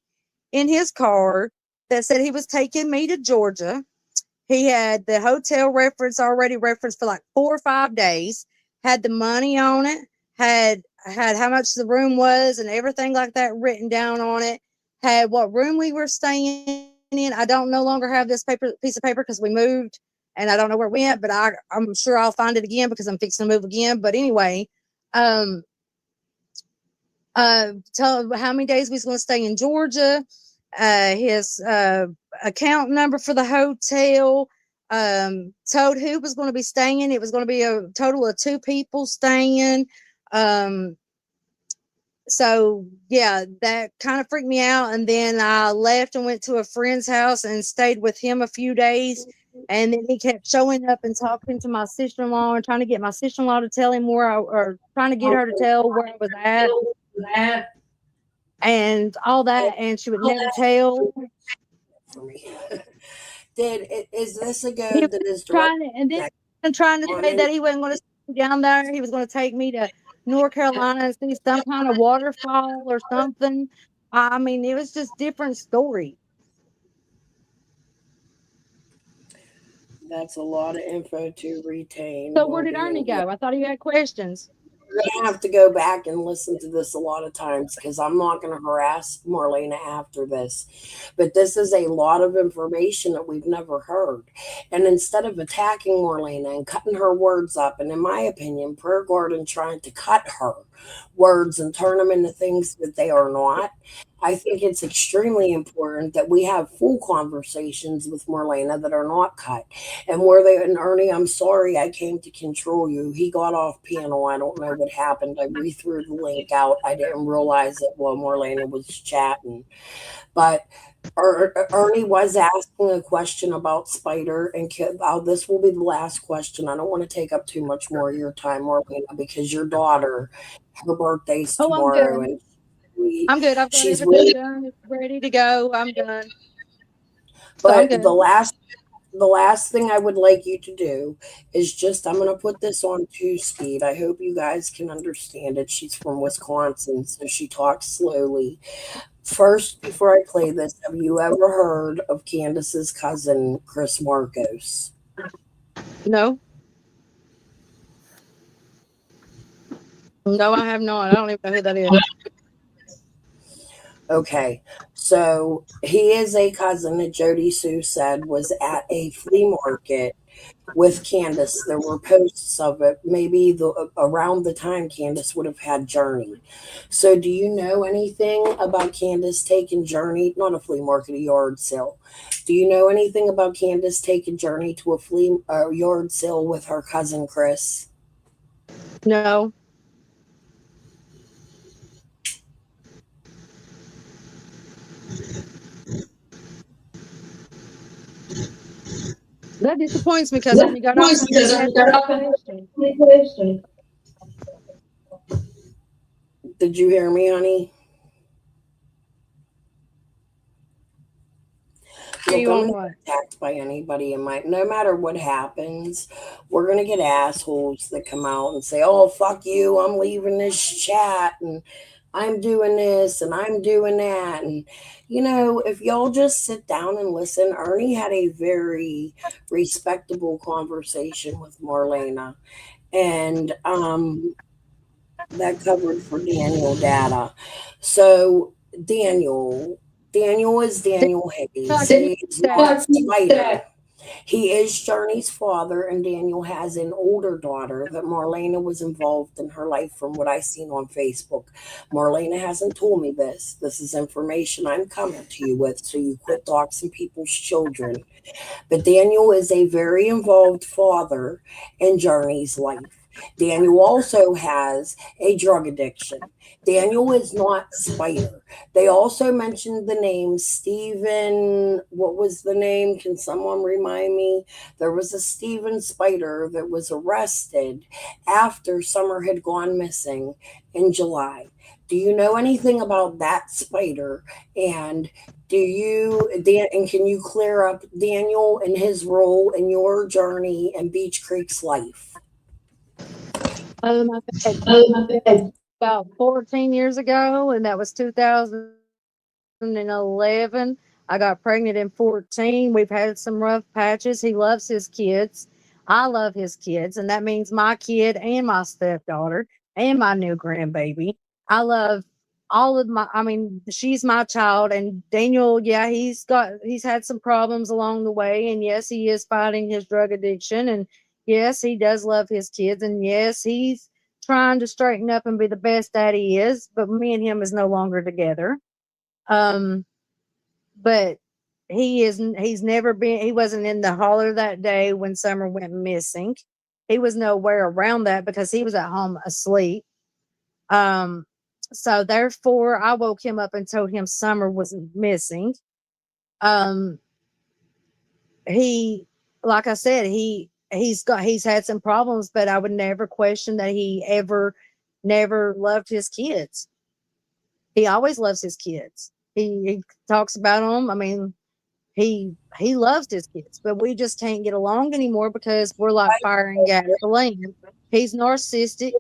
in his car that said he was taking me to Georgia. He had the hotel already referenced for like 4 or 5 days, had the money on it, had how much the room was and everything like that written down on it, had what room we were staying in. I don't no longer have this piece of paper because we moved. And I don't know where it went, but I'm sure I'll find it again because I'm fixing to move again. But anyway, tell how many days we was going to stay in Georgia, his account number for the hotel, told who was going to be staying. It was going to be a total of 2 people staying. So yeah, that kind of freaked me out. And then I left and went to a friend's house and stayed with him a few days. And then he kept showing up and talking to my sister-in-law and trying to get my sister-in-law to tell him or trying to get her to tell where I was at and all that. And she would never tell. Is this a goat that is trying to say that he wasn't going to stay down there? He was going to take me to North Carolina and see some kind of waterfall or something. I mean, it was just different story. That's a lot of info to retain. So where did Ernie go? I thought he had questions. gonna have to go back and listen to this a lot of times because I'm not gonna harass Marlena after this. But this is a lot of information that we've never heard. And instead of attacking Marlena and cutting her words up, and in my opinion, Prayer Garden trying to cut her words and turn them into things that they are not, I think it's extremely important that we have full conversations with Marlena that are not cut. And where they, and Ernie, I'm sorry I came to control you. He got off panel. I don't know what happened. I re-threw the link out. I didn't realize it while Marlena was chatting. But Ernie was asking a question about Spider, and this will be the last question. I don't want to take up too much more of your time, Marlena, because your daughter, her birthday's tomorrow, and I'm good. I've got she's everything really, done. It's ready to go. I'm done. but I'm good. the last thing I would like you to do is just, I'm going to put this on 2-speed. I hope you guys can understand it. She's from Wisconsin, so she talks slowly. First, before I play this, have you ever heard of Candace's cousin, Chris Marcos? No. No, I have not. I don't even know who that is. Okay, so he is a cousin that Jody Sue said was at a flea market with Candace. There were posts of it, maybe around the time Candace would have had Journey. So, do you know anything about Candace taking Journey? Not a flea market, a yard sale. Do you know anything about Candace taking Journey to a yard sale with her cousin Chris? No. That disappoints me because Ernie got off and he had that question. Did you hear me, honey? Look, I'm going to get attacked by anybody in my, no matter what happens, we're going to get assholes that come out and say, oh, fuck you, I'm leaving this chat, and I'm doing this, and I'm doing that. And, you know, if y'all just sit down and listen, Ernie had a very respectable conversation with Marlena. And that covered for Daniel data. So, Daniel is Daniel Hayes. He is not Spider. He is Journey's father, and Daniel has an older daughter that Marlena was involved in her life from what I've seen on Facebook. Marlena hasn't told me this. This is information I'm coming to you with, so you quit doxing people's children. But Daniel is a very involved father in Journey's life. Daniel also has a drug addiction. Daniel is not Spider. They also mentioned the name Steven. What was the name? Can someone remind me? There was a Steven Spider that was arrested after Summer had gone missing in July. Do you know anything about that Spider? And and can you clear up Daniel and his role in your journey and Beach Creek's life? About 14 years ago, and that was 2011. I got pregnant in 14. We've had some rough patches. He loves his kids. I love his kids, and that means my kid and my stepdaughter and my new grandbaby. I love all of my, I mean, she's my child. And Daniel, yeah, he's had some problems along the way, and yes, he is fighting his drug addiction, and yes, he does love his kids, and yes, he's trying to straighten up and be the best that he is, but me and him is no longer together. But he's never been, he wasn't in the holler that day when Summer went missing. He was nowhere around that because he was at home asleep. So therefore I woke him up and told him Summer was missing. He, like I said, he's had some problems, but I would never question that he never loved his kids. He always loves his kids. He talks about them. I mean, he loves his kids, but we just can't get along anymore because we're like fire and gasoline. He's narcissistic,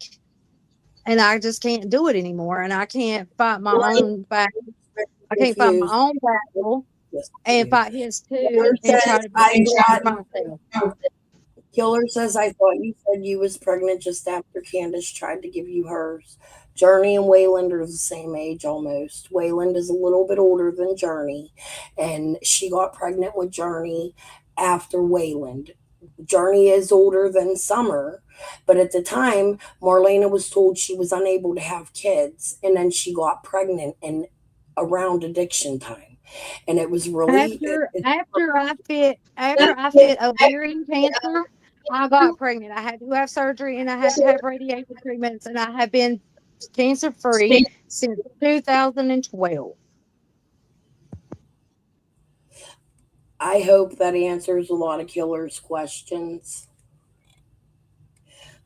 and I just can't do it anymore. And I can't fight my own battle. I can't fight my own battle and fight his too, and try to be myself. Killer says, I thought you said you was pregnant just after Candace tried to give you hers. Journey and Wayland are the same age almost. Wayland is a little bit older than Journey, and she got pregnant with Journey after Wayland. Journey is older than Summer, but at the time, Marlena was told she was unable to have kids, and then she got pregnant and around addiction time. And it was really After I fit ovarian cancer, I got pregnant. I had to have surgery and I had to have radiation treatments, and I have been cancer free since 2012. I hope that answers a lot of Killer's questions.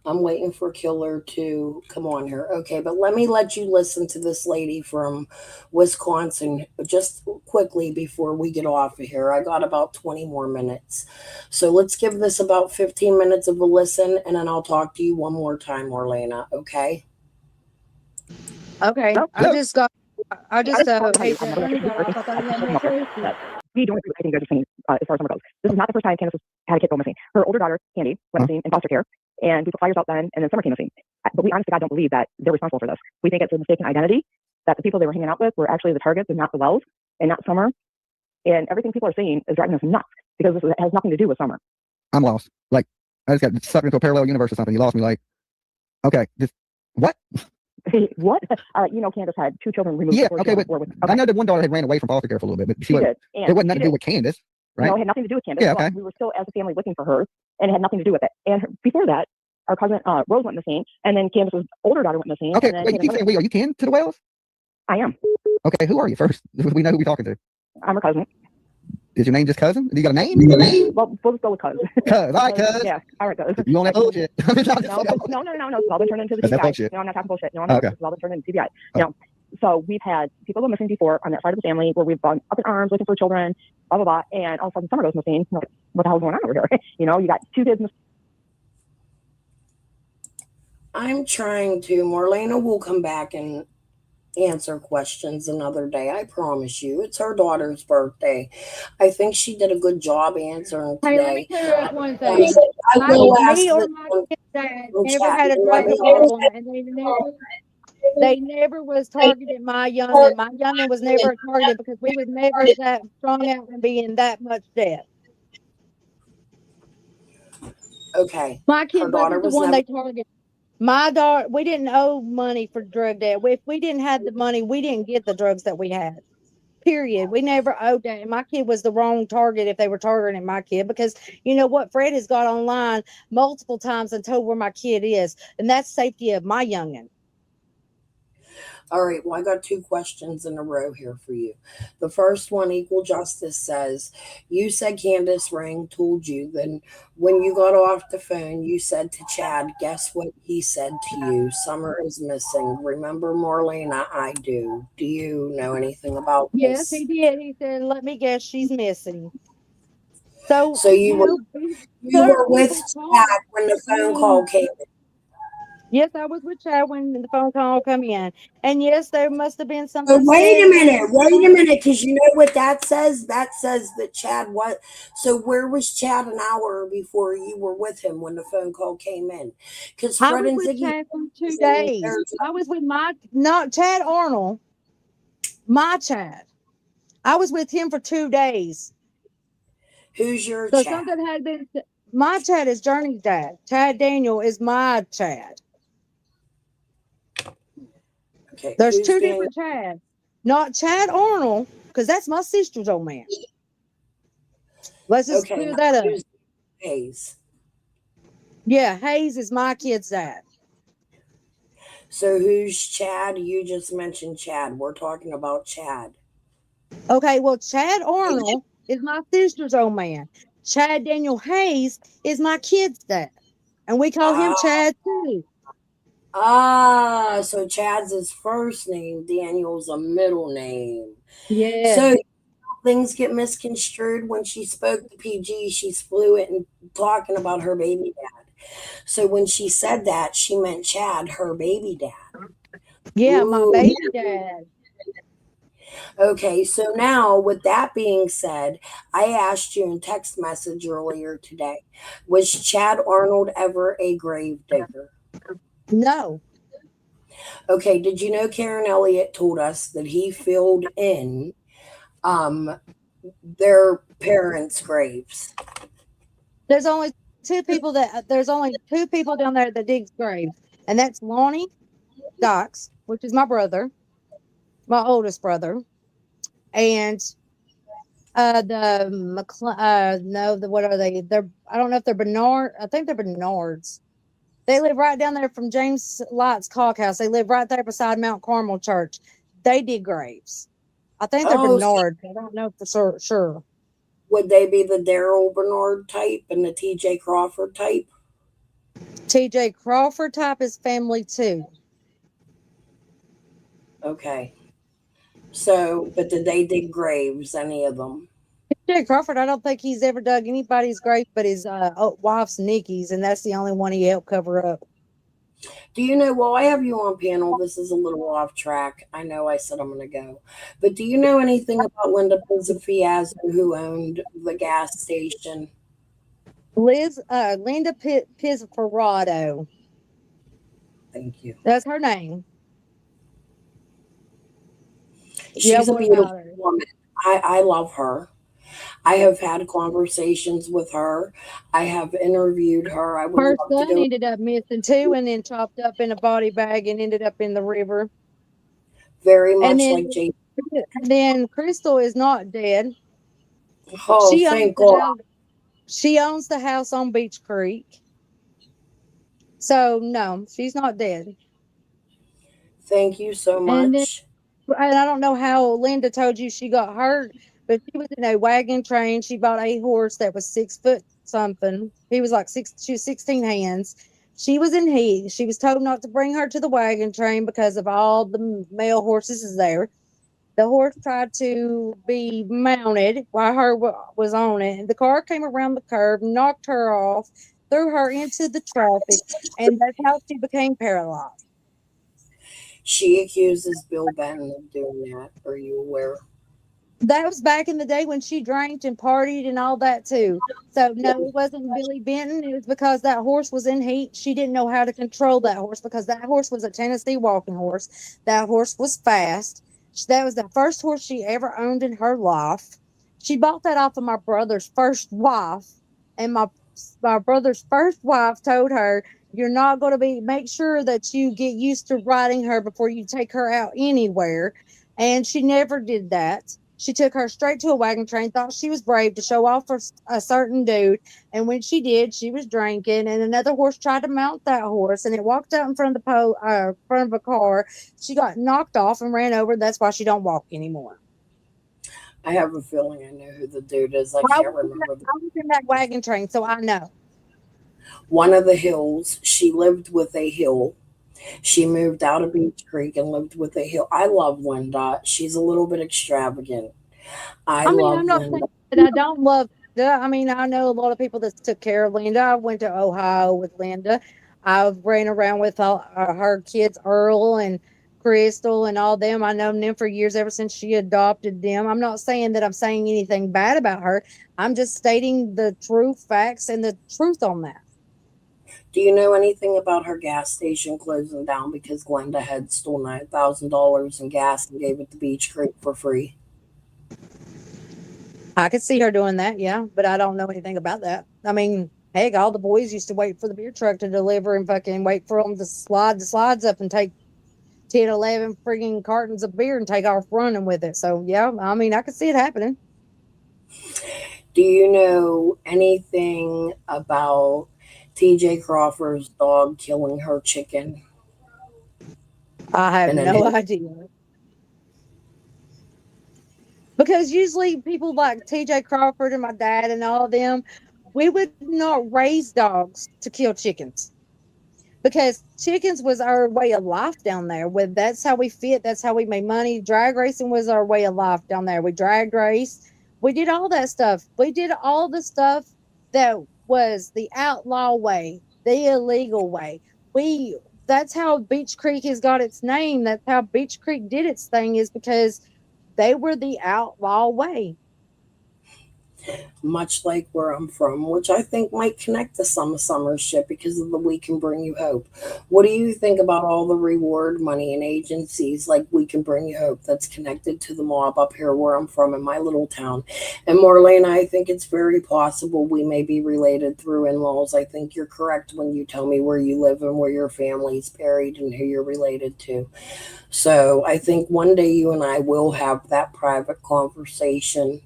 I'm waiting for Killer to come on here. Okay, but let you listen to this lady from Wisconsin just quickly before we get off of here. I got about 20 more minutes. So let's give this about 15 minutes of a listen, and then I'll talk to you one more time, Orlana, okay? Okay. I just hey, we don't agree with anything you guys are saying as far as summer goes. This is not the first time Candace had a kid go missing. Her older daughter, Candy, went missing in foster care, and we put flyers out then, and then Summer came missing. But we honestly, God, don't believe that they're responsible for this. We think it's a mistaken identity, that the people they were hanging out with were actually the targets and not the Wells, and not Summer. And everything people are saying is driving us nuts, because this has nothing to do with Summer. I'm lost. Like, I just got sucked into a parallel universe or something. You lost me. Like, okay, just what? What? Candace had 2 children removed. Yeah, okay, but I know that one daughter had ran away from foster care for a little bit, but she did. It wasn't nothing to do with Candace, right? No, it had nothing to do with Candace. Yeah, okay. We were still, as a family, looking for her, and it had nothing to do with it. And before that, our cousin Rose went missing, and then Candace's older daughter went missing. Okay, wait, you keep saying we. Are you kin to the Wells? I am. Okay, who are you first? We know who we're talking to. I'm her cousin. Is your name just cousin? Do you got a name? Well, we'll just go with cuz. Cuz, all right, cuz. Yeah, all right, cuz. You on that bullshit? No. It's all been turned into the TBI. No, I'm not talking bullshit. No, okay. It's all been turned into TBI. No. So we've had people go missing before on that side of the family, where we've gone up in arms looking for children, blah, blah, blah. And all of a sudden Summer goes missing. What the hell's going on over here? You got 2 kids missing. I'm trying to. Marlena will come back and answer questions another day. I promise you. It's her daughter's birthday. I think she did a good job answering today. Hey, let me clear up one thing. I will ask Me or this my one kid's dad in never chat. had a drug problem, and they never was targeting my youngin. My youngin was never targeted because we was never that strung out and be in that much debt. Okay. My kid wasn't the one they targeted. My daughter, we didn't owe money for drug debt. If we didn't have the money, we didn't get the drugs that we had. Period. We never owed that. And my kid was the wrong target if they were targeting my kid, because you know what? Fred has got online multiple times and told where my kid is, and that's safety of my youngin. All right, well, I got 2 questions in a row here for you. The first one, Equal Justice says, you said Candace Ring told you, then when you got off the phone, you said to Chad, guess what he said to you? Summer is missing. Remember, Marlena? I do. Do you know anything about this? Yes, he did. He said, let me guess, she's missing. So you were with Chad when the phone call came in? Yes, I was with Chad when the phone call come in. And yes, there must have been something. But wait a minute, because you know what that says? That says that Chad was. So where was Chad an hour before you were with him when the phone call came in? Because Fred and Ziggy. Chad for 2 days. I was with not Chad Arnold, my Chad. I was with him for 2 days. Who's your so Chad? Something had been. My Chad is Journey's dad. Chad Daniel is my Chad. Okay. There's 2 different Chads. Not Chad Arnold, because that's my sister's old man. Let's just clear that up. Hayes. Yeah, Hayes is my kid's dad. So who's Chad? You just mentioned Chad. We're talking about Chad. Okay, well, Chad Arnold is my sister's old man. Chad Daniel Hayes is my kid's dad. And we call him Chad too. So Chad's his first name, Daniel's a middle name. Yeah. So things get misconstrued. When she spoke to PG, she's fluent in talking about her baby dad. So when she said that, she meant Chad, her baby dad. Yeah, my baby dad. Okay, so now with that being said, I asked you in text message earlier today, was Chad Arnold ever a grave digger? No. Okay, did you know Karen Elliott told us that he filled in um their parents' graves? There's only there's only two people down there that digs graves, and that's Lonnie Dox, which is my brother, my oldest brother, and the no, the what are they? They're I don't know if they're Bernard. I think they're Bernards. They live right down there from James Light's Cockhouse. They live right there beside Mount Carmel Church. They dig graves. I think they're Oh, so Bernard. I don't know for sure. would they be the Daryl Bernard type and the TJ Crawford type? TJ Crawford type is family too. Okay. So, but did they dig graves, any of them? TJ Crawford, I don't think he's ever dug anybody's grave but his wife's Nikki's, and that's the only one he helped cover up. Do you know, while I have you on panel, this is a little off track. I know I said I'm going to go. But do you know anything about Linda Pizzafiasco, who owned the gas station? Linda Pizzaferrado. Thank you. That's her name. She's a what about beautiful her? woman. I love her. I have had conversations with her. I have interviewed her. I would Her love to son go. ended up missing too, and then chopped up in a body bag and ended up in the river. Very And much then, like Jason. Crystal is not dead. Oh, She owns thank the God. house. She owns the house on Beach Creek. So no, she's not dead. Thank you so And then, much. and I don't know how Linda told you she got hurt, but she was in a wagon train. She bought a horse that was 6 foot something. He was like she was 16 hands. She was in heat. She was told not to bring her to the wagon train because of all the male horses is there. The horse tried to be mounted while her was on it. The car came around the curve, knocked her off, threw her into the traffic, and that's how she became paralyzed. She accuses Bill Benton of doing that. Are you aware? That was back in the day when she drank and partied and all that too. So no, it wasn't Billy Benton. It was because that horse was in heat. She didn't know how to control that horse because that horse was a Tennessee walking horse. That horse was fast. That was the first horse she ever owned in her life. She bought that off of my brother's first wife, and my brother's first wife told her, "You're not going to make sure that you get used to riding her before you take her out anywhere." And she never did that. She took her straight to a wagon train, thought she was brave to show off for a certain dude. And when she did, she was drinking, and another horse tried to mount that horse, and it walked out in front of the front of a car. She got knocked off and ran over. That's why she don't walk anymore. I have a feeling I know who the dude is. I I can't was, remember. I was in that wagon train, so I know. One of the hills. She lived with a hill. She moved out of Beach Creek and lived with a hill. I love Linda. She's a little bit extravagant. I I mean, love I'm not saying Linda. that I don't love Linda. I mean, I know a lot of people that took care of Linda. I went to Ohio with Linda. I've ran around with all her kids, Earl and Crystal, and all them. I known them for years, ever since she adopted them. I'm not saying that I'm saying anything bad about her. I'm just stating the true facts and the truth on that. Do you know anything about her gas station closing down because Glenda had stole $9,000 in gas and gave it to Beach Creek for free? I could see her doing that, yeah, but I don't know anything about that. I mean, heck, all the boys used to wait for the beer truck to deliver and fucking wait for them to slide the slides up and take 10, 11 frigging cartons of beer and take off running with it. So, yeah, I mean, I could see it happening. Do you know anything about TJ Crawford's dog killing her chicken? I have no idea. Because usually people like TJ Crawford and my dad and all of them, we would not raise dogs to kill chickens. Because chickens was our way of life down there. That's how we fit. That's how we made money. Drag racing was our way of life down there. We drag race. We did all that stuff. We did all the stuff that was the outlaw way, the illegal way. That's how Beach Creek has got its name. That's how Beach Creek did its thing, is because they were the outlaw way. Much like where I'm from, which I think might connect to some summer shit because of the We Can Bring You Hope. What do you think about all the reward money and agencies like We Can Bring You Hope that's connected to the mob up here where I'm from in my little town? And Marlene, I think it's very possible we may be related through in-laws. I think you're correct when you tell me where you live and where your family's buried and who you're related to. So I think one day you and I will have that private conversation.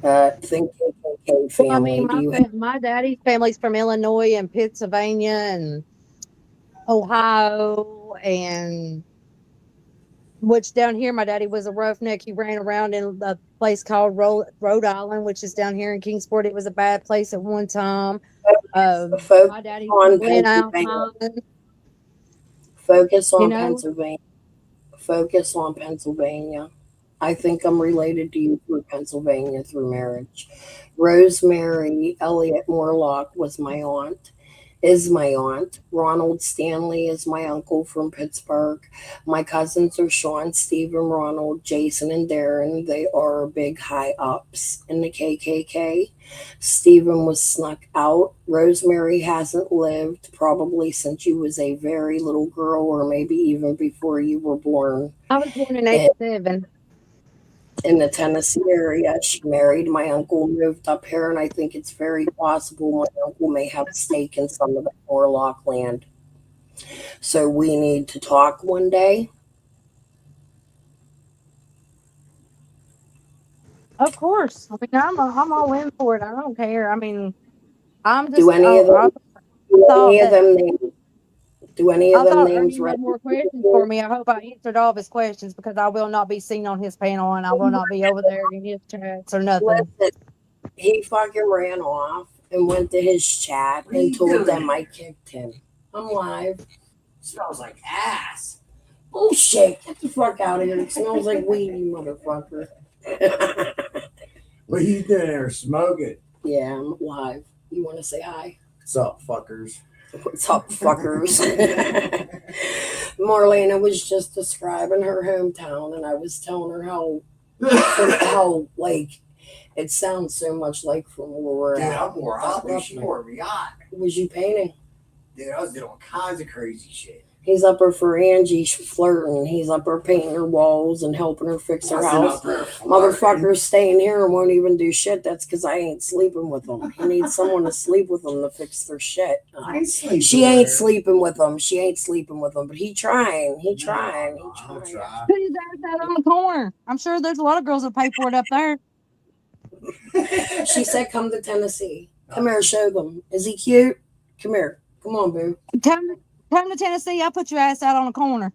Think KKK Well, I family. mean, Do you have my daddy's family's from Illinois and Pennsylvania and Ohio, and which down here, my daddy was a roughneck. He ran around in a place called Rhode Island, which is down here in Kingsport. It was a bad place at one time. focus My daddy's on from Glen Pennsylvania? Island, Focus you on know. Pennsylvania. Focus on Pennsylvania. I think I'm related to you through Pennsylvania through marriage. Rosemary Elliott Morlock was my aunt, is my aunt. Ronald Stanley is my uncle from Pittsburgh. My cousins are Sean, Stephen, Ronald, Jason, and Darren. They are big high ups in the KKK. Stephen was snuck out. Rosemary hasn't lived probably since you was a very little girl or maybe even before you were born. I was born in And 87. in the Tennessee area. She married my uncle, moved up here, and I think it's very possible my uncle may have a stake in some of the Morlock land. So we need to talk one day. Of course. I mean, I'm all in for it. I don't care. I mean, I'm Do just, any of I them? Do thought any of that, them names? Do any of I them thought names Ernie had resonate more with questions for you? me. I hope I answered all of his questions because I will not be seen on his panel and I will not be over there in his chats or nothing. Listen, he fucking ran off and went to his chat and told them I kicked him. I'm live. Smells like ass. Bullshit. Get the fuck out of here. It smells like weed, you motherfucker. What are you doing there? Smoking? Yeah, I'm live. You want to say hi? What's up, fuckers? What's up, fuckers? Marlena was just describing her hometown, and I was telling her how like it sounds so much like from where we're Dude, at. I'm more up than she wore me on. Was you painting? Dude, I was doing all kinds of crazy shit. He's up her for Angie flirting. He's up her painting her walls and helping her fix her house. Motherfucker's staying here and won't even do shit. That's because I ain't sleeping with him. He needs someone to sleep with him to fix their shit. She ain't sleeping with him. She ain't sleeping with him. But he trying. He trying. He trying. Put his ass out on the corner. I'm sure there's a lot of girls that pay for it up there. She said, "Come to Tennessee. Come here, show them. Is he cute? Come here. Come on, boo. Come to Tennessee. I'll put your ass out on the corner."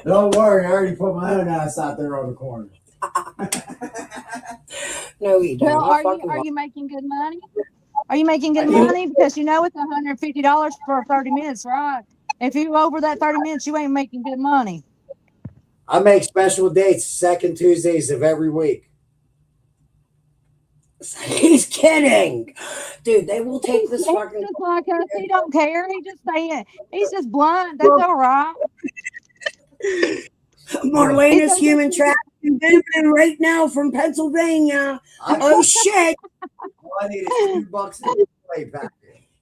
Don't worry, I already put my own ass out there on the corner. No, he don't. Well, are you making good money? Are you making good money? Because you know it's $150 for 30 minutes, right? If you over that 30 minutes, you ain't making good money. I make special dates second Tuesdays of every week. He's kidding, dude. They will take this fucking. Just like us, he don't care. He just saying he's just blunt. That's all right. Marlena's human trafficking right now from Pennsylvania. Oh shit! All I need is $2 in a Kool-Aid packet.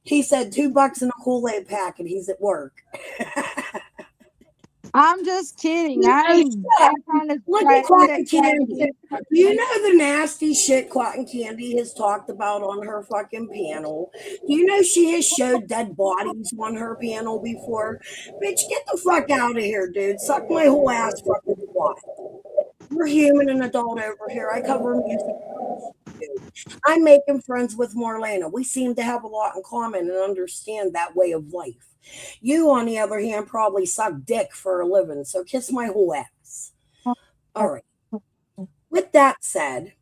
He said $2 in a Kool-Aid packet. He's at work. I'm just kidding. I ain't trying to look at Cotton Candy. Do you know the nasty shit Cotton Candy has talked about on her fucking panel? Do you know she has showed dead bodies on her panel before? Bitch, get the fuck out of here, dude. Suck my whole ass fucking twat. We're human and adult over here. I cover music. I'm making friends with Marlena. We seem to have a lot in common and understand that way of life. You, on the other hand, probably suck dick for a living, so kiss my whole ass. All right. With that said,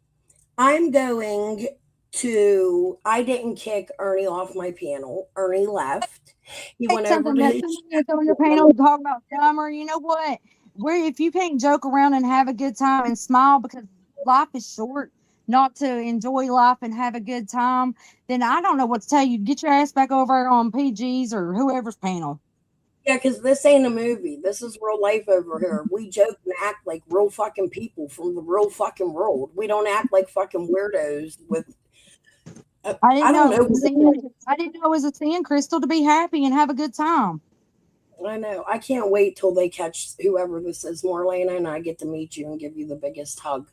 I'm going to. I didn't kick Ernie off my panel. Ernie left. He went over to his. On your panel talk about summer. You know what? If you can't joke around and have a good time and smile because life is short, not to enjoy life and have a good time, then I don't know what to tell you. Get your ass back over on PG's or whoever's panel. Yeah, because this ain't a movie. This is real life over here. We joke and act like real fucking people from the real fucking world. We don't act like fucking weirdos with. I didn't don't know. know. I didn't know it was a sin, Crystal, to be happy and have a good time. I know. I can't wait till they catch whoever this is, Marlena, and I get to meet you and give you the biggest hug.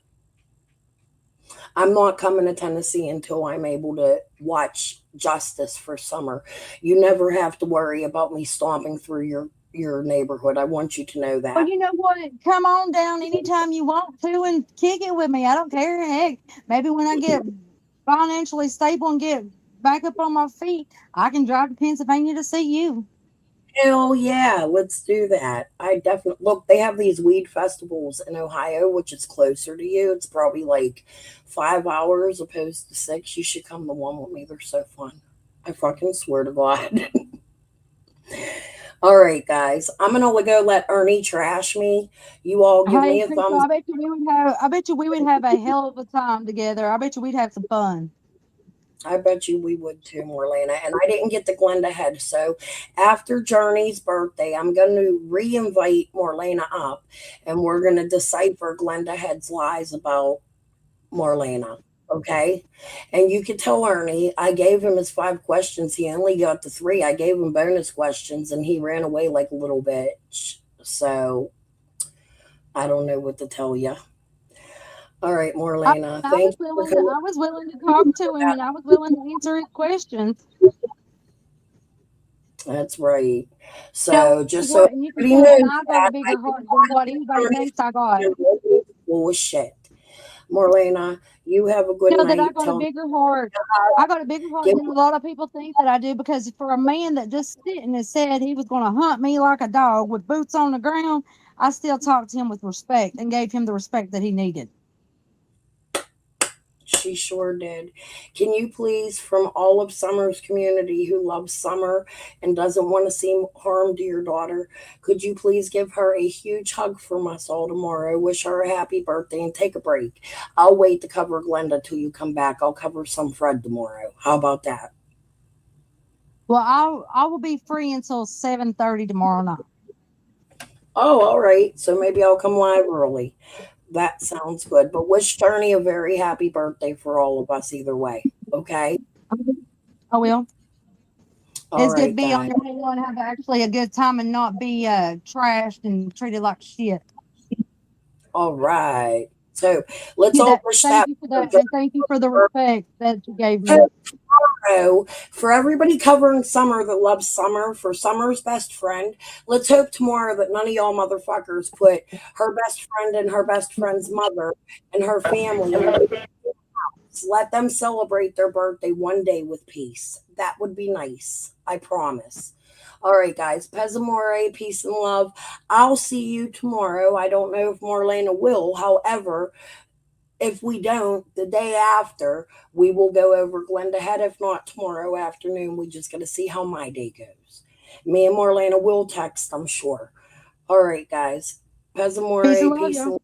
I'm not coming to Tennessee until I'm able to watch Justice for summer. You never have to worry about me stomping through your neighborhood. I want you to know that. Well, you know what? Come on down anytime you want to and kick it with me. I don't care. Heck, maybe when I get financially stable and get back up on my feet, I can drive to Pennsylvania to see you. Hell yeah, let's do that. I definitely look. They have these weed festivals in Ohio, which is closer to you. It's probably like 5 hours opposed to 6. You should come to one with me. They're so fun. I fucking swear to God. All right, guys. I'm gonna go let Ernie trash me. You all give me a Crystal, thumbs. I bet you we would have a hell of a time together. I bet you we'd have some fun. I bet you we would too, Marlena. And I didn't get the Glenda head. So after Journey's birthday, I'm going to re-invite Marlena up and we're going to decipher Glenda Head's lies about Marlena. Okay. And you could tell Ernie, I gave him his 5 questions. He only got the 3. I gave him bonus questions and he ran away like a little bitch. So I don't know what to tell you. All right, Marlena. I Thank was willing to talk to him and I was willing to answer his questions. That's right. So just so you can everybody tell knows I got a bigger heart than what anybody thinks I got. Bullshit. Marlena, you have a good You know night. that I got a bigger heart. I got a bigger heart than a lot of people think that I do, because for a man that just sitting and said he was going to hunt me like a dog with boots on the ground, I still talked to him with respect and gave him the respect that he needed. She sure did. Can you please, from all of Summer's community who loves Summer and doesn't want to see harm to your daughter, could you please give her a huge hug from us all tomorrow? Wish her a happy birthday and take a break. I'll wait to cover Glenda till you come back. I'll cover some Fred tomorrow. How about that? Well, I will be free until 7:30 tomorrow night. Oh, all right. So maybe I'll come live early. That sounds good. But wish Turney a very happy birthday for all of us either way. Okay? I will. All It's good to right, be on guys. your show and have actually a good time and not be trashed and treated like shit. All right. So let's all push Thank that. you for that, and thank you for the respect that you gave me. Tomorrow, for everybody covering Summer that loves Summer, for Summer's best friend, let's hope tomorrow that none of y'all motherfuckers put her best friend and her best friend's mother and her family in the house. Let them celebrate their birthday one day with peace. That would be nice. I promise. All right, guys. Pesamore, peace and love. I'll see you tomorrow. I don't know if Marlena will. However, if we don't, the day after, we will go over Glenda Head. If not tomorrow afternoon, we just got to see how my day goes. Me and Marlena will text, I'm sure. All right, guys. Pesamore, peace and love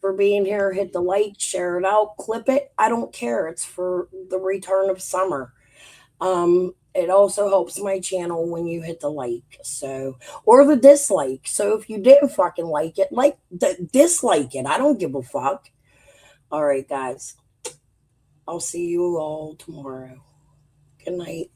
for being here. Hit the like, share it out, clip it. I don't care. It's for the return of Summer. It also helps my channel when you hit the like, so, or the dislike. So if you didn't fucking like it, dislike it. I don't give a fuck. All right, guys. I'll see you all tomorrow. Good night.